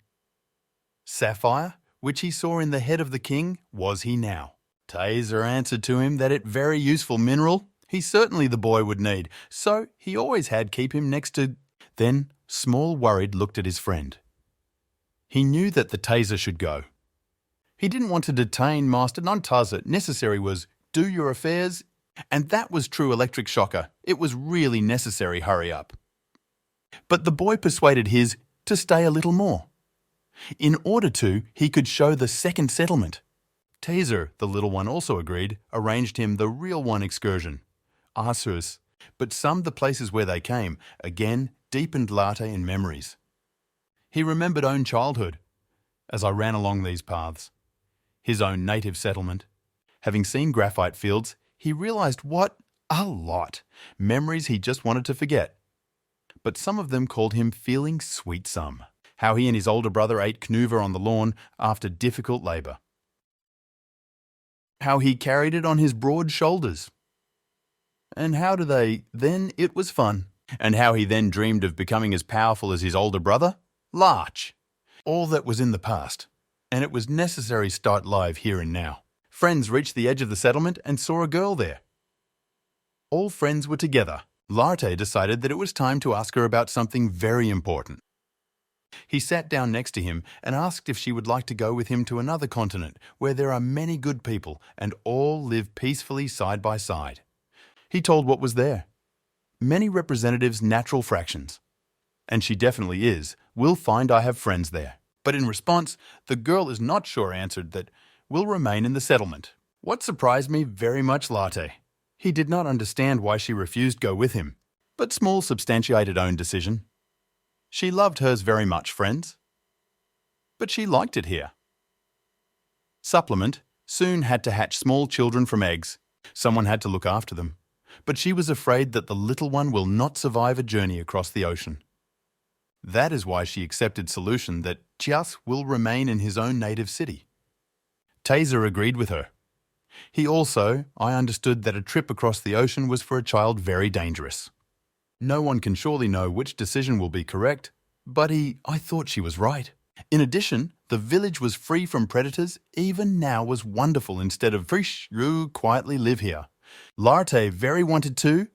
Sapphire, which he saw in the head of the king, was he now. Taser answered to him that it very useful mineral he certainly the boy would need, so he always had keep him next to. Then Small worried looked at his friend. He knew that the Taser should go. He didn't want to detain Master non-Taser. Necessary was do your affairs, and that was true electric shocker. It was really necessary hurry up. But the boy persuaded his to stay a little more. In order to, he could show the second settlement. Taser, the little one, also agreed, arranged him the real one excursion. Arsus, but summed the places where they came, again deepened Larte in memories. He remembered own childhood, as I ran along these paths. His own native settlement. Having seen graphite fields, he realized what a lot. Memories he just wanted to forget. But some of them called him feeling sweet some. How he and his older brother ate knuver on the lawn after difficult labor. How he carried it on his broad shoulders. And how do they, then it was fun. And how he then dreamed of becoming as powerful as his older brother? Larch. All that was in the past. And it was necessary start live here and now. Friends reached the edge of the settlement and saw a girl there. All friends were together. Larte decided that it was time to ask her about something very important. He sat down next to him and asked if she would like to go with him to another continent where there are many good people and all live peacefully side by side. He told what was there. Many representatives natural fractions. And she definitely is. We'll find I have friends there. But in response, the girl is not sure answered that will remain in the settlement. What surprised me very much Larte. He did not understand why she refused go with him, but Small substantiated own decision. She loved hers very much, friends. But she liked it here. Supplement soon had to hatch small children from eggs. Someone had to look after them. But she was afraid that the little one will not survive a journey across the ocean. That is why she accepted solution that Chias will remain in his own native city. Taser agreed with her. He also, I understood that a trip across the ocean was for a child very dangerous. No one can surely know which decision will be correct, but I thought she was right. In addition, the village was free from predators, even now was wonderful instead of frish, you quietly live here. Larte very wanted to.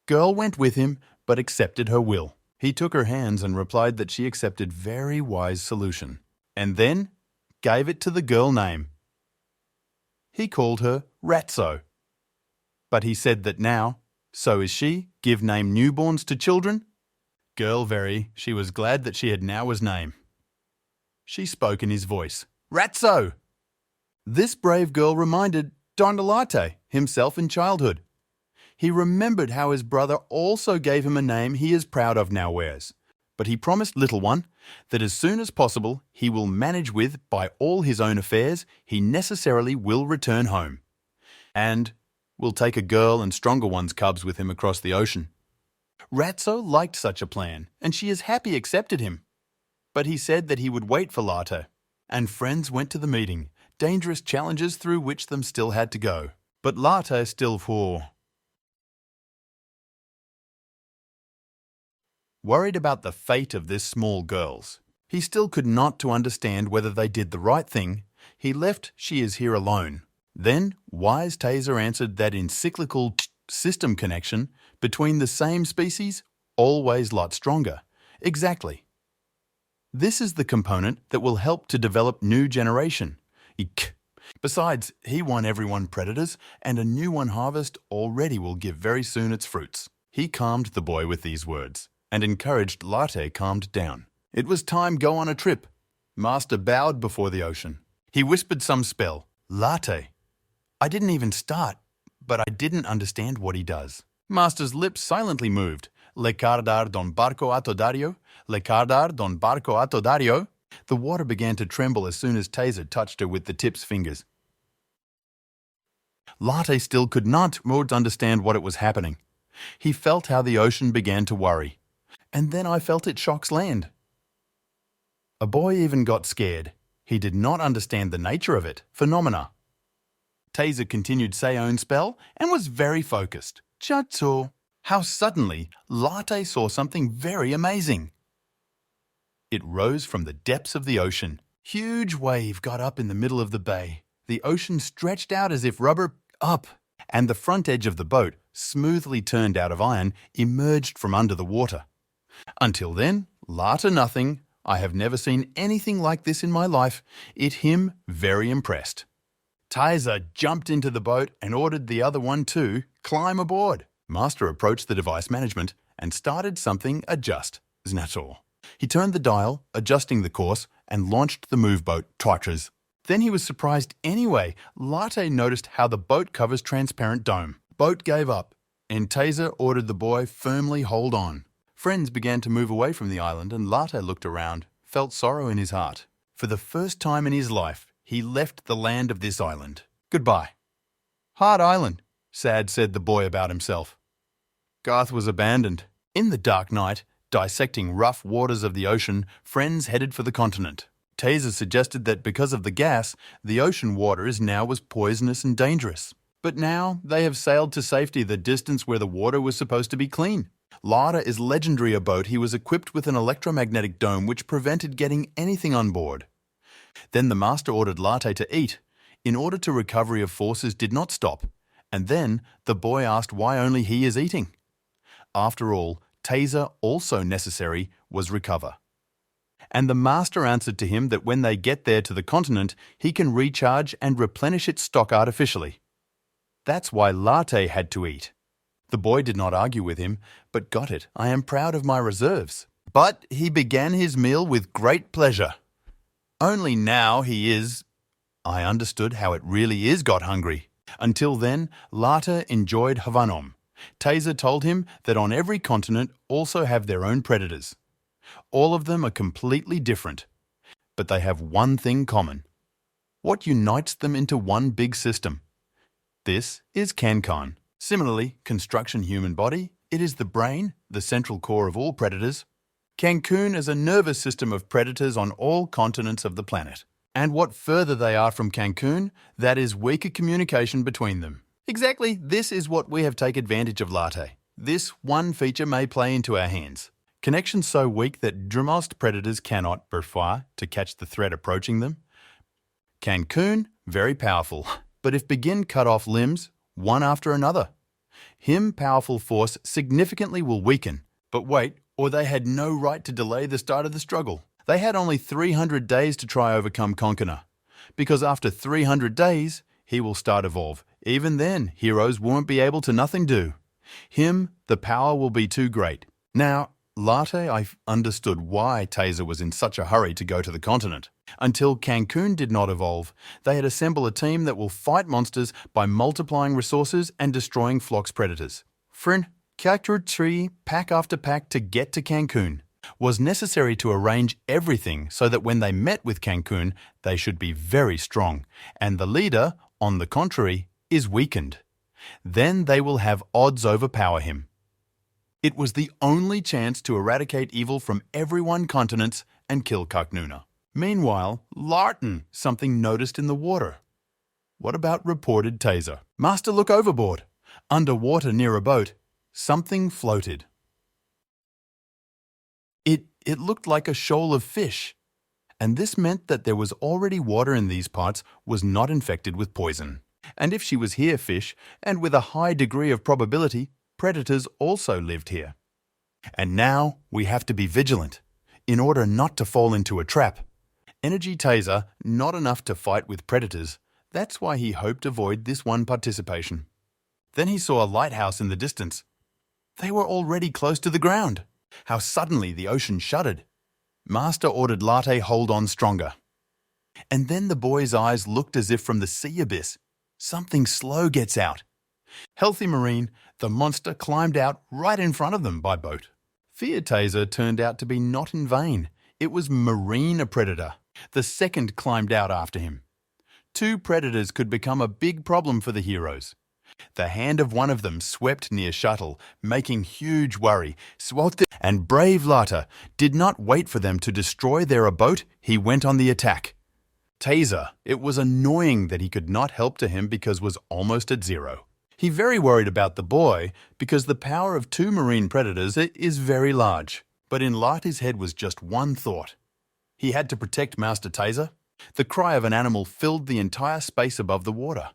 Girl went with him, but accepted her will. He took her hands and replied that she accepted very wise solution, and then gave it to the girl name. He called her Ratso. But he said that now, so is she, give name newborns to children? Girl she was glad that she had now his name. She spoke in his voice, Ratso! This brave girl reminded Don Larte himself in childhood. He remembered how his brother also gave him a name he is proud of now wears. But he promised little one that as soon as possible he will manage with, by all his own affairs, he necessarily will return home. And will take a girl and stronger one's cubs with him across the ocean. Ratso liked such a plan, and she is happy accepted him. But he said that he would wait for Larte. And friends went to the meeting, dangerous challenges through which them still had to go. But Larte still worried about the fate of this small girl's. He still could not to understand whether they did the right thing. He left She Is Here alone. Then, wise Taser answered that in cyclical system connection between the same species, always lot stronger. Exactly. This is the component that will help to develop new generation. Besides, he won everyone predators, and a new one harvest already will give very soon its fruits. He calmed the boy with these words, and encouraged Larte calmed down. It was time go on a trip. Master bowed before the ocean. He whispered some spell. Larte. I didn't even start, but I didn't understand what he does. Master's lips silently moved. Le cardar don barco atodario, le cardar don barco atodario. The water began to tremble as soon as Taser touched her with the tip's fingers. Larte still could not understand what it was happening. He felt how the ocean began to worry. And then I felt it shocks land. A boy even got scared. He did not understand the nature of it, phenomena. Taser continued Seon's spell and was very focused. Chatso. How suddenly Larte saw something very amazing. It rose from the depths of the ocean. Huge wave got up in the middle of the bay. The ocean stretched out as if rubber up, and the front edge of the boat, smoothly turned out of iron, emerged from under the water. Until then, Larte nothing. I have never seen anything like this in my life. It him very impressed. Taser jumped into the boat and ordered the other one to climb aboard. Master approached the device management and started something adjust. That's all. He turned the dial, adjusting the course, and launched the move boat, Tatras. Then he was surprised anyway. Larte noticed how the boat covers transparent dome. Boat gave up, and Taser ordered the boy firmly hold on. Friends began to move away from the island, and Larte looked around, felt sorrow in his heart. For the first time in his life, he left the land of this island. Goodbye. Hard island, sad said the boy about himself. Garth was abandoned. In the dark night, dissecting rough waters of the ocean, friends headed for the continent. Taser suggested that because of the gas, the ocean water now was poisonous and dangerous. But now they have sailed to safety the distance where the water was supposed to be clean. Larte is legendary a boat. He was equipped with an electromagnetic dome which prevented getting anything on board. Then the master ordered Larte to eat, in order to recovery of forces did not stop, and then the boy asked why only he is eating. After all, Taser also necessary was recover. And the master answered to him that when they get there to the continent, he can recharge and replenish its stock artificially. That's why Larte had to eat. The boy did not argue with him, but got it. I am proud of my reserves. But he began his meal with great pleasure. Only now he is... I understood how it really is got hungry. Until then, Larte enjoyed Hwang. Taser told him that on every continent also have their own predators. All of them are completely different, but they have one thing common. What unites them into one big system? This is Kankan. Similarly, construction human body, it is the brain, the central core of all predators. Cancun is a nervous system of predators on all continents of the planet. And what further they are from Cancun, that is weaker communication between them. Exactly, this is what we have taken advantage of Larte. This one feature may play into our hands. Connection so weak that most predators cannot perfoire to catch the threat approaching them. Cancun, very powerful, but if begin cut off limbs, one after another. Him powerful force significantly will weaken, but wait, or they had no right to delay the start of the struggle. They had only 300 days to try overcome Conqueror, because after 300 days, he will start evolve. Even then, heroes won't be able to nothing do. Him, the power will be too great. Now, Larte, I understood why Taser was in such a hurry to go to the continent. Until Cancun did not evolve, they had assembled a team that will fight monsters by multiplying resources and destroying Flock's predators. Friend, captured tree, pack after pack to get to Cancun. Was necessary to arrange everything so that when they met with Cancun, they should be very strong, and the leader, on the contrary, is weakened. Then they will have odds overpower him. It was the only chance to eradicate evil from every one continents and kill Kaknuna. Meanwhile, Larte, something noticed in the water. What about reported Taser? Master, look overboard. Underwater near a boat, something floated. It looked like a shoal of fish. and this meant that there was already water in these parts was not infected with poison. And if she was here fish, and with a high degree of probability, predators also lived here. And now we have to be vigilant, in order not to fall into a trap. Energy taser, not enough to fight with predators. That's why he hoped to avoid this one participation. Then he saw a lighthouse in the distance. They were already close to the ground. How suddenly the ocean shuddered. Master ordered Larte hold on stronger. And then the boy's eyes looked as if from the sea abyss. Something slow gets out. Healthy Marine, the monster climbed out right in front of them by boat. Fear Taser turned out to be not in vain. It was Marine a predator. The second climbed out after him. Two predators could become a big problem for the heroes. The hand of one of them swept near Shuttle, making huge worry. And brave Larte did not wait for them to destroy their boat. He went on the attack. Taser, it was annoying that he could not help to him because was almost at zero. He very worried about the boy because the power of two marine predators is very large. But in Larte's head was just one thought. He had to protect Master Taser. The cry of an animal filled the entire space above the water.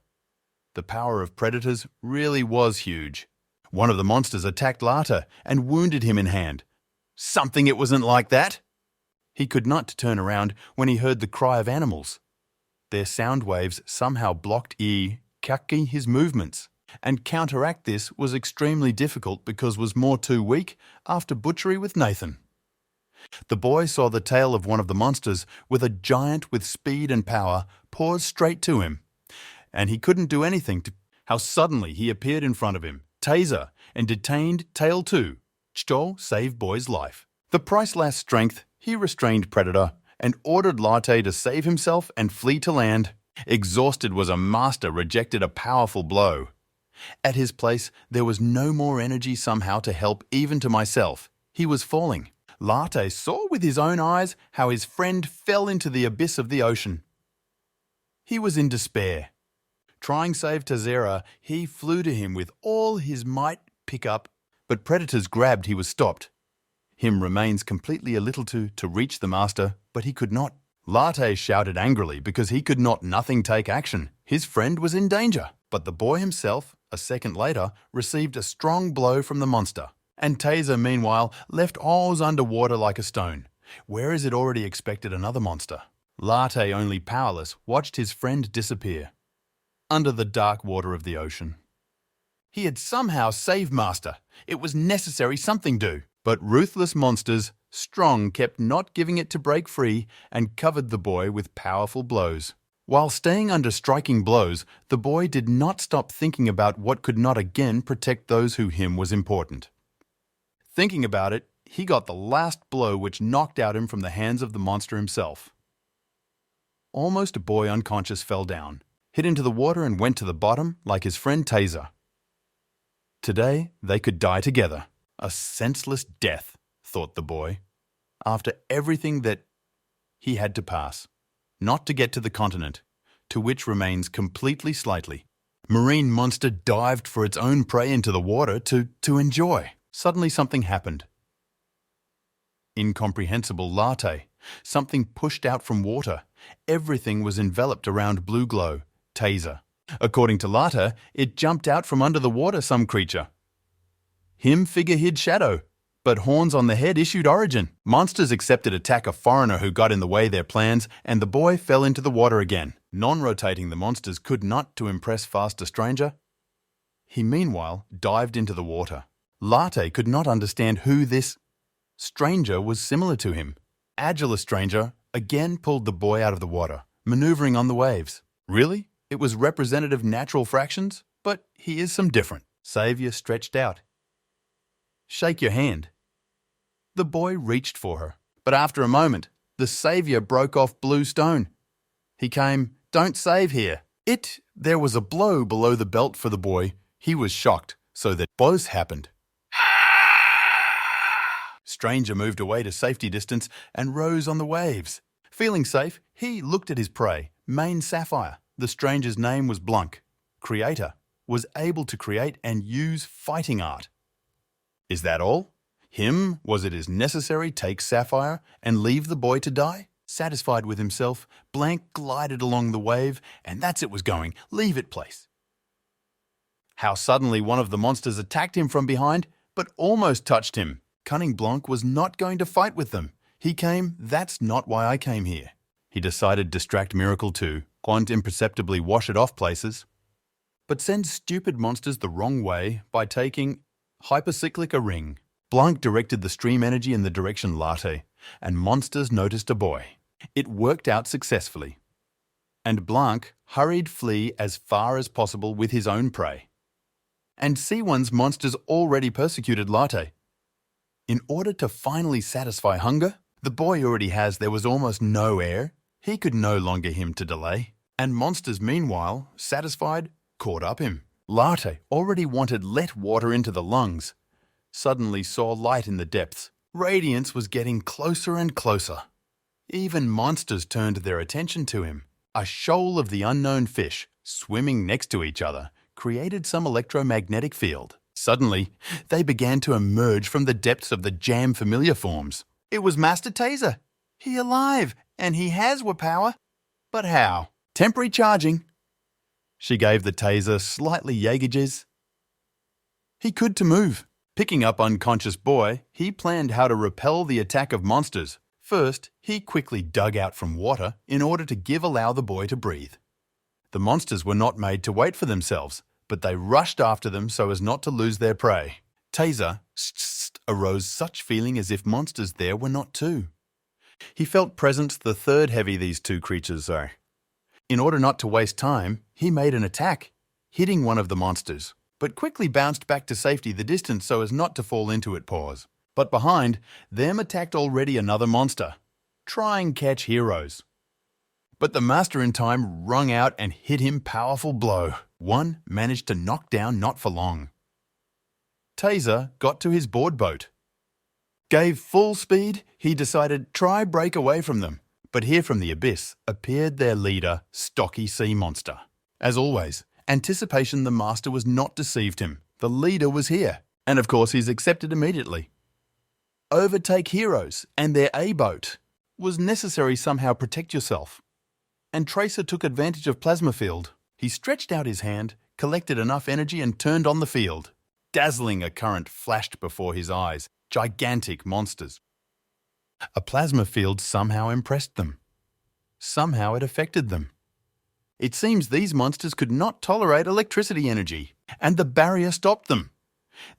The power of predators really was huge. One of the monsters attacked Larte and wounded him in hand. Something it wasn't like that. He could not turn around when he heard the cry of animals. Their sound waves somehow blocked his movements, and counteract this was extremely difficult because was more too weak after butchery with Nathan. The boy saw the tail of one of the monsters with a giant with speed and power paws straight to him, and he couldn't do anything to how suddenly he appeared in front of him, Taser, and detained tail 2. Chto saved boy's life. The priceless strength, he restrained predator and ordered Larte to save himself and flee to land. Exhausted was a master rejected a powerful blow. At his place, there was no more energy somehow to help even to myself. He was falling. Larte saw with his own eyes how his friend fell into the abyss of the ocean. He was in despair. Trying save Taser, he flew to him with all his might pick up, but predators grabbed he was stopped. Him remains completely a little to reach the master, but he could not. Larte shouted angrily because he could not nothing take action. His friend was in danger, but the boy himself, a second later, received a strong blow from the monster. And Taser, meanwhile, left Oz underwater like a stone, whereas it already expected another monster. Larte, only powerless, watched his friend disappear under the dark water of the ocean. He had somehow saved Master. It was necessary something do. But ruthless monsters, strong, kept not giving it to break free and covered the boy with powerful blows. While staying under striking blows, the boy did not stop thinking about what could not again protect those who him was important. Thinking about it, he got the last blow which knocked out him from the hands of the monster himself. Almost a boy unconscious fell down, hit into the water and went to the bottom like his friend Taser. Today they could die together. A senseless death, thought the boy, after everything that he had to pass, not to get to the continent, to which remains completely slightly. Marine monster dived for its own prey into the water to enjoy. Suddenly something happened. Incomprehensible Larte. Something pushed out from water. Everything was enveloped around blue glow. Taser. According to Larte, it jumped out from under the water some creature. Him figure hid shadow, but horns on the head issued origin. Monsters accepted attack a foreigner who got in the way their plans, and the boy fell into the water again. Non-rotating the monsters could not to impress faster stranger. He meanwhile dived into the water. Larte could not understand who this stranger was similar to him. Agile stranger again pulled the boy out of the water, maneuvering on the waves. Really? It was representative natural fractions? But he is some different. Savior stretched out. Shake your hand. The boy reached for her, but after a moment, the Saviour broke off blue stone. He came, don't save here. There was a blow below the belt for the boy. He was shocked, so that both happened. Stranger moved away to safety distance and rose on the waves. Feeling safe, he looked at his prey, main sapphire. The stranger's name was Blanc. Creator, was able to create and use fighting art. Is that all? Was it necessary take Sapphire and leave the boy to die? Satisfied with himself, Blank glided along the wave, and that's it was going. Leave it, place. How suddenly one of the monsters attacked him from behind, but almost touched him. Cunning Blanc was not going to fight with them. He came, that's not why I came here. He decided distract Miracle too, and imperceptibly wash it off places, but send stupid monsters the wrong way by taking hypercyclic a ring. Blanc directed the stream energy in the direction Larte, and monsters noticed a boy. It worked out successfully, and Blanc hurried flee as far as possible with his own prey. And C1's monsters already persecuted Larte. In order to finally satisfy hunger, the boy already has there was almost no air. He could no longer him to delay. And monsters, meanwhile, satisfied, caught up him. Larte already wanted let water into the lungs. Suddenly saw light in the depths. Radiance was getting closer and closer. Even monsters turned their attention to him. A shoal of the unknown fish, swimming next to each other, created some electromagnetic field. Suddenly, they began to emerge from the depths of the jam familiar forms. It was Master Taser. He alive, and he has power. But how? Temporary charging. She gave the taser slightly Jaegerjiz. He could to move. Picking up unconscious boy, he planned how to repel the attack of monsters. First, he quickly dug out from water in order to allow the boy to breathe. The monsters were not made to wait for themselves, but they rushed after them so as not to lose their prey. Taser arose such feeling as if monsters there were not two. He felt present the third heavy these two creatures are. In order not to waste time, he made an attack, hitting one of the monsters, but quickly bounced back to safety the distance so as not to fall into it paws. But behind, them attacked already another monster. Try and catch heroes. But the master in time wrung out and hit him powerful blow. One managed to knock down not for long. Taser got to his board boat. Gave full speed, he decided try break away from them. But here from the abyss appeared their leader, stocky sea monster. As always, anticipation the master was not deceived him. The leader was here, and of course he's accepted immediately. Overtake heroes and their A-boat. Was necessary somehow protect yourself. And Tracer took advantage of plasma field. He stretched out his hand, collected enough energy and turned on the field. Dazzling a current flashed before his eyes. Gigantic monsters. A plasma field somehow impressed them. Somehow it affected them. It seems these monsters could not tolerate electricity energy, and the barrier stopped them.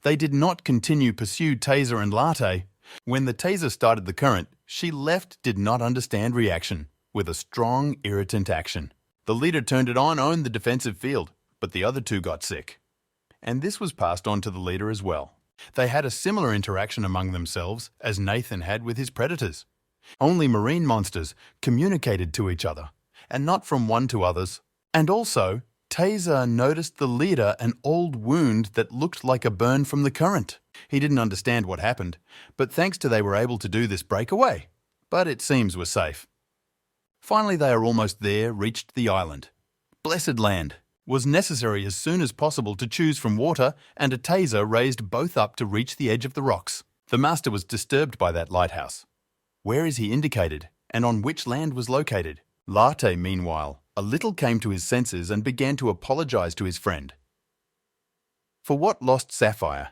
They did not continue pursue Taser and Larte. When the Taser started the current, she left did not understand reaction, with a strong irritant action. The leader turned it on, owned the defensive field, but the other two got sick. And this was passed on to the leader as well. They had a similar interaction among themselves as Nathan had with his predators. Only marine monsters communicated to each other, and not from one to others. And also, Taser noticed the leader an old wound that looked like a burn from the current. He didn't understand what happened, but thanks to they were able to do this breakaway. But it seems we're safe. Finally they are almost there, reached the island. Blessed land. Was necessary as soon as possible to choose from water, and a Taser raised both up to reach the edge of the rocks. The master was disturbed by that lighthouse. Where is he indicated, and on which land was located? Larte, meanwhile, a little came to his senses and began to apologize to his friend. For what lost Sapphire?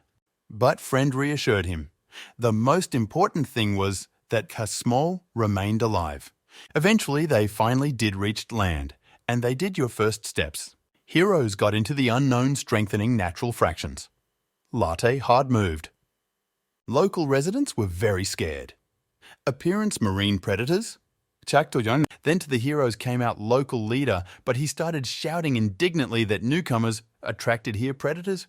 But friend reassured him. The most important thing was that Kasmol remained alive. Eventually they finally did reach land, and they did your first steps. Heroes got into the unknown strengthening natural fractions. Larte hard moved. Local residents were very scared. Appearance marine predators. Then to the heroes came out local leader, but he started shouting indignantly that newcomers attracted here predators.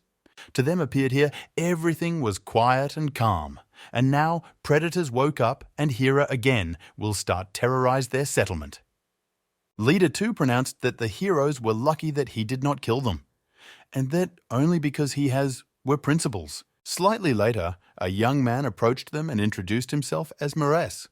To them appeared here everything was quiet and calm. And now predators woke up and Hera again will start terrorize their settlement. Leader 2 pronounced that the heroes were lucky that he did not kill them, and that only because he were principles. Slightly later, a young man approached them and introduced himself as Marias.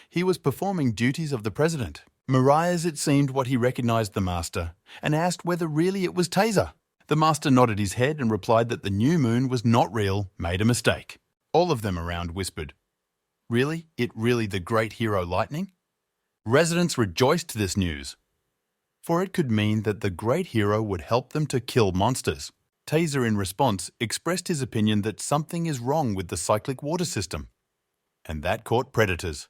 He was performing duties of the president. Marias, it seemed, what he recognized the master, and asked whether really it was Taser. The master nodded his head and replied that the new moon was not real, made a mistake. All of them around whispered, "Really? It really the great hero Lightning?" Residents rejoiced this news, for it could mean that the great hero would help them to kill monsters. Taser, in response, expressed his opinion that something is wrong with the cyclic water system, and that caught predators.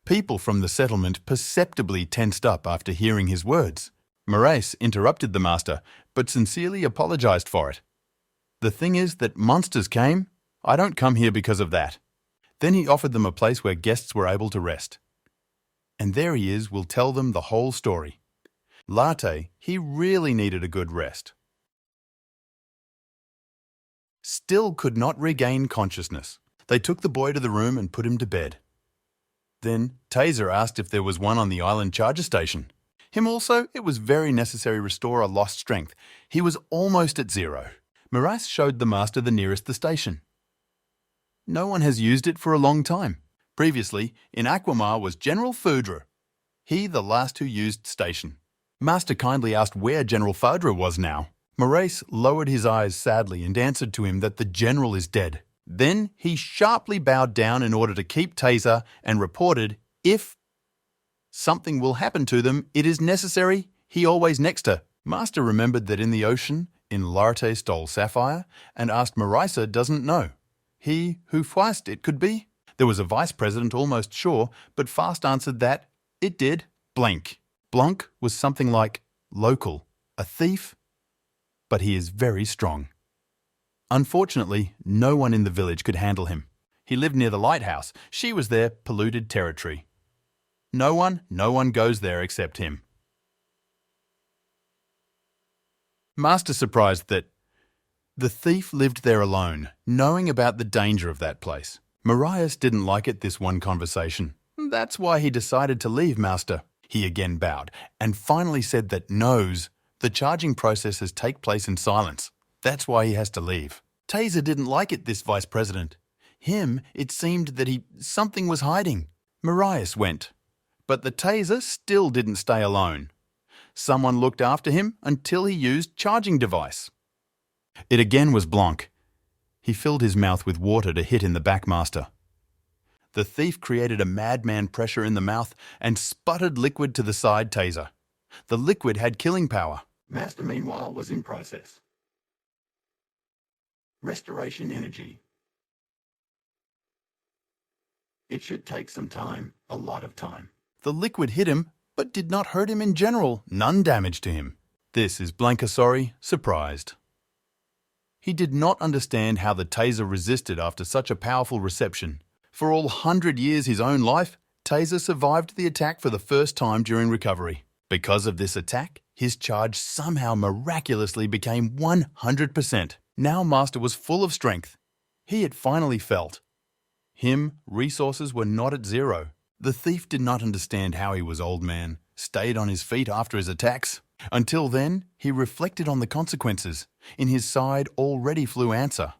People from the settlement perceptibly tensed up after hearing his words. Moraes interrupted the master, but sincerely apologized for it. The thing is that monsters came. I don't come here because of that. Then he offered them a place where guests were able to rest. And there he is, will tell them the whole story. Larte, he really needed a good rest. Still could not regain consciousness. They took the boy to the room and put him to bed. Then Taser asked if there was one on the island charger station. Him also, it was very necessary to restore a lost strength. He was almost at zero. Moraes showed the master the nearest the station. No one has used it for a long time. Previously, in Aquamar was General Foudre. He the last who used station. Master kindly asked where General Foudre was now. Moraes lowered his eyes sadly and answered to him that the general is dead. Then he sharply bowed down in order to keep Taser and reported, if something will happen to them, it is necessary, he always next her. Master remembered that in the ocean, in Larte stole sapphire, and asked Moraes doesn't know. He who first it could be? There was a vice president almost sure, but fast answered that it did. Blank. Blanc was something like local, a thief, but he is very strong. Unfortunately, no one in the village could handle him. He lived near the lighthouse. She was their polluted territory. No one goes there except him. Master surprised that the thief lived there alone, knowing about the danger of that place. Moraes didn't like it this one conversation. That's why he decided to leave Master. He again bowed and finally said that knows the charging processes take place in silence. That's why he has to leave. Taser didn't like it, this vice president. Him, it seemed that something was hiding. Moraes went. But the Taser still didn't stay alone. Someone looked after him until he used charging device. It again was Blanc. He filled his mouth with water to hit in the back master. The thief created a madman pressure in the mouth and sputtered liquid to the side Taser. The liquid had killing power. Master, meanwhile, was in process. Restoration energy. It should take some time, a lot of time. The liquid hit him, but did not hurt him in general. None damage to him. This is Blankasori, surprised. He did not understand how the Taser resisted after such a powerful reception. For all 100 years his own life, Taser survived the attack for the first time during recovery. Because of this attack, his charge somehow miraculously became 100%. Now Master was full of strength. He had finally felt. Him, resources were not at zero. The thief did not understand how he was old man, stayed on his feet after his attacks. Until then, he reflected on the consequences. In his side already flew answer.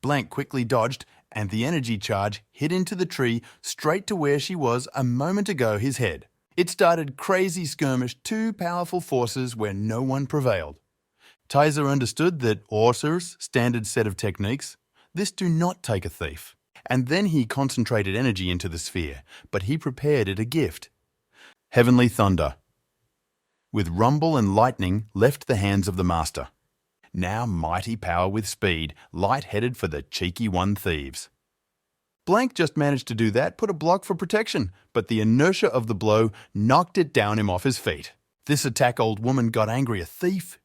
Blank quickly dodged, and the energy charge hit into the tree straight to where she was a moment ago, his head. It started crazy skirmish, two powerful forces where no one prevailed. Taser understood that Orser's standard set of techniques, this do not take a thief. And then he concentrated energy into the sphere, but he prepared it a gift. Heavenly thunder. With rumble and lightning left the hands of the master. Now mighty power with speed, light headed for the cheeky one thieves. Blank just managed to do that, put a block for protection, but the inertia of the blow knocked it down him off his feet. This attack old woman got angry, a thief.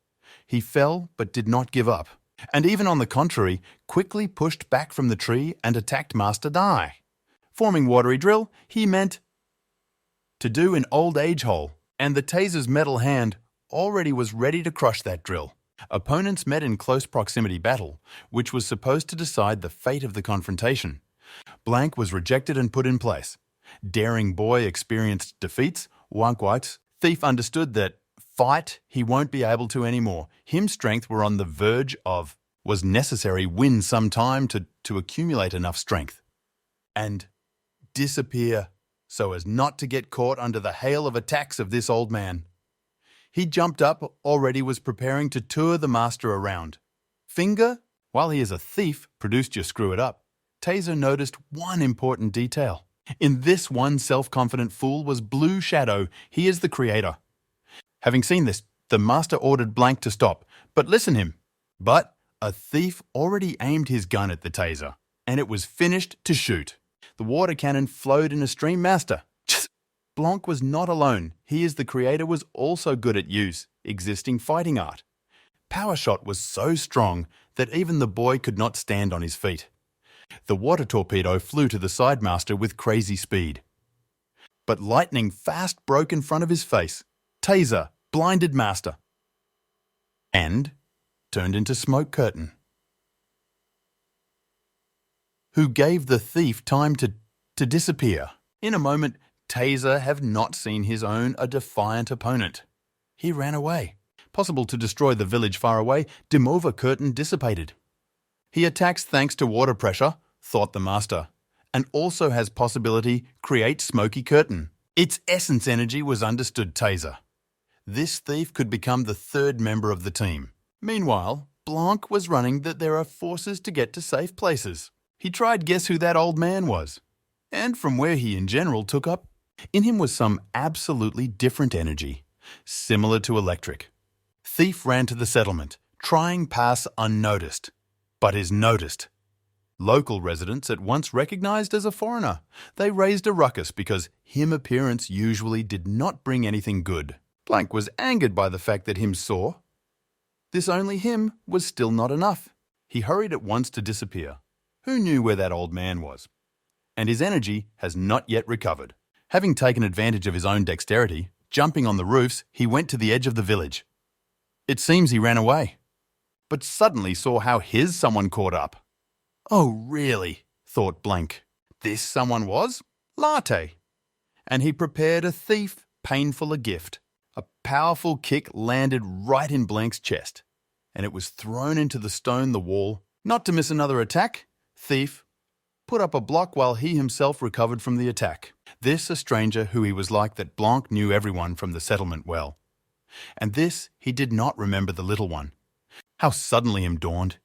He fell, but did not give up. And even on the contrary, quickly pushed back from the tree and attacked Master Dai. Forming watery drill, he meant to do an old age hole, and the Taser's metal hand already was ready to crush that drill. Opponents met in close proximity battle, which was supposed to decide the fate of the confrontation. Blank was rejected and put in place. Daring boy experienced defeats. Hwang, thief understood that fight he won't be able to anymore. Him strength were on the verge of was necessary win some time to accumulate enough strength. And disappear so as not to get caught under the hail of attacks of this old man. He jumped up, already was preparing to tour the master around. Finger, while he is a thief, produced you screw it up. Taser noticed one important detail. In this one self-confident fool was Blue Shadow. He is the creator. Having seen this, the master ordered Blank to stop, but listen him. But a thief already aimed his gun at the taser, and it was finished to shoot. The water cannon flowed in a stream. Master. Blanc was not alone. He is the creator was also good at use, existing fighting art. Power shot was so strong that even the boy could not stand on his feet. The water torpedo flew to the side master with crazy speed. But lightning fast broke in front of his face. Taser blinded master. And turned into smoke curtain. Who gave the thief time to disappear. In a moment, Taser have not seen his own a defiant opponent. He ran away. Possible to destroy the village far away, Dimova curtain dissipated. He attacks thanks to water pressure, thought the master, and also has possibility create smoky curtain. Its essence energy was understood Taser. This thief could become the third member of the team. Meanwhile, Blanc was running that there are forces to get to safe places. He tried guess who that old man was, and from where he in general took up. In him was some absolutely different energy, similar to electric. Thief ran to the settlement, trying pass unnoticed, but is noticed. Local residents at once recognized as a foreigner. They raised a ruckus because him appearance usually did not bring anything good. Blank was angered by the fact that him saw. This only him was still not enough. He hurried at once to disappear. Who knew where that old man was? And his energy has not yet recovered. Having taken advantage of his own dexterity, jumping on the roofs, he went to the edge of the village. It seems he ran away, but suddenly saw how his someone caught up. Oh, really? Thought Blank. This someone was Larte. And he prepared a thief painful a gift. A powerful kick landed right in Blank's chest, and it was thrown into the stone the wall. Not to miss another attack, Thief put up a block while he himself recovered from the attack. This a stranger who he was like that Blanc knew everyone from the settlement well. And this he did not remember the little one. How suddenly him dawned.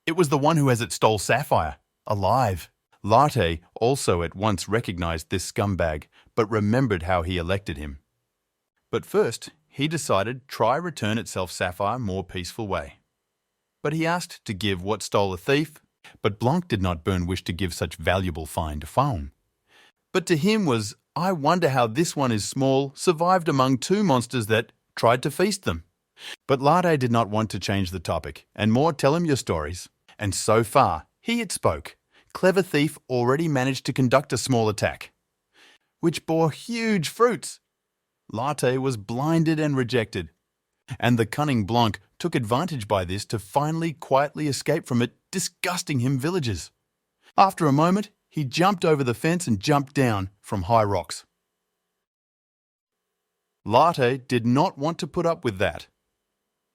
It was the one who has it stole Sapphire, alive. Larte also at once recognized this scumbag, but remembered how he elected him. But first, he decided try return itself Sapphire more peaceful way. But he asked to give what stole a thief, but Blanc did not burn wish to give such valuable find to Hwang. But to him was, I wonder how this one is small, survived among two monsters that tried to feast them. But Larte did not want to change the topic, and more tell him your stories. And so far, he it spoke. Clever thief already managed to conduct a small attack, which bore huge fruits. Larte was blinded and rejected, and the cunning Blanc took advantage by this to finally quietly escape from it, disgusting him villages. After a moment, he jumped over the fence and jumped down from high rocks. Larte did not want to put up with that.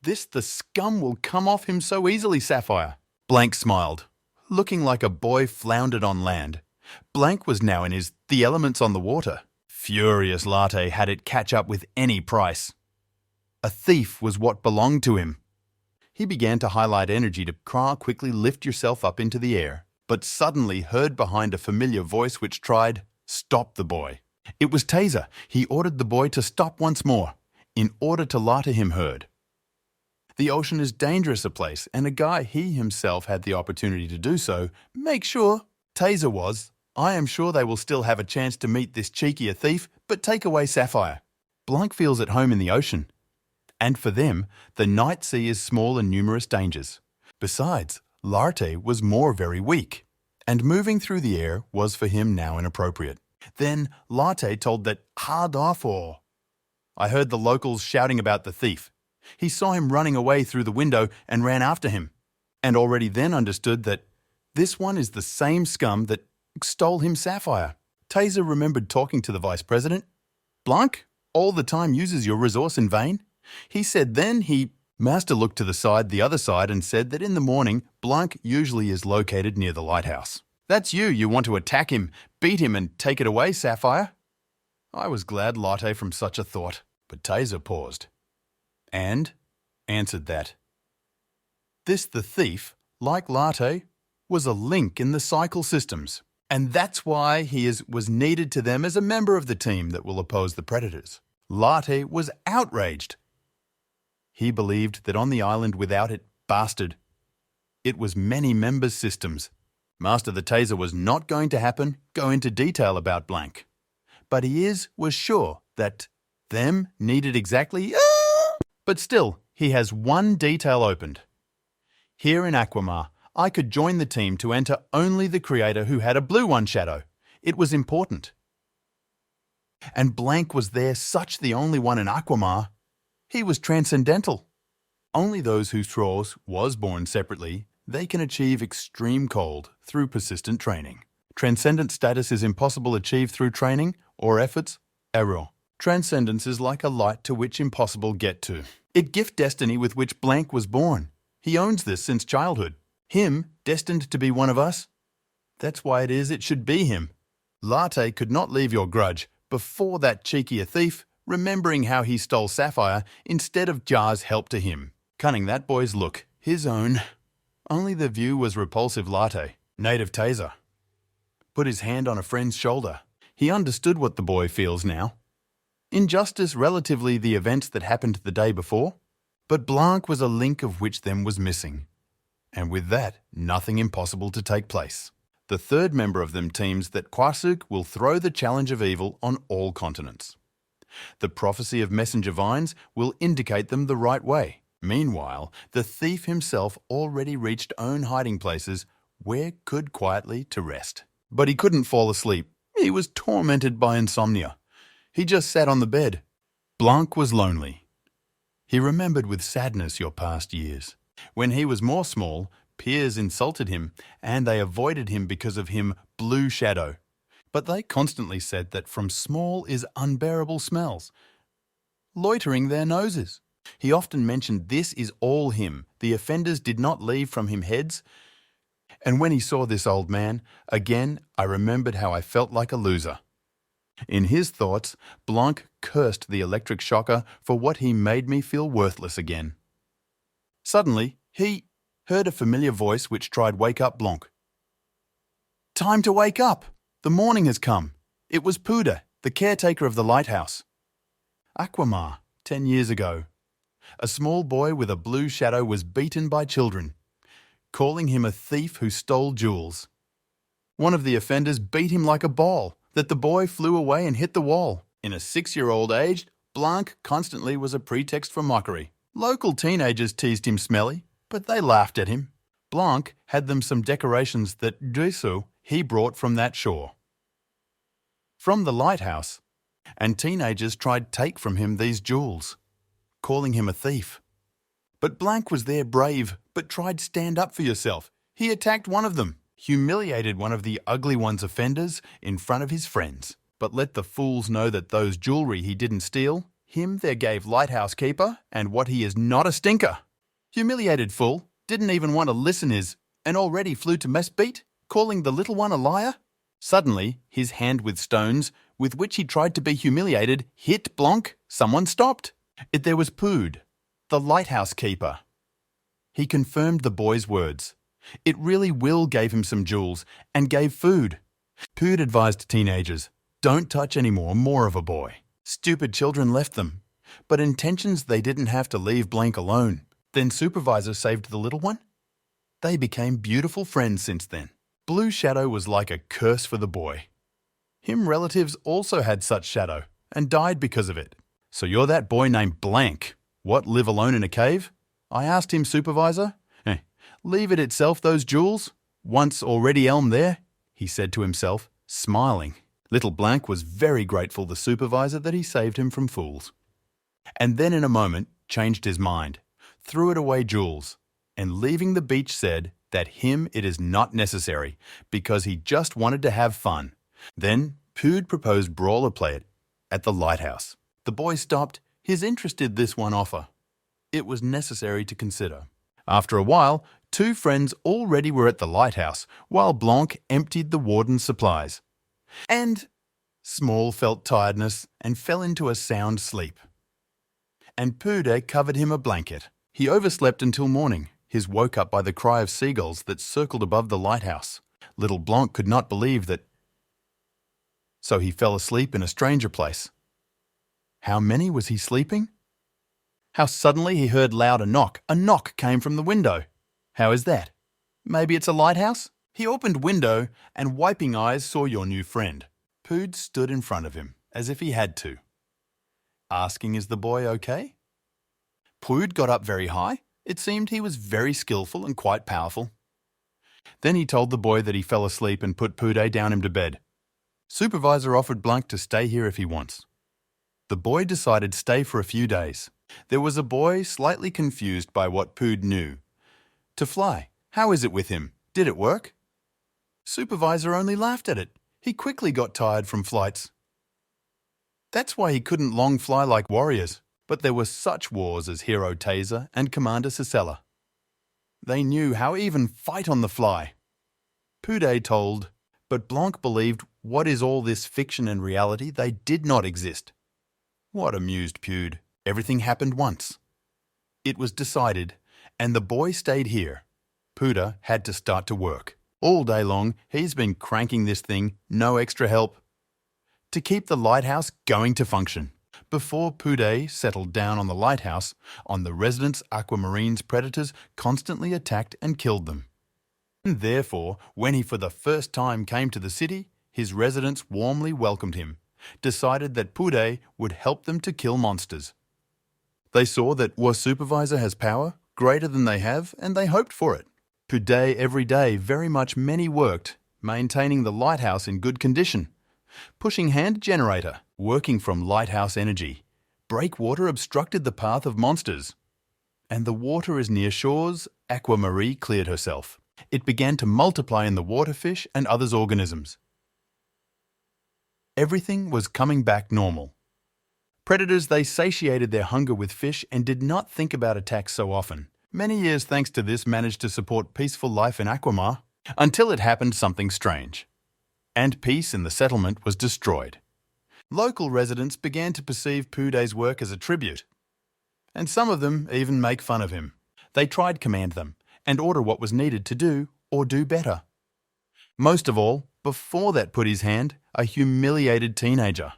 This the scum will come off him so easily, Sapphire. Blank smiled, looking like a boy floundered on land. Blank was now in the elements on the water. Furious Larte had it catch up with any price. A thief was what belonged to him. He began to highlight energy to quickly lift yourself up into the air, but suddenly heard behind a familiar voice which tried, stop the boy. It was Taser. He ordered the boy to stop once more, in order to Larte him heard. The ocean is dangerous a place, and a guy he himself had the opportunity to do so. Make sure, Taser was. I am sure they will still have a chance to meet this cheekier thief, but take away Sapphire. Blanc feels at home in the ocean. And for them, the night sea is small and numerous dangers. Besides, Larte was more very weak, and moving through the air was for him now inappropriate. Then Larte told that hard off or. I heard the locals shouting about the thief. He saw him running away through the window and ran after him, and already then understood that this one is the same scum that stole him Sapphire. Taser remembered talking to the vice president. Blanc all the time uses your resource in vain. He said then Master looked to the other side and said that in the morning, Blanc usually is located near the lighthouse. That's you want to attack him, beat him and take it away, Sapphire. I was glad Larte from such a thought, but Taser paused. And answered that. This the thief, like Larte, was a link in the cycle systems, And that's why was needed to them as a member of the team that will oppose the predators. Larte was outraged. He believed that on the island without it, bastard, it was many members' systems. Master the Taser was not going to go into detail about blank. But was sure that them needed exactly... But still, he has one detail opened. Here in Aquamar, I could join the team to enter only the creator who had a blue one shadow. It was important. And blank was there such the only one in Aquamar. He was transcendental. Only those whose Thralls was born separately, they can achieve extreme cold through persistent training. Transcendent status is impossible achieved through training or efforts. Error. Transcendence is like a light to which impossible get to. It gift destiny with which blank was born. He owns this since childhood. Him, destined to be one of us. That's why it should be him. Larte could not leave your grudge before that cheeky a thief, remembering how he stole Sapphire instead of Jar's help to him. Cunning that boy's look, his own. Only the view was repulsive. Larte, native Taser, put his hand on a friend's shoulder. He understood what the boy feels now. Injustice relatively the events that happened the day before, but Blanc was a link of which them was missing. And with that, nothing impossible to take place. The third member of them teams that Kwasuk will throw the challenge of evil on all continents. The prophecy of messenger vines will indicate them the right way. Meanwhile, the thief himself already reached own hiding places where could quietly to rest. But he couldn't fall asleep. He was tormented by insomnia. He just sat on the bed. Blanc was lonely. He remembered with sadness your past years. When he was more small, peers insulted him, and they avoided him because of him blue shadow. But they constantly said that from small is unbearable smells, loitering their noses. He often mentioned this is all him. The offenders did not leave from him heads. And when he saw this old man, again I remembered how I felt like a loser. In his thoughts, Blanc cursed the electric shocker for what he made me feel worthless again. Suddenly, he heard a familiar voice which tried wake up Blanc. Time to wake up! The morning has come. It was Puda, the caretaker of the lighthouse. Aquamar, 10 years ago. A small boy with a blue shadow was beaten by children, calling him a thief who stole jewels. One of the offenders beat him like a ball, that the boy flew away and hit the wall. In a 6-year-old age, Blanc constantly was a pretext for mockery. Local teenagers teased him smelly, but they laughed at him. Blanc had them some decorations that Dusu he brought from that shore. From the lighthouse, and teenagers tried take from him these jewels, calling him a thief. But Blanc was there brave, but tried stand up for yourself. He attacked one of them, humiliated one of the ugly one's offenders in front of his friends. But let the fools know that those jewelry he didn't steal, him there gave lighthouse keeper, and what he is not a stinker. Humiliated fool, didn't even want to listen and already flew to mess beat, calling the little one a liar. Suddenly, his hand with stones, with which he tried to be humiliated, hit Blanc. Someone stopped. There was Pood, the lighthouse keeper. He confirmed the boy's words. It really Will gave him some jewels and gave food. Pood advised teenagers, don't touch any more of a boy. Stupid children left them, but intentions they didn't have to leave Blanc alone. Then supervisor saved the little one. They became beautiful friends since then. Blue shadow was like a curse for the boy. Him relatives also had such shadow and died because of it. So you're that boy named Blank. What, live alone in a cave? I asked him, supervisor. Leave it itself those jewels? Once already elm there, he said to himself, smiling. Little Blank was very grateful the supervisor that he saved him from fools. And then in a moment changed his mind, threw it away jewels, and leaving the beach said that him it is not necessary, because he just wanted to have fun. Then Pood proposed brawler play it at the lighthouse. The boy stopped, his interested this one offer. It was necessary to consider. After a while, 2 friends already were at the lighthouse, while Blanc emptied the warden's supplies. And Small felt tiredness and fell into a sound sleep. And Pude covered him a blanket. He overslept until morning. He woke up by the cry of seagulls that circled above the lighthouse. Little Blanc could not believe that, so he fell asleep in a stranger place. How many was he sleeping? How suddenly he heard loud a knock. A knock came from the window. How is that? Maybe it's a lighthouse? He opened window and wiping eyes saw your new friend. Pood stood in front of him, as if he had to. Asking, is the boy okay? Pood got up very high. It seemed he was very skillful and quite powerful. Then he told the boy that he fell asleep and put Pood down him to bed. Supervisor offered Blanc to stay here if he wants. The boy decided to stay for a few days. There was a boy slightly confused by what Pood knew. To fly, how is it with him? Did it work? Supervisor only laughed at it. He quickly got tired from flights. That's why he couldn't long fly like warriors. But there were such wars as Hero Taser and Commander Sisela. They knew how even fight on the fly. Pood told, but Blanc believed what is all this fiction and reality? They did not exist. What amused Pood. Everything happened once. It was decided, and the boy stayed here. Pood had to start to work. All day long, he's been cranking this thing, no extra help, to keep the lighthouse going to function. Before Pood settled down on the lighthouse, on the residents' aquamarines predators constantly attacked and killed them. And therefore, when he for the first time came to the city, his residents warmly welcomed him, decided that Pood would help them to kill monsters. They saw that War Supervisor has power greater than they have, and they hoped for it. Pood every day very much many worked, maintaining the lighthouse in good condition, pushing hand generator, working from lighthouse energy. Breakwater obstructed the path of monsters. And the water is near shores, Aquamarie cleared herself. It began to multiply in the waterfish and others organisms. Everything was coming back normal. Predators, they satiated their hunger with fish and did not think about attacks so often. Many years thanks to this managed to support peaceful life in Aquamar, until it happened something strange. And peace in the settlement was destroyed. Local residents began to perceive Pood's work as a tribute, and some of them even make fun of him. They tried to command them and order what was needed to do or do better. Most of all, before that put his hand, a humiliated teenager,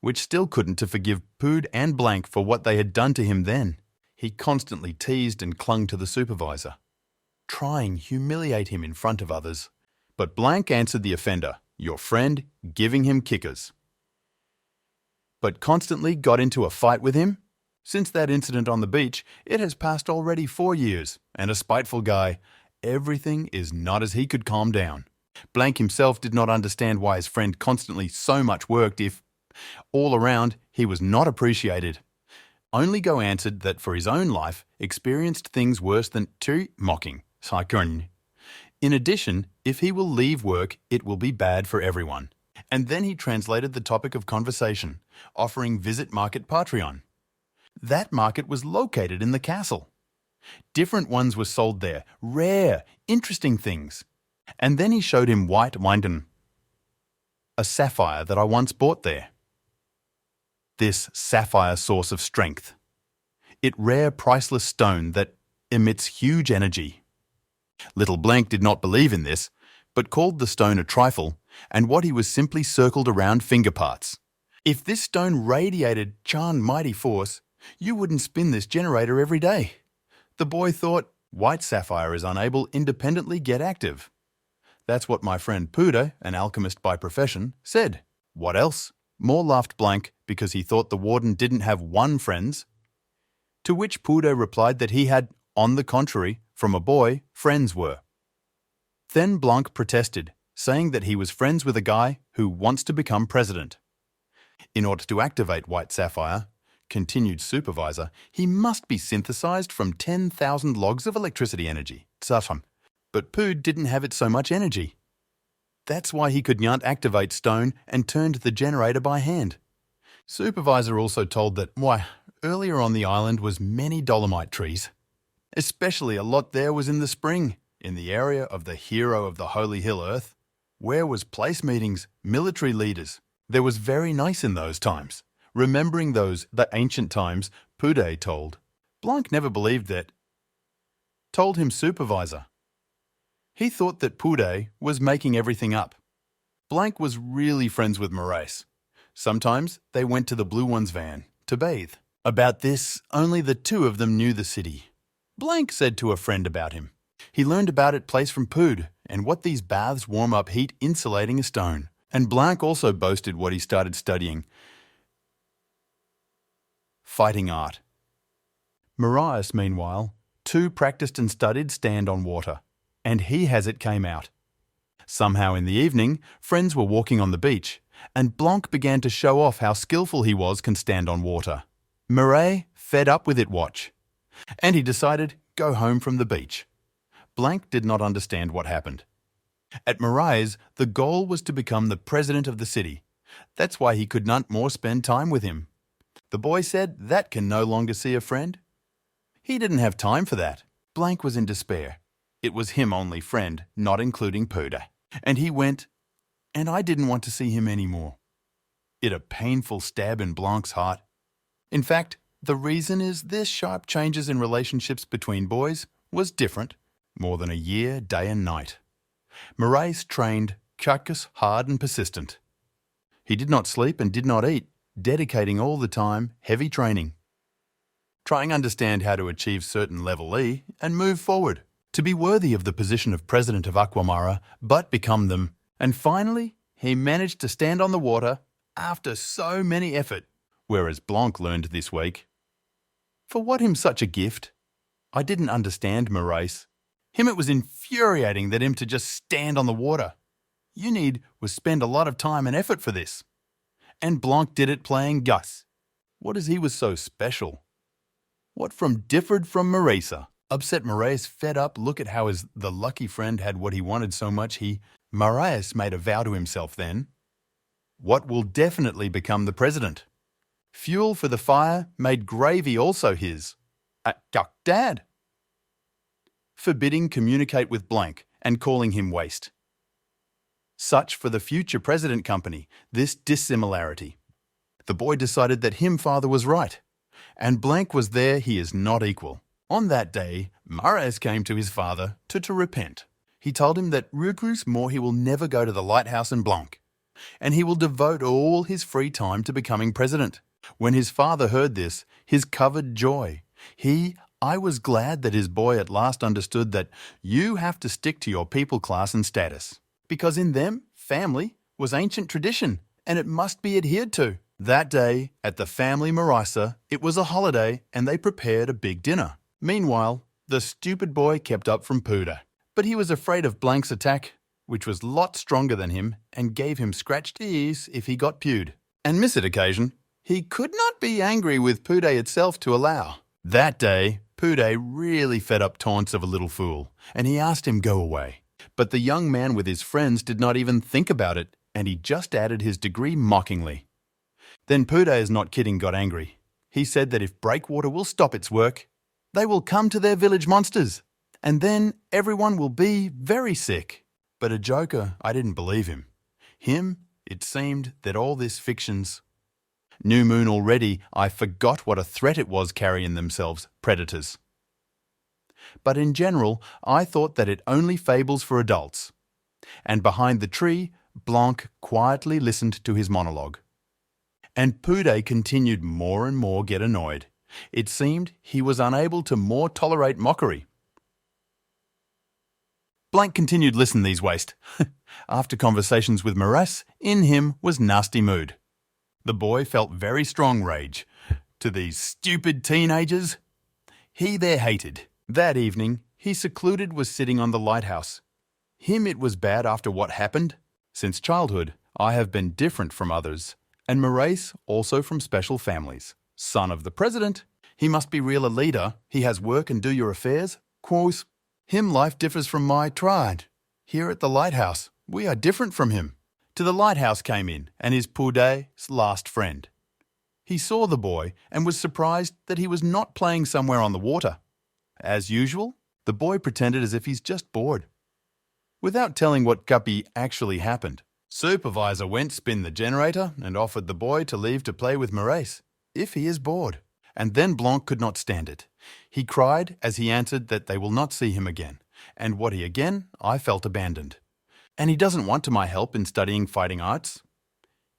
which still couldn't to forgive Pood and Blanc for what they had done to him then. He constantly teased and clung to the supervisor, trying to humiliate him in front of others. But Blanc answered the offender, your friend, giving him kickers. But constantly got into a fight with him. Since that incident on the beach, it has passed already 4 years, and a spiteful guy, everything is not as he could calm down. Blanc himself did not understand why his friend constantly so much worked if, all around, he was not appreciated. Only Go answered that for his own life, experienced things worse than mocking. In addition, if he will leave work, it will be bad for everyone. And then he translated the topic of conversation, offering visit Market Patreon. That market was located in the castle. Different ones were sold there, rare, interesting things. And then he showed him white winden, a sapphire that I once bought there. This sapphire source of strength. It rare priceless stone that emits huge energy. Little Blanc did not believe in this, but called the stone a trifle, and what he was simply circled around finger parts. If this stone radiated Chan mighty force, you wouldn't spin this generator every day. The boy thought, white sapphire is unable independently get active. That's what my friend Pood, an alchemist by profession, said. What else? More laughed Blanc because he thought the warden didn't have one friends. To which Pood replied that he had, on the contrary, from a boy, friends were. Then Blanc protested, saying that he was friends with a guy who wants to become president. In order to activate white sapphire, continued supervisor, he must be synthesized from 10,000 logs of electricity energy. But Pood didn't have it so much energy. That's why he could not activate stone and turned the generator by hand. Supervisor also told that, earlier on the island was many dolomite trees. Especially a lot there was in the spring, in the area of the hero of the Holy Hill Earth. Where was place meetings, military leaders? There was very nice in those times. Remembering the ancient times, Pood told. Blanc never believed that. Told him supervisor. He thought that Poudet was making everything up. Blank was really friends with Maurice. Sometimes they went to the Blue One's van to bathe. About this, only the two of them knew the city. Blank said to a friend about him. He learned about it place from Poud and what these baths warm up heat insulating a stone. And Blank also boasted what he started studying. Fighting art. Maurice, meanwhile, too practiced and studied stand on water, and he has it came out. Somehow in the evening, friends were walking on the beach, and Blanc began to show off how skillful he was can stand on water. Marais fed up with it watch, and he decided go home from the beach. Blanc did not understand what happened. At Marais, the goal was to become the president of the city. That's why he could not more spend time with him. The boy said that can no longer see a friend. He didn't have time for that. Blanc was in despair. It was him only friend, not including Pouda. And he went, and I didn't want to see him anymore. It a painful stab in Blanc's heart. In fact, the reason is this sharp changes in relationships between boys was different, more than a year, day and night. Marais trained Chakus hard and persistent. He did not sleep and did not eat, dedicating all the time heavy training. Trying to understand how to achieve certain level E and move forward, to be worthy of the position of president of Aquamara, but become them. And finally, he managed to stand on the water after so many effort, whereas Blanc learned this week. For what him such a gift? I didn't understand Maurice. Him it was infuriating that him to just stand on the water. You need was spend a lot of time and effort for this. And Blanc did it playing Gus. What as he was so special? What from differed from Marisa? Upset Marais fed up look at how the lucky friend had what he wanted so much Marais made a vow to himself then. What will definitely become the president? Fuel for the fire made gravy also his. Dad. Forbidding communicate with Blanc and calling him waste. Such for the future president company, this dissimilarity. The boy decided that him father was right, and Blanc was there he is not equal. On that day, Marais came to his father to repent. He told him that Recluse more he will never go to the lighthouse in Blanc, and he will devote all his free time to becoming president. When his father heard this, his covered joy. I was glad that his boy at last understood that you have to stick to your people class and status, because in them, family was ancient tradition, and it must be adhered to. That day, at the family Marisa, it was a holiday and they prepared a big dinner. Meanwhile, the stupid boy kept up from Pouda, but he was afraid of Blanc's attack, which was lot stronger than him and gave him scratched ears if he got pewed. And miss it occasion, he could not be angry with Pouda itself to allow. That day, Pouda really fed up taunts of a little fool, and he asked him go away. But the young man with his friends did not even think about it, and he just added his degree mockingly. Then Pouda is not kidding got angry. He said that if Breakwater will stop its work, they will come to their village monsters, and then everyone will be very sick. But a joker, I didn't believe him. It seemed that all this fictions. New moon already, I forgot what a threat it was carrying themselves, predators. But in general, I thought that it only fables for adults. And behind the tree, Blanc quietly listened to his monologue. And Pouda continued more and more get annoyed. It seemed he was unable to more tolerate mockery. Blanc continued listen these waste. After conversations with Marais, in him was nasty mood. The boy felt very strong rage. To these stupid teenagers, he their hated. That evening, he secluded was sitting on the lighthouse. It was bad after what happened. Since childhood, I have been different from others, and Marais also from special families. Son of the president, he must be real a leader. He has work and do your affairs. Quoth, him life differs from my tried. Here at the lighthouse, we are different from him. To the lighthouse came in, and his Pouda's last friend. He saw the boy and was surprised that he was not playing somewhere on the water. As usual, the boy pretended as if he's just bored. Without telling what guppy actually happened, supervisor went spin the generator and offered the boy to leave to play with Marais, if he is bored. And then Blanc could not stand it. He cried as he answered that they will not see him again, And what I felt abandoned. And he doesn't want my help in studying fighting arts.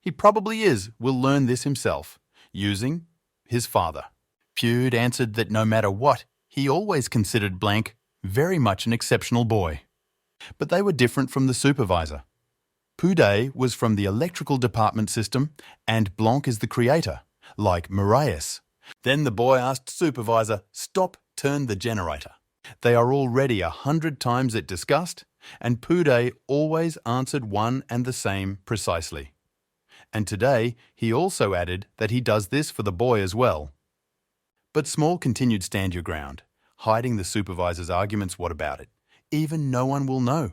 He probably will learn this himself, using his father. Pude answered that no matter what, he always considered Blank very much an exceptional boy. But they were different from the supervisor. Pude was from the electrical department system, and Blanc is the creator, like Marius. Then the boy asked supervisor, "Stop, turn the generator." They are already 100 times it discussed, and Pude always answered one and the same precisely. And today he also added that he does this for the boy as well. But Small continued stand your ground, hiding the supervisor's arguments. What about it? Even no one will know.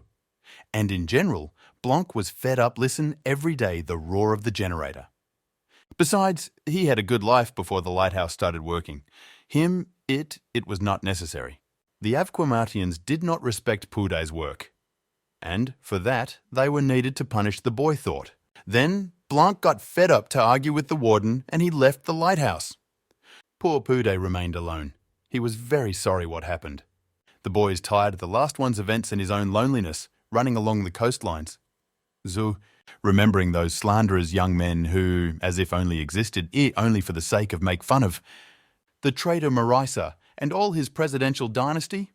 And in general, Blanc was fed up listen every day the roar of the generator. Besides, he had a good life before the lighthouse started working. It was not necessary. The Avquamatians did not respect Pude's work. And for that, they were needed to punish the boy thought. Then Blanc got fed up to argue with the warden and he left the lighthouse. Poor Pude remained alone. He was very sorry what happened. The boy is tired of the last one's events and his own loneliness, running along the coastlines. Zu, remembering those slanderers young men who, as if only existed, only for the sake of make fun of, the traitor Marisa and all his presidential dynasty,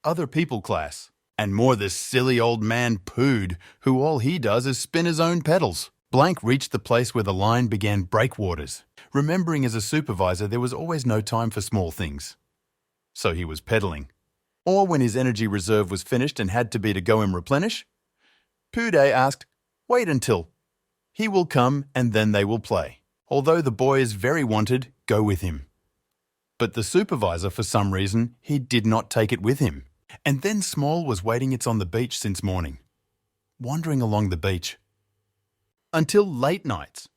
other people class, and more this silly old man Pude, who all he does is spin his own pedals. Blank reached the place where the line began breakwaters. Remembering as a supervisor there was always no time for small things. So he was pedaling. Or when his energy reserve was finished and had to be to go and replenish, Pude asked, "Wait until. He will come and then they will play. Although the boy is very wanted, go with him." But the supervisor, for some reason, he did not take it with him. And then Small was waiting on the beach since morning, wandering along the beach, until late nights.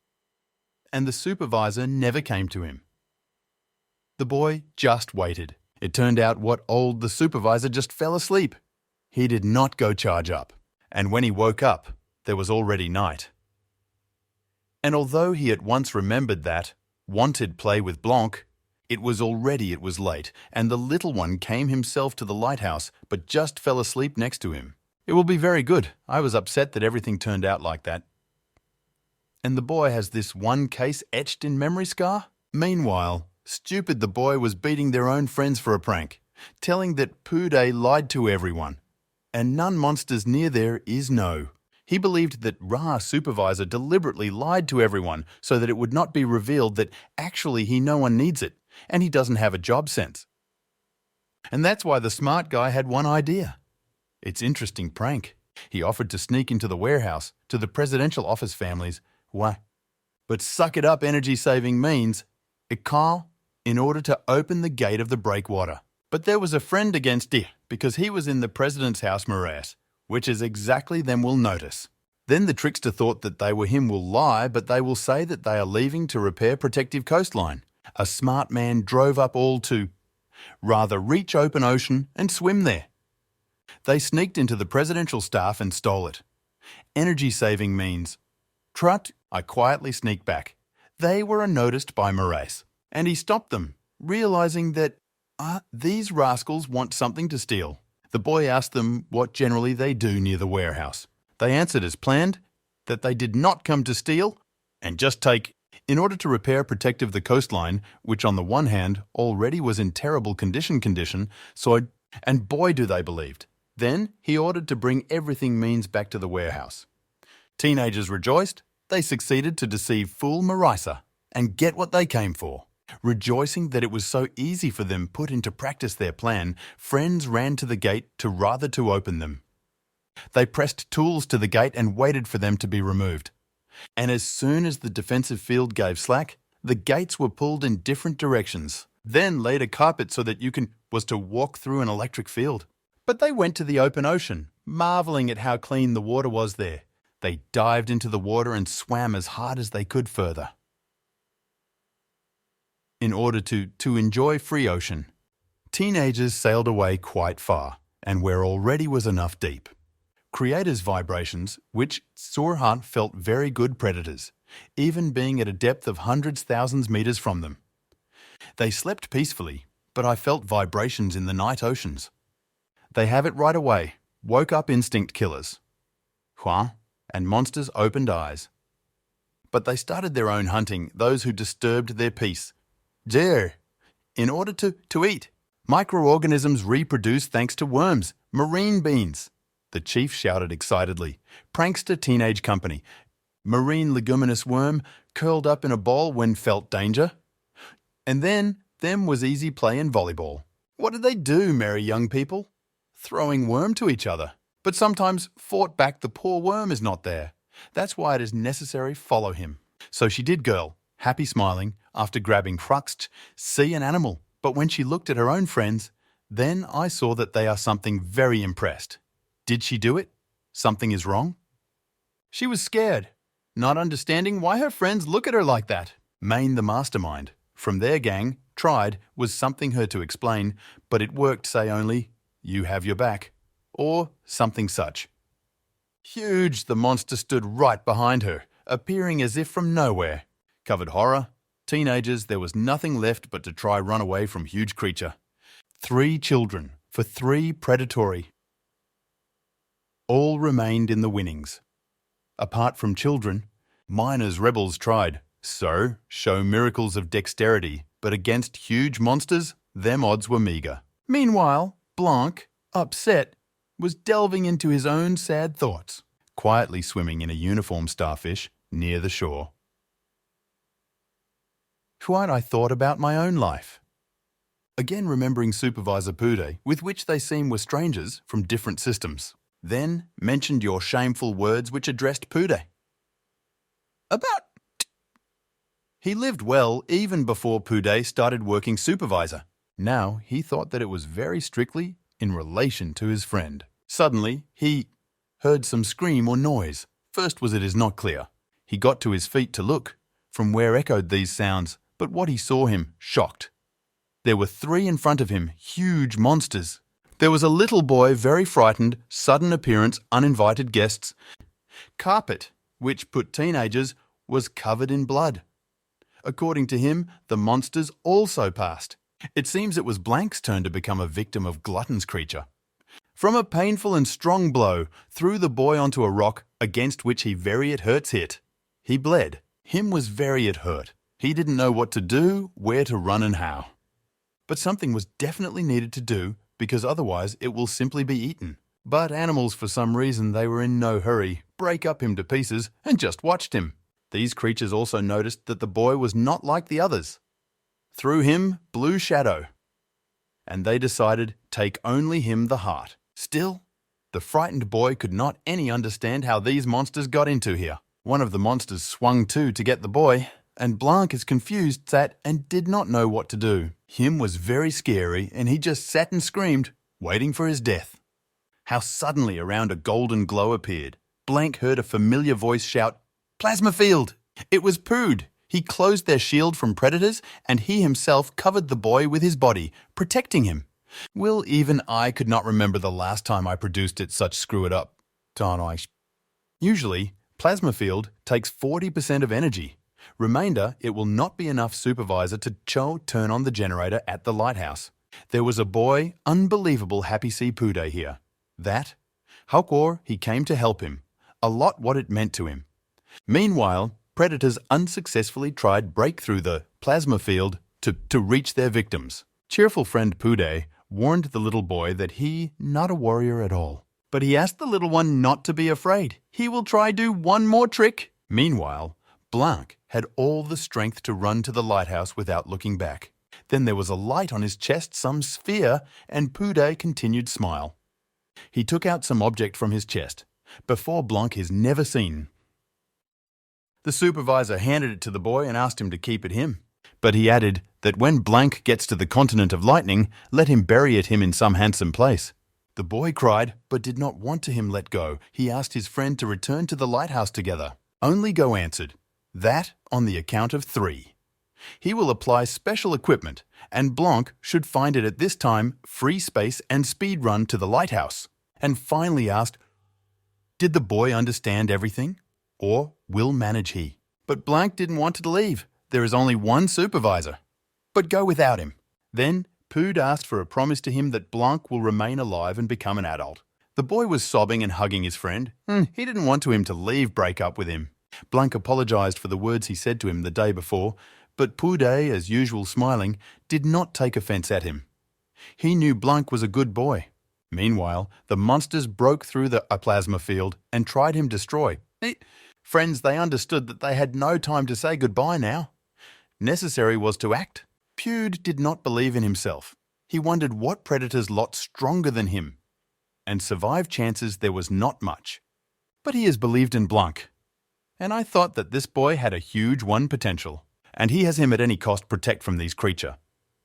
And the supervisor never came to him. The boy just waited. It turned out the supervisor just fell asleep. He did not go charge up. And when he woke up, there was already night. And although he at once remembered that, wanted play with Blanc, it was late, and the little one came himself to the lighthouse, but just fell asleep next to him. It will be very good. I was upset that everything turned out like that. And the boy has this one case etched in memory scar? Meanwhile, stupid the boy was beating their own friends for a prank, telling that Pude lied to everyone. And none monsters near there is no. He believed that Ra supervisor deliberately lied to everyone so that it would not be revealed that actually no one needs it, and he doesn't have a job sense. And that's why the smart guy had one idea. It's interesting prank. He offered to sneak into the warehouse, to the presidential office families. Why? But suck it up energy-saving means, Carl, in order to open the gate of the breakwater. But there was a friend against it, because he was in the president's house morass, which is exactly them will notice. Then the trickster thought that they were him will lie, but they will say that they are leaving to repair protective coastline. A smart man drove up all to rather reach open ocean and swim there. They sneaked into the presidential staff and stole it. Energy-saving means, Trut, I quietly sneaked back. They were unnoticed by Moraes, and he stopped them, realizing that these rascals want something to steal. The boy asked them what generally they do near the warehouse. They answered as planned, that they did not come to steal, and just take, in order to repair protective the coastline, which on the one hand already was in terrible condition, and boy do they believed. Then he ordered to bring everything means back to the warehouse. Teenagers rejoiced. They succeeded to deceive fool Marisa and get what they came for. Rejoicing that it was so easy for them put into practice their plan, friends ran to the gate to open them. They pressed tools to the gate and waited for them to be removed. And as soon as the defensive field gave slack, the gates were pulled in different directions, then laid a carpet so that was to walk through an electric field. But they went to the open ocean, marveling at how clean the water was there. They dived into the water and swam as hard as they could further, in order to enjoy free ocean. Teenagers sailed away quite far, and where already was enough deep. Creator's vibrations, which Surhan felt very good predators, even being at a depth of hundreds, thousands meters from them. They slept peacefully, but I felt vibrations in the night oceans. They have it right away. Woke up instinct killers. Hwang and monsters opened eyes. But they started their own hunting, those who disturbed their peace. Jer, in order to eat. Microorganisms reproduce thanks to worms, marine beans. The chief shouted excitedly. Prankster teenage company. Marine leguminous worm curled up in a ball when felt danger. And then, them was easy play in volleyball. What did they do, merry young people? Throwing worm to each other. But sometimes fought back the poor worm is not there. That's why it is necessary follow him. So she did girl, happy smiling, after grabbing Hruxt, see an animal. But when she looked at her own friends, then I saw that they are something very impressed. Did she do it? Something is wrong? She was scared, not understanding why her friends look at her like that. Main the mastermind, from their gang, tried, was something her to explain, but it worked say only, you have your back, or something such. Huge, the monster stood right behind her, appearing as if from nowhere. Covered horror, teenagers, there was nothing left but to try run away from huge creature. 3 children, for 3 predatory. All remained in the winnings. Apart from children, miners rebels tried, so show miracles of dexterity, but against huge monsters, them odds were meagre. Meanwhile, Blanc, upset, was delving into his own sad thoughts, quietly swimming in a uniform starfish near the shore. Quite I thought about my own life. Again remembering Supervisor Pude, with which they seem were strangers from different systems. Then mentioned your shameful words which addressed Pude. About... He lived well even before Pude started working supervisor. Now he thought that it was very strictly in relation to his friend. Suddenly he heard some scream or noise. First was it is not clear. He got to his feet to look, from where echoed these sounds, but what he saw him shocked. There were 3 in front of him, huge monsters. There was a little boy, very frightened, sudden appearance, uninvited guests. Carpet, which put teenagers, was covered in blood. According to him, the monsters also passed. It seems it was Blank's turn to become a victim of Glutton's creature. From a painful and strong blow, threw the boy onto a rock, against which he very at hurts hit. He bled. Him was very at hurt. He didn't know what to do, where to run and how. But something was definitely needed to do, because otherwise it will simply be eaten. But animals, for some reason, they were in no hurry, break up him to pieces, and just watched him. These creatures also noticed that the boy was not like the others. Through him, blue shadow. And they decided, take only him the heart. Still, the frightened boy could not any understand how these monsters got into here. One of the monsters swung to get the boy, and Blanc is confused that and did not know what to do. Him was very scary, and he just sat and screamed, waiting for his death. How suddenly around a golden glow appeared. Blanc heard a familiar voice shout, "Plasma field!" It was Pood. He closed their shield from predators, and he himself covered the boy with his body, protecting him. Will, even I could not remember the last time I produced it such screw it up. Usually, plasma field takes 40% of energy. Remainder, it will not be enough supervisor to turn on the generator at the lighthouse. There was a boy, unbelievable happy see Pude here. That, Haukor, he came to help him. A lot what it meant to him. Meanwhile, predators unsuccessfully tried break through the plasma field to reach their victims. Cheerful friend Pude warned the little boy that he not a warrior at all. But he asked the little one not to be afraid. He will try do one more trick. Meanwhile, Blanc had all the strength to run to the lighthouse without looking back. Then there was a light on his chest, some sphere, and Pude continued smile. He took out some object from his chest. Before Blanc is never seen. The supervisor handed it to the boy and asked him to keep it him. But he added that when Blanc gets to the continent of lightning, let him bury it him in some handsome place. The boy cried, but did not want to him let go. He asked his friend to return to the lighthouse together. Only Go answered, that on the account of 3. He will apply special equipment, and Blanc should find it at this time free space and speed run to the lighthouse. And finally asked, did the boy understand everything? Or will manage he? But Blanc didn't want to leave. There is only one supervisor. But go without him. Then Pood asked for a promise to him that Blanc will remain alive and become an adult. The boy was sobbing and hugging his friend. He didn't want him to break up with him. Blanc apologized for the words he said to him the day before, but Poude, as usual smiling, did not take offense at him. He knew Blanc was a good boy. Meanwhile, the monsters broke through the plasma field and tried him destroy. Friends, they understood that they had no time to say goodbye now. Necessary was to act. Poude did not believe in himself. He wondered what predators lot stronger than him. And survive chances there was not much. But he has believed in Blanc. And I thought that this boy had a huge one potential. And he has him at any cost protect from these creature.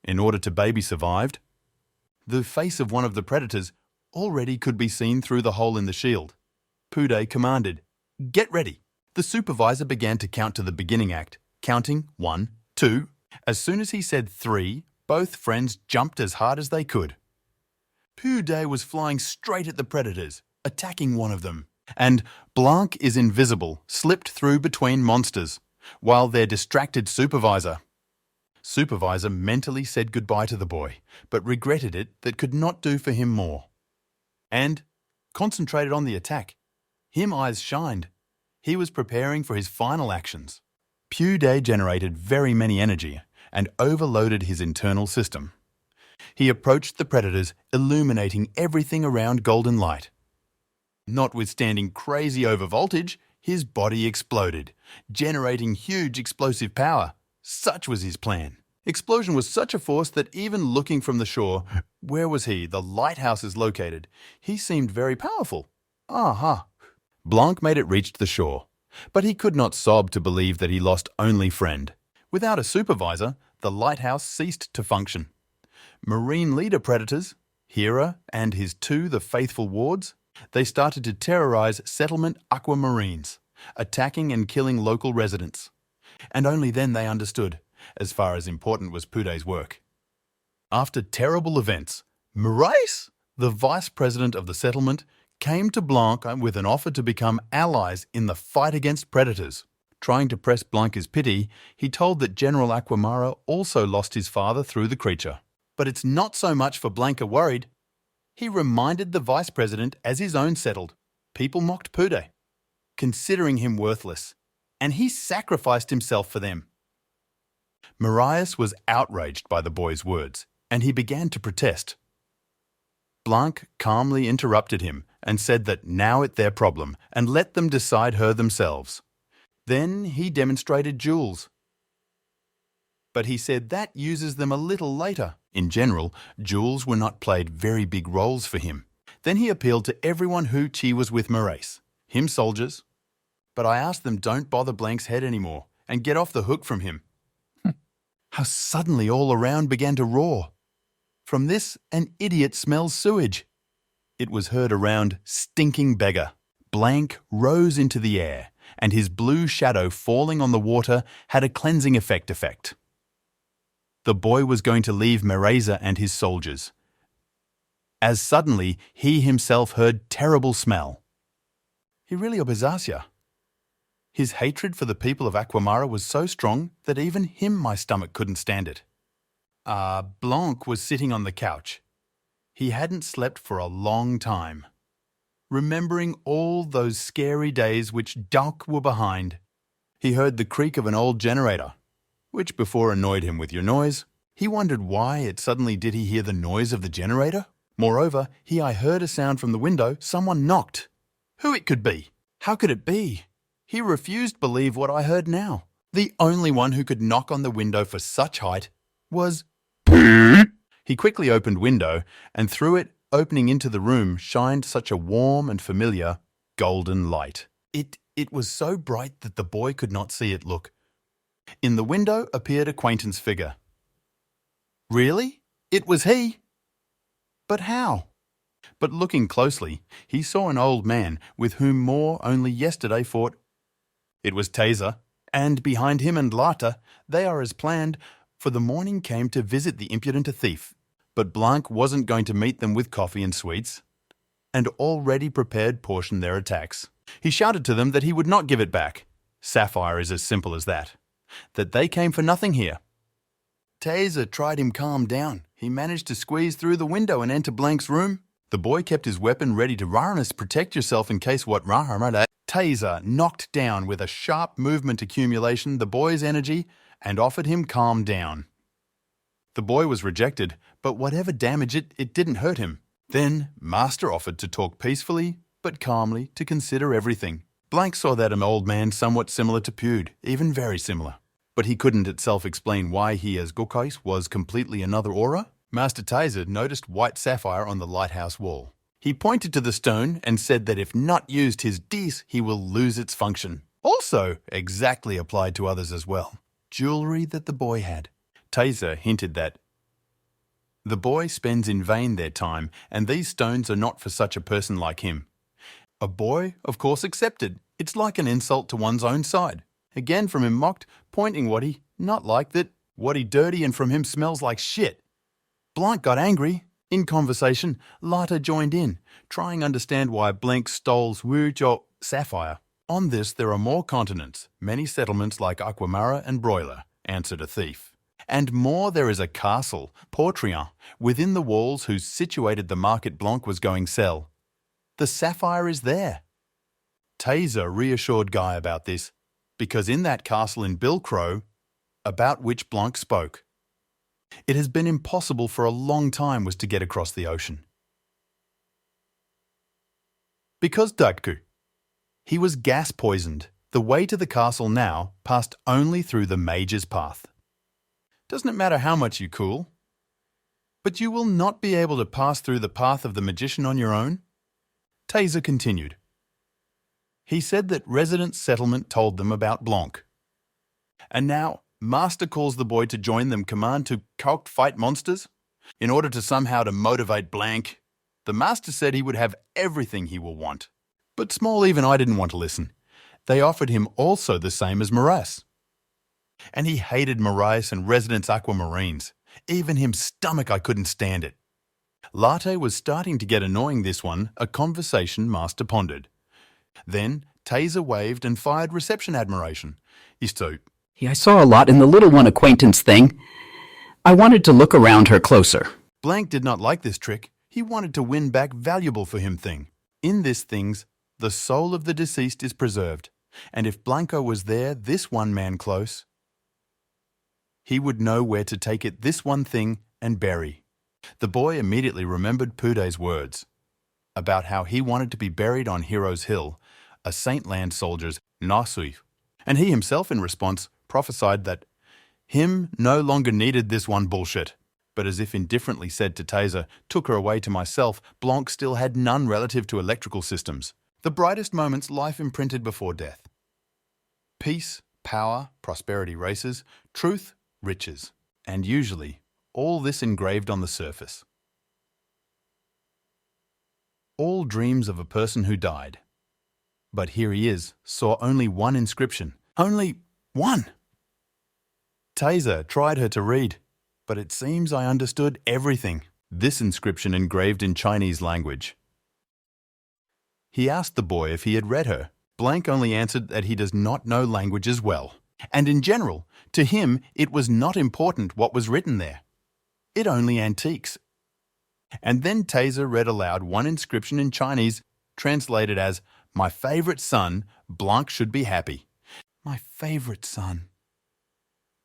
In order to baby survived. The face of one of the predators already could be seen through the hole in the shield. Poude commanded, "Get ready." The supervisor began to count to the beginning act, counting 1, 2. As soon as he said 3, both friends jumped as hard as they could. Poude was flying straight at the predators, attacking one of them. And Blanc is invisible, slipped through between monsters, while their distracted supervisor mentally said goodbye to the boy, but regretted it that could not do for him more. And concentrated on the attack. Him eyes shined. He was preparing for his final actions. Poude generated very many energy and overloaded his internal system. He approached the predators, illuminating everything around golden light. Notwithstanding crazy overvoltage, his body exploded, generating huge explosive power. Such was his plan. Explosion was such a force that even looking from the shore, where was he? The lighthouse is located. He seemed very powerful. Aha! Blanc made it reach the shore, but he could not sob to believe that he lost only friend. Without a supervisor, the lighthouse ceased to function. Marine leader predators, Hera and his the faithful wards, they started to terrorize settlement aquamarines, attacking and killing local residents. And only then they understood, as far as important was Poude's work. After terrible events, Maurice, the vice president of the settlement, came to Blanc with an offer to become allies in the fight against predators. Trying to press Blanc's pity, he told that General Aquamara also lost his father through the creature. But it's not so much for Blanca worried. He reminded the vice president as his own settled. People mocked Poude, considering him worthless, and he sacrificed himself for them. Marius was outraged by the boy's words, and he began to protest. Blanc calmly interrupted him and said that now it's their problem and let them decide her themselves. Then he demonstrated jewels. But he said that uses them a little later. In general, jewels were not played very big roles for him. Then he appealed to everyone who chi was with Maurice, him soldiers. But I asked them don't bother Blanc's head anymore and get off the hook from him. How suddenly all around began to roar. From this, an idiot smells sewage. It was heard around, stinking beggar. Blanc rose into the air, and his blue shadow falling on the water had a cleansing effect. The boy was going to leave Mereza and his soldiers. As suddenly, he himself heard terrible smell. He really obesacia. His hatred for the people of Aquamara was so strong that even my stomach couldn't stand it. Blanc was sitting on the couch. He hadn't slept for a long time. Remembering all those scary days which dark were behind, he heard the creak of an old generator, which before annoyed him with your noise. He wondered why it suddenly did he hear the noise of the generator. Moreover, I heard a sound from the window. Someone knocked. Who it could be? How could it be? He refused to believe what I heard now. The only one who could knock on the window for such height was... He quickly opened window, and through it, opening into the room, shined such a warm and familiar golden light. It was so bright that the boy could not see it look. In the window appeared acquaintance figure. Really? It was he? But how? But looking closely, he saw an old man with whom Moore only yesterday fought. It was Taser, and behind him and Larte, they are as planned, for the morning came to visit the impudent thief. But Blanc wasn't going to meet them with coffee and sweets, and already prepared portion their attacks. He shouted to them that he would not give it back. Sapphire is as simple as that. That they came for nothing here. Taser tried him calm down. He managed to squeeze through the window and enter Blank's room. The boy kept his weapon ready to Raranus protect yourself in case what Rahamada. Taser knocked down with a sharp movement accumulation the boy's energy and offered him calm down. The boy was rejected, but whatever damage it didn't hurt him. Then Master offered to talk peacefully, but calmly, to consider everything. Blank saw that an old man somewhat similar to Pewd, even very similar. But he couldn't itself explain why he as Gokais was completely another aura. Master Taser noticed white sapphire on the lighthouse wall. He pointed to the stone and said that if not used his dis, he will lose its function. Also, exactly applied to others as well. Jewelry that the boy had. Taser hinted that the boy spends in vain their time, and these stones are not for such a person like him. A boy, of course, accepted. It's like an insult to one's own side. Again from him mocked, pointing what he not like that, what he dirty and from him smells like shit. Blank got angry. In conversation, Larte joined in, trying to understand why Blank stole Wujo sapphire. On this, there are more continents, many settlements like Aquamara and Broiler, answered a thief. And more there is a castle, Portrion, within the walls whose situated the market Blanc was going sell. The sapphire is there. Taser reassured Guy about this, because in that castle in Bilcrow, about which Blanc spoke, it has been impossible for a long time was to get across the ocean. Because Datku, he was gas poisoned. The way to the castle now passed only through the Mage's path. Doesn't it matter how much you cool? But you will not be able to pass through the path of the magician on your own? Taser continued. He said that resident settlement told them about Blanc. And now, Master calls the boy to join them command to fight monsters? In order to somehow to motivate Blank. The Master said he would have everything he will want. But small even I didn't want to listen. They offered him also the same as Moraes. And he hated Moraes and residents aquamarines. Even him stomach I couldn't stand it. Larte was starting to get annoying this one, a conversation Master pondered. Then Taser waved and fired reception admiration. Isto. I saw a lot in the little one acquaintance thing. I wanted to look around her closer. Blank did not like this trick. He wanted to win back valuable for him thing. In this things, the soul of the deceased is preserved. And if Blanco was there, this one man close, he would know where to take it this one thing and bury. The boy immediately remembered Puday's words about how he wanted to be buried on Heroes Hill, a Saintland soldier's Nasui. And he himself in response prophesied that him no longer needed this one bullshit, but as if indifferently said to Taser, took her away to myself, Blanc still had none relative to electrical systems. The brightest moments life imprinted before death. Peace, power, prosperity races, truth, riches, and usually all this engraved on the surface. All dreams of a person who died. But here he is, saw only one inscription. Only one! Taser tried her to read, but it seems I understood everything. This inscription engraved in Chinese language. He asked the boy if he had read her. Blank only answered that he does not know languages well. And in general, to him, it was not important what was written there. It only antiques. And then Taser read aloud one inscription in Chinese, translated as, "My favorite son, Blanc should be happy." My favorite son.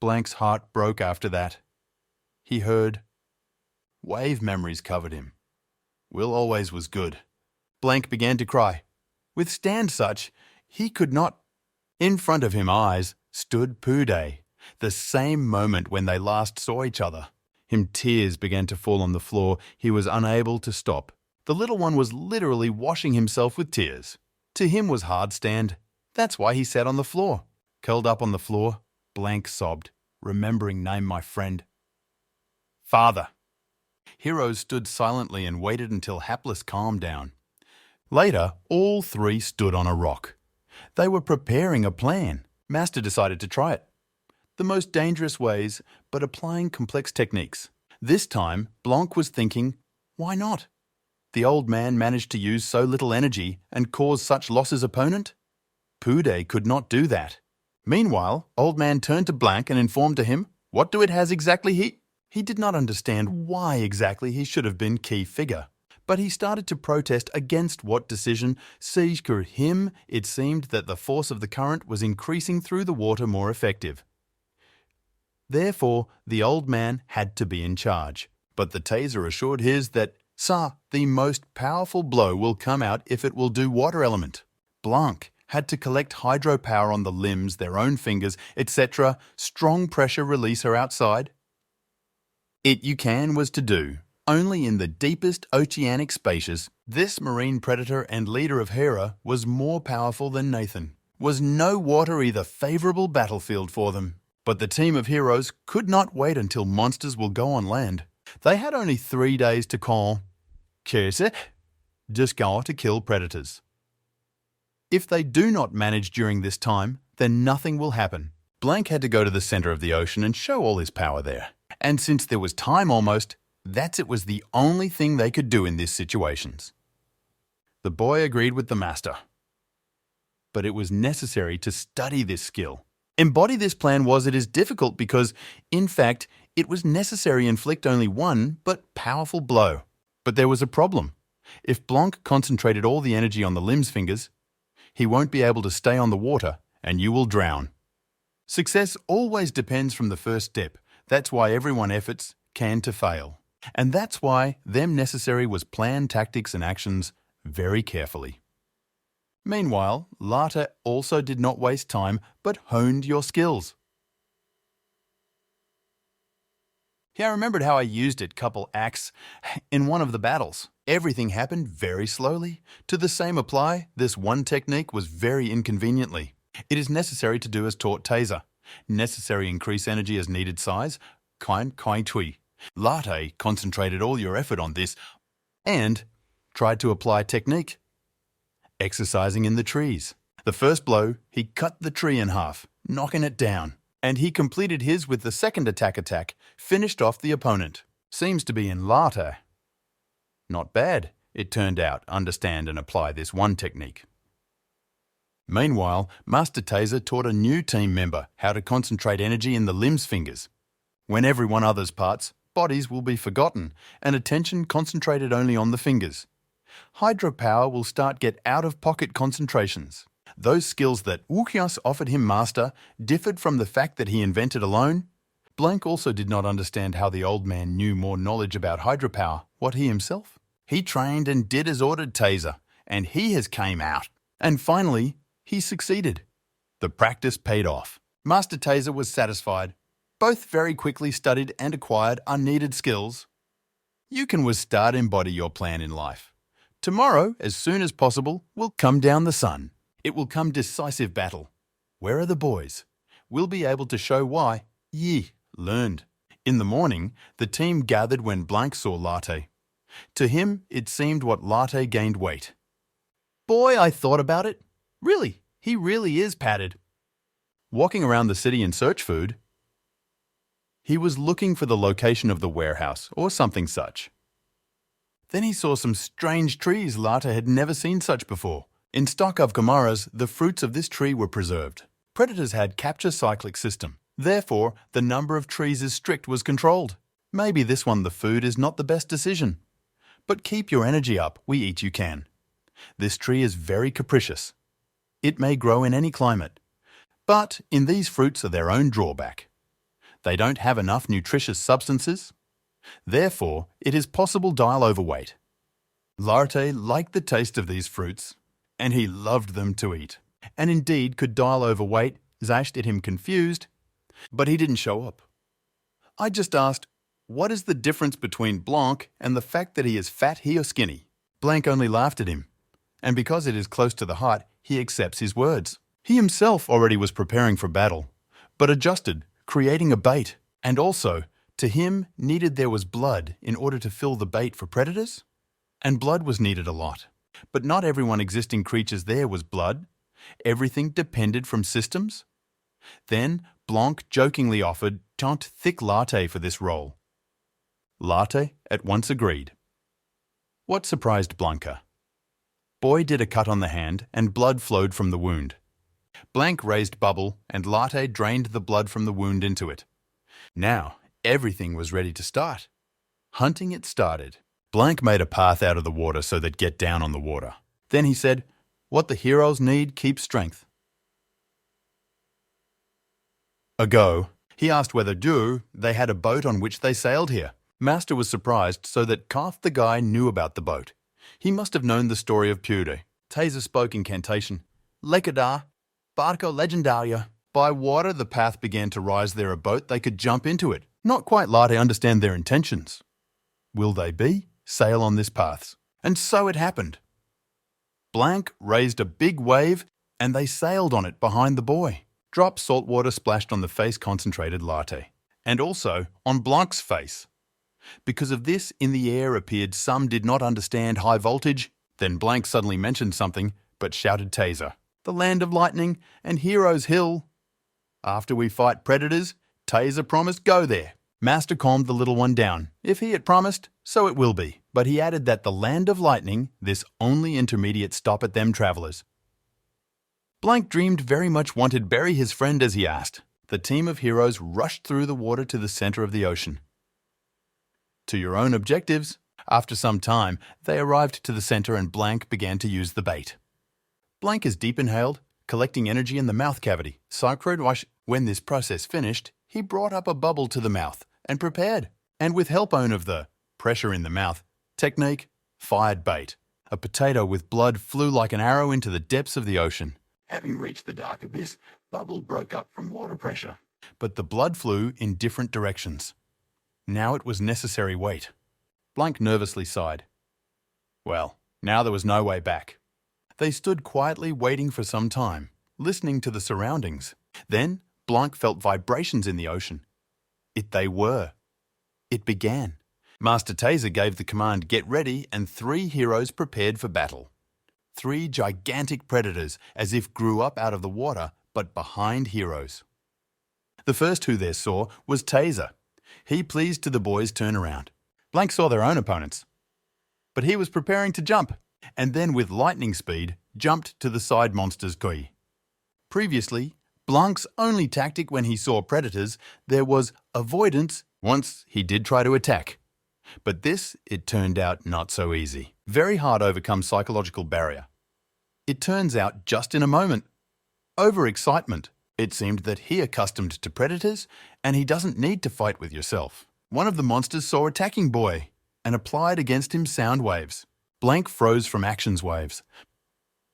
Blank's heart broke after that. He heard. Wave memories covered him. Will always was good. Blank began to cry. Withstand such, he could not. In front of him eyes stood Puday, the same moment when they last saw each other. Him tears began to fall on the floor. He was unable to stop. The little one was literally washing himself with tears. To him was hard stand. That's why he sat on the floor. Curled up on the floor, Blank sobbed, remembering name my friend. Father. Heroes stood silently and waited until Hapless calmed down. Later, all three stood on a rock. They were preparing a plan. Master decided to try it. The most dangerous ways, but applying complex techniques. This time, Blanc was thinking, why not? The old man managed to use so little energy and cause such loss his opponent? Puday could not do that. Meanwhile, old man turned to Blanc and informed to him, what do it has exactly He did not understand why exactly he should have been key figure, but he started to protest against what decision seized him. It seemed that the force of the current was increasing through the water more effective. Therefore, the old man had to be in charge. But the taser assured his that, "Sir, the most powerful blow will come out if it will do water element." Blanc had to collect hydropower on the limbs, their own fingers, etc. Strong pressure release her outside. It you can was to do. Only in the deepest oceanic spaces, this marine predator and leader of Hera was more powerful than Nathan. Was no water either favourable battlefield for them? But the team of heroes could not wait until monsters will go on land. They had only 3 days to call just go to kill predators. If they do not manage during this time, then nothing will happen. Blanc had to go to the centre of the ocean and show all his power there. And since there was time almost, it was the only thing they could do in these situations. The boy agreed with the master. But it was necessary to study this skill. Embody this plan it is difficult because, in fact, it was necessary to inflict only one but powerful blow. But there was a problem. If Blanc concentrated all the energy on the limbs fingers, he won't be able to stay on the water and you will drown. Success always depends from the first step. That's why everyone efforts can to fail. And that's why them necessary was plan tactics and actions very carefully. Meanwhile, Larte also did not waste time, but honed your skills. Yeah, I remembered how I used it couple acts in one of the battles. Everything happened very slowly. To the same apply, this one technique was very inconveniently. It is necessary to do as taught Taser. Necessary increase energy as needed size, kai tui. Larte concentrated all your effort on this and tried to apply technique. Exercising in the trees. The first blow, he cut the tree in half, knocking it down. And he completed his with the second attack, finished off the opponent. Seems to be in Larte. Not bad, it turned out, understand and apply this one technique. Meanwhile, Master Taser taught a new team member how to concentrate energy in the limbs fingers. When everyone other's parts, bodies will be forgotten and attention concentrated only on the fingers. Hydropower will start get out-of-pocket concentrations. Those skills that Wukias offered him master differed from the fact that he invented alone. Blanc also did not understand how the old man knew more knowledge about hydropower, what he himself. He trained and did as ordered Taser, and he has came out. And finally, he succeeded. The practice paid off. Master Taser was satisfied. Both very quickly studied and acquired unneeded skills. You can start embody your plan in life. Tomorrow, as soon as possible, will come down the sun. It will come decisive battle. Where are the boys? We'll be able to show why ye learned. In the morning, the team gathered when Blanc saw Larte. To him, it seemed what Larte gained weight. Boy, I thought about it. Really, he really is padded. Walking around the city in search food, he was looking for the location of the warehouse or something such. Then he saw some strange trees Larte had never seen such before. In stock of Kamaras, the fruits of this tree were preserved. Predators had capture cyclic system. Therefore, the number of trees is strict was controlled. Maybe this one the food is not the best decision. But keep your energy up, we eat you can. This tree is very capricious. It may grow in any climate. But in these fruits are their own drawback. They don't have enough nutritious substances. Therefore, it is possible dial overweight. Larte liked the taste of these fruits, and he loved them to eat, and indeed could dial overweight, zashed at him confused, but he didn't show up. I just asked, what is the difference between Blanc and the fact that he is fat he or skinny? Blanc only laughed at him, and because it is close to the heart, he accepts his words. He himself already was preparing for battle, but adjusted, creating a bait, and also, to him, needed there was blood in order to fill the bait for predators, and blood was needed a lot. But not everyone existing creatures there was blood. Everything depended from systems. Then Blanc jokingly offered tant thick Larte for this role. Larte at once agreed. What surprised Blanca? Boy did a cut on the hand and blood flowed from the wound. Blanc raised bubble and Larte drained the blood from the wound into it. Now Everything was ready to start. Hunting it started. Blank made a path out of the water so they'd get down on the water. Then he said, "What the heroes need keeps strength." Ago, he asked whether they had a boat on which they sailed here. Master was surprised so that Karth the guy knew about the boat. He must have known the story of Pure. Taser spoke incantation. Lekadar, Barco Legendaria. By water, the path began to rise there a boat they could jump into it. Not quite Larte understand their intentions. Will they sail on this path? And so it happened. Blank raised a big wave and they sailed on it behind the boy. Drop salt water splashed on the face concentrated Larte, and also on Blanc's face. Because of this, in the air appeared some did not understand high voltage. Then Blank suddenly mentioned something, but shouted Taser. The land of lightning and Heroes Hill. After we fight predators, Taser promised go there. Master calmed the little one down. If he had promised, so it will be. But he added that the land of lightning, this only intermediate stop at them travellers. Blank dreamed very much wanted bury his friend as he asked. The team of heroes rushed through the water to the centre of the ocean. To your own objectives. After some time, they arrived to the centre and Blank began to use the bait. Blank is deep inhaled, collecting energy in the mouth cavity. When this process finished, he brought up a bubble to the mouth and prepared, and with help of the pressure in the mouth technique, fired bait. A potato with blood flew like an arrow into the depths of the ocean. Having reached the dark abyss, Bubble broke up from water pressure. But the blood flew in different directions. Now it was necessary wait. Blank nervously sighed. Well, now there was no way back. They stood quietly waiting for some time, listening to the surroundings. Then Blank felt vibrations in the ocean. It began. Master Taser gave the command, "Get ready," and 3 heroes prepared for battle. 3 gigantic predators, as if grew up out of the water, but behind heroes. The first who they saw was Taser. He pleased to the boys' turn around. Blank saw their own opponents. But he was preparing to jump, and then with lightning speed, jumped to the side monster's koi. Previously, Blanc's only tactic when he saw predators, there was avoidance. Once he did try to attack. But this, it turned out not so easy. Very hard to overcome psychological barrier. It turns out just in a moment. Overexcitement. It seemed that he accustomed to predators, and he doesn't need to fight with yourself. One of the monsters saw attacking boy, and applied against him sound waves. Blank froze from actions waves.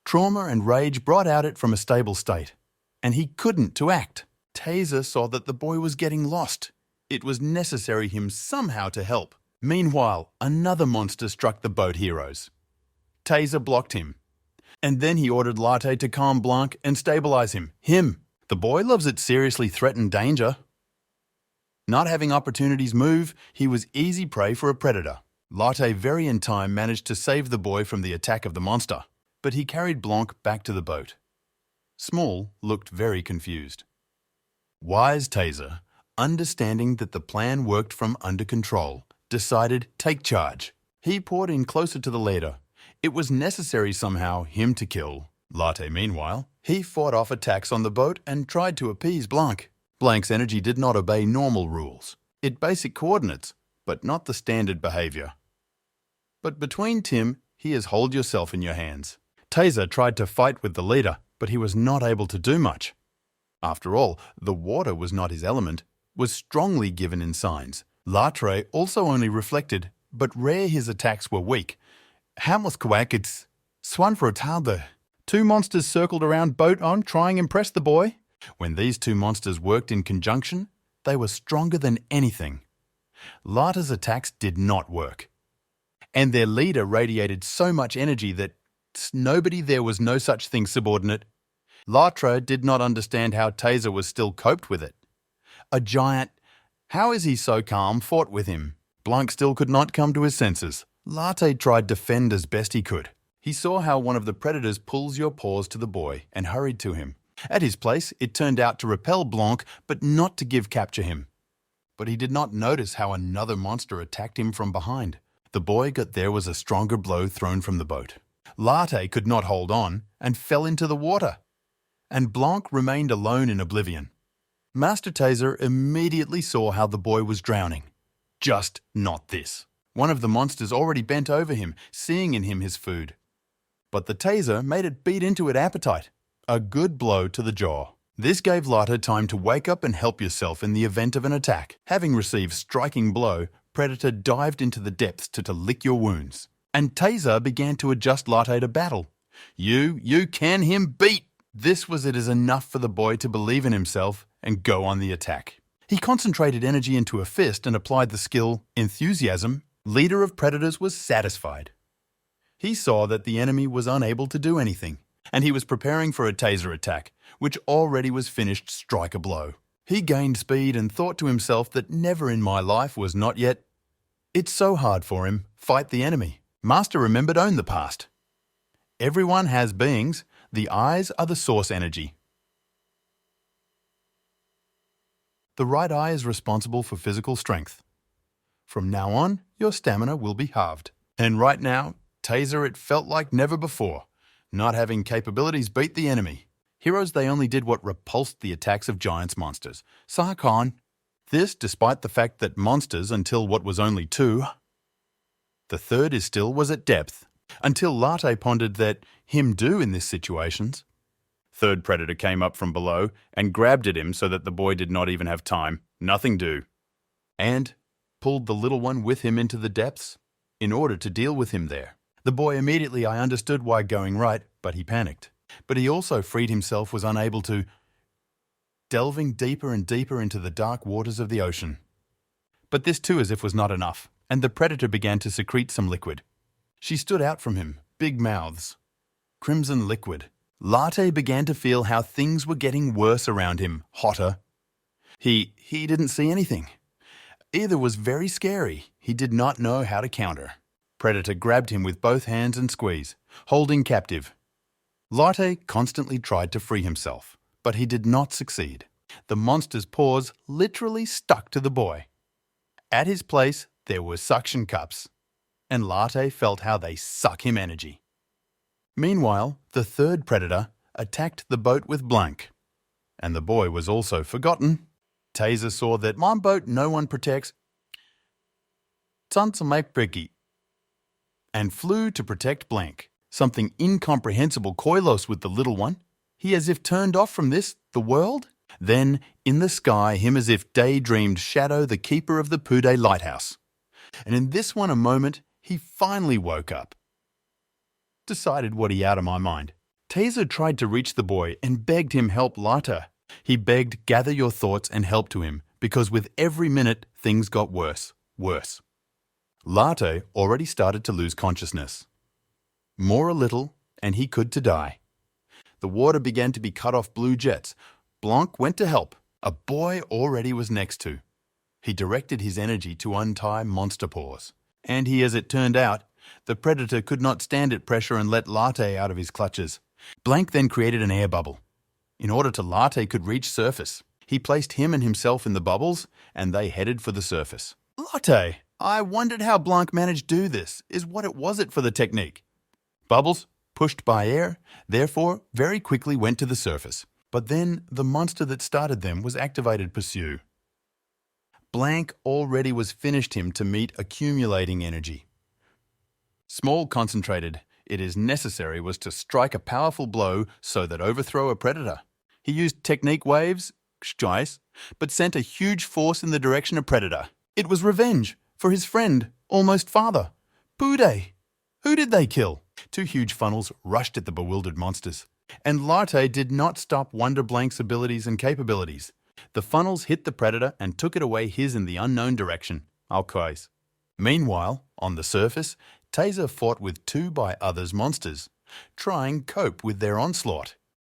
Trauma and rage brought out it from a stable state, and he couldn't to act. Taser saw that the boy was getting lost. It was necessary him somehow to help. Meanwhile, another monster struck the boat heroes. Taser blocked him. And then he ordered Larte to calm Blanc and stabilize him. The boy loves it seriously threatened danger. Not having opportunities move, he was easy prey for a predator. Larte very in time managed to save the boy from the attack of the monster, but he carried Blanc back to the boat. Small looked very confused. Wise Taser, understanding that the plan worked from under control, decided take charge. He poured in closer to the leader. It was necessary somehow him to kill. Larte, meanwhile, he fought off attacks on the boat and tried to appease Blanc. Blanc's energy did not obey normal rules. It basic coordinates, but not the standard behavior. But between Tim, he is hold yourself in your hands. Taser tried to fight with the leader, but he was not able to do much. After all, the water was not his element, was strongly given in signs. Larte also only reflected, but rare his attacks were weak. Hamlet it's swan for a talde. 2 monsters circled around boat on, trying impress the boy. When these 2 monsters worked in conjunction, they were stronger than anything. Larte's attacks did not work. And their leader radiated so much energy that there was no such thing subordinate. Larte did not understand how Taser was still coped with it. A giant, how is he so calm, fought with him. Blanc still could not come to his senses. Larte tried to fend as best he could. He saw how one of the predators pulls your paws to the boy and hurried to him. At his place, it turned out to repel Blanc, but not to capture him. But he did not notice how another monster attacked him from behind. The boy got there was a stronger blow thrown from the boat. Larte could not hold on and fell into the water. And Blanc remained alone in oblivion. Master Taser immediately saw how the boy was drowning. Just not this. One of the monsters already bent over him, seeing in him his food. But the Taser made it beat into it appetite. A good blow to the jaw. This gave Larte time to wake up and help yourself in the event of an attack. Having received striking blow, Predator dived into the depths to lick your wounds. And Taser began to adjust Larte to battle. You can him beat! This was it as enough for the boy to believe in himself and go on the attack. He concentrated energy into a fist and applied the skill Enthusiasm. Leader of Predators was satisfied. He saw that the enemy was unable to do anything, and he was preparing for a Taser attack, which already was finished strike a blow. He gained speed and thought to himself that never in my life was not yet. It's so hard for him, fight the enemy. Master remembered own the past. Everyone has beings, the eyes are the source energy. The right eye is responsible for physical strength. From now on, your stamina will be halved. And right now, Taser it felt like never before. Not having capabilities beat the enemy. Heroes they only did what repulsed the attacks of giants monsters. Sarkon. This despite the fact that monsters until what was only 2. The third is still was at depth. Until Larte pondered that him do in this situations. Third Predator came up from below and grabbed at him so that the boy did not even have time. Nothing do. And pulled the little one with him into the depths in order to deal with him there. The boy immediately I understood why going right, but he panicked. But he also freed himself was unable to, delving deeper and deeper into the dark waters of the ocean. But this too as if was not enough, and the Predator began to secrete some liquid. She stood out from him, big mouths. Crimson liquid. Larte began to feel how things were getting worse around him, hotter. He didn't see anything. Either was very scary. He did not know how to counter. Predator grabbed him with both hands and squeeze, holding captive. Larte constantly tried to free himself, but he did not succeed. The monster's paws literally stuck to the boy. At his place, there were suction cups, and Larte felt how they suck him energy. Meanwhile, the third Predator attacked the boat with blank, and the boy was also forgotten. Taser saw that my boat no one protects, and flew to protect blank. Something incomprehensible coilos with the little one. He as if turned off from this, the world. Then, in the sky, him as if daydreamed Shadow, the keeper of the Pude lighthouse. And in this one a moment, he finally woke up. Decided what he out of my mind. Taser tried to reach the boy and begged him help Larte. He begged gather your thoughts and help to him, because with every minute things got worse. Larte already started to lose consciousness. More a little, and he could to die. The water began to be cut off blue jets. Blanc went to help. A boy already was next to. He directed his energy to untie monster paws. And he, as it turned out, the Predator could not stand it pressure and let Larte out of his clutches. Blanc then created an air bubble. In order to Larte could reach surface. He placed him and himself in the bubbles, and they headed for the surface. Larte, I wondered how Blanc managed to do this, is what it was it for the technique. Bubbles, pushed by air, therefore very quickly went to the surface. But then the monster that started them was activated pursue. Blanc already was finished him to meet accumulating energy. Small concentrated, it is necessary was to strike a powerful blow so that overthrow a Predator. He used technique waves, but sent a huge force in the direction of Predator. It was revenge for his friend, almost father, Pude. Who did they kill? 2 huge funnels rushed at the bewildered monsters. And Larte did not stop Wonder Blank's abilities and capabilities. The funnels hit the Predator and took it away his in the unknown direction. Meanwhile, on the surface, Taser fought with 2 by others monsters, trying cope with their onslaught.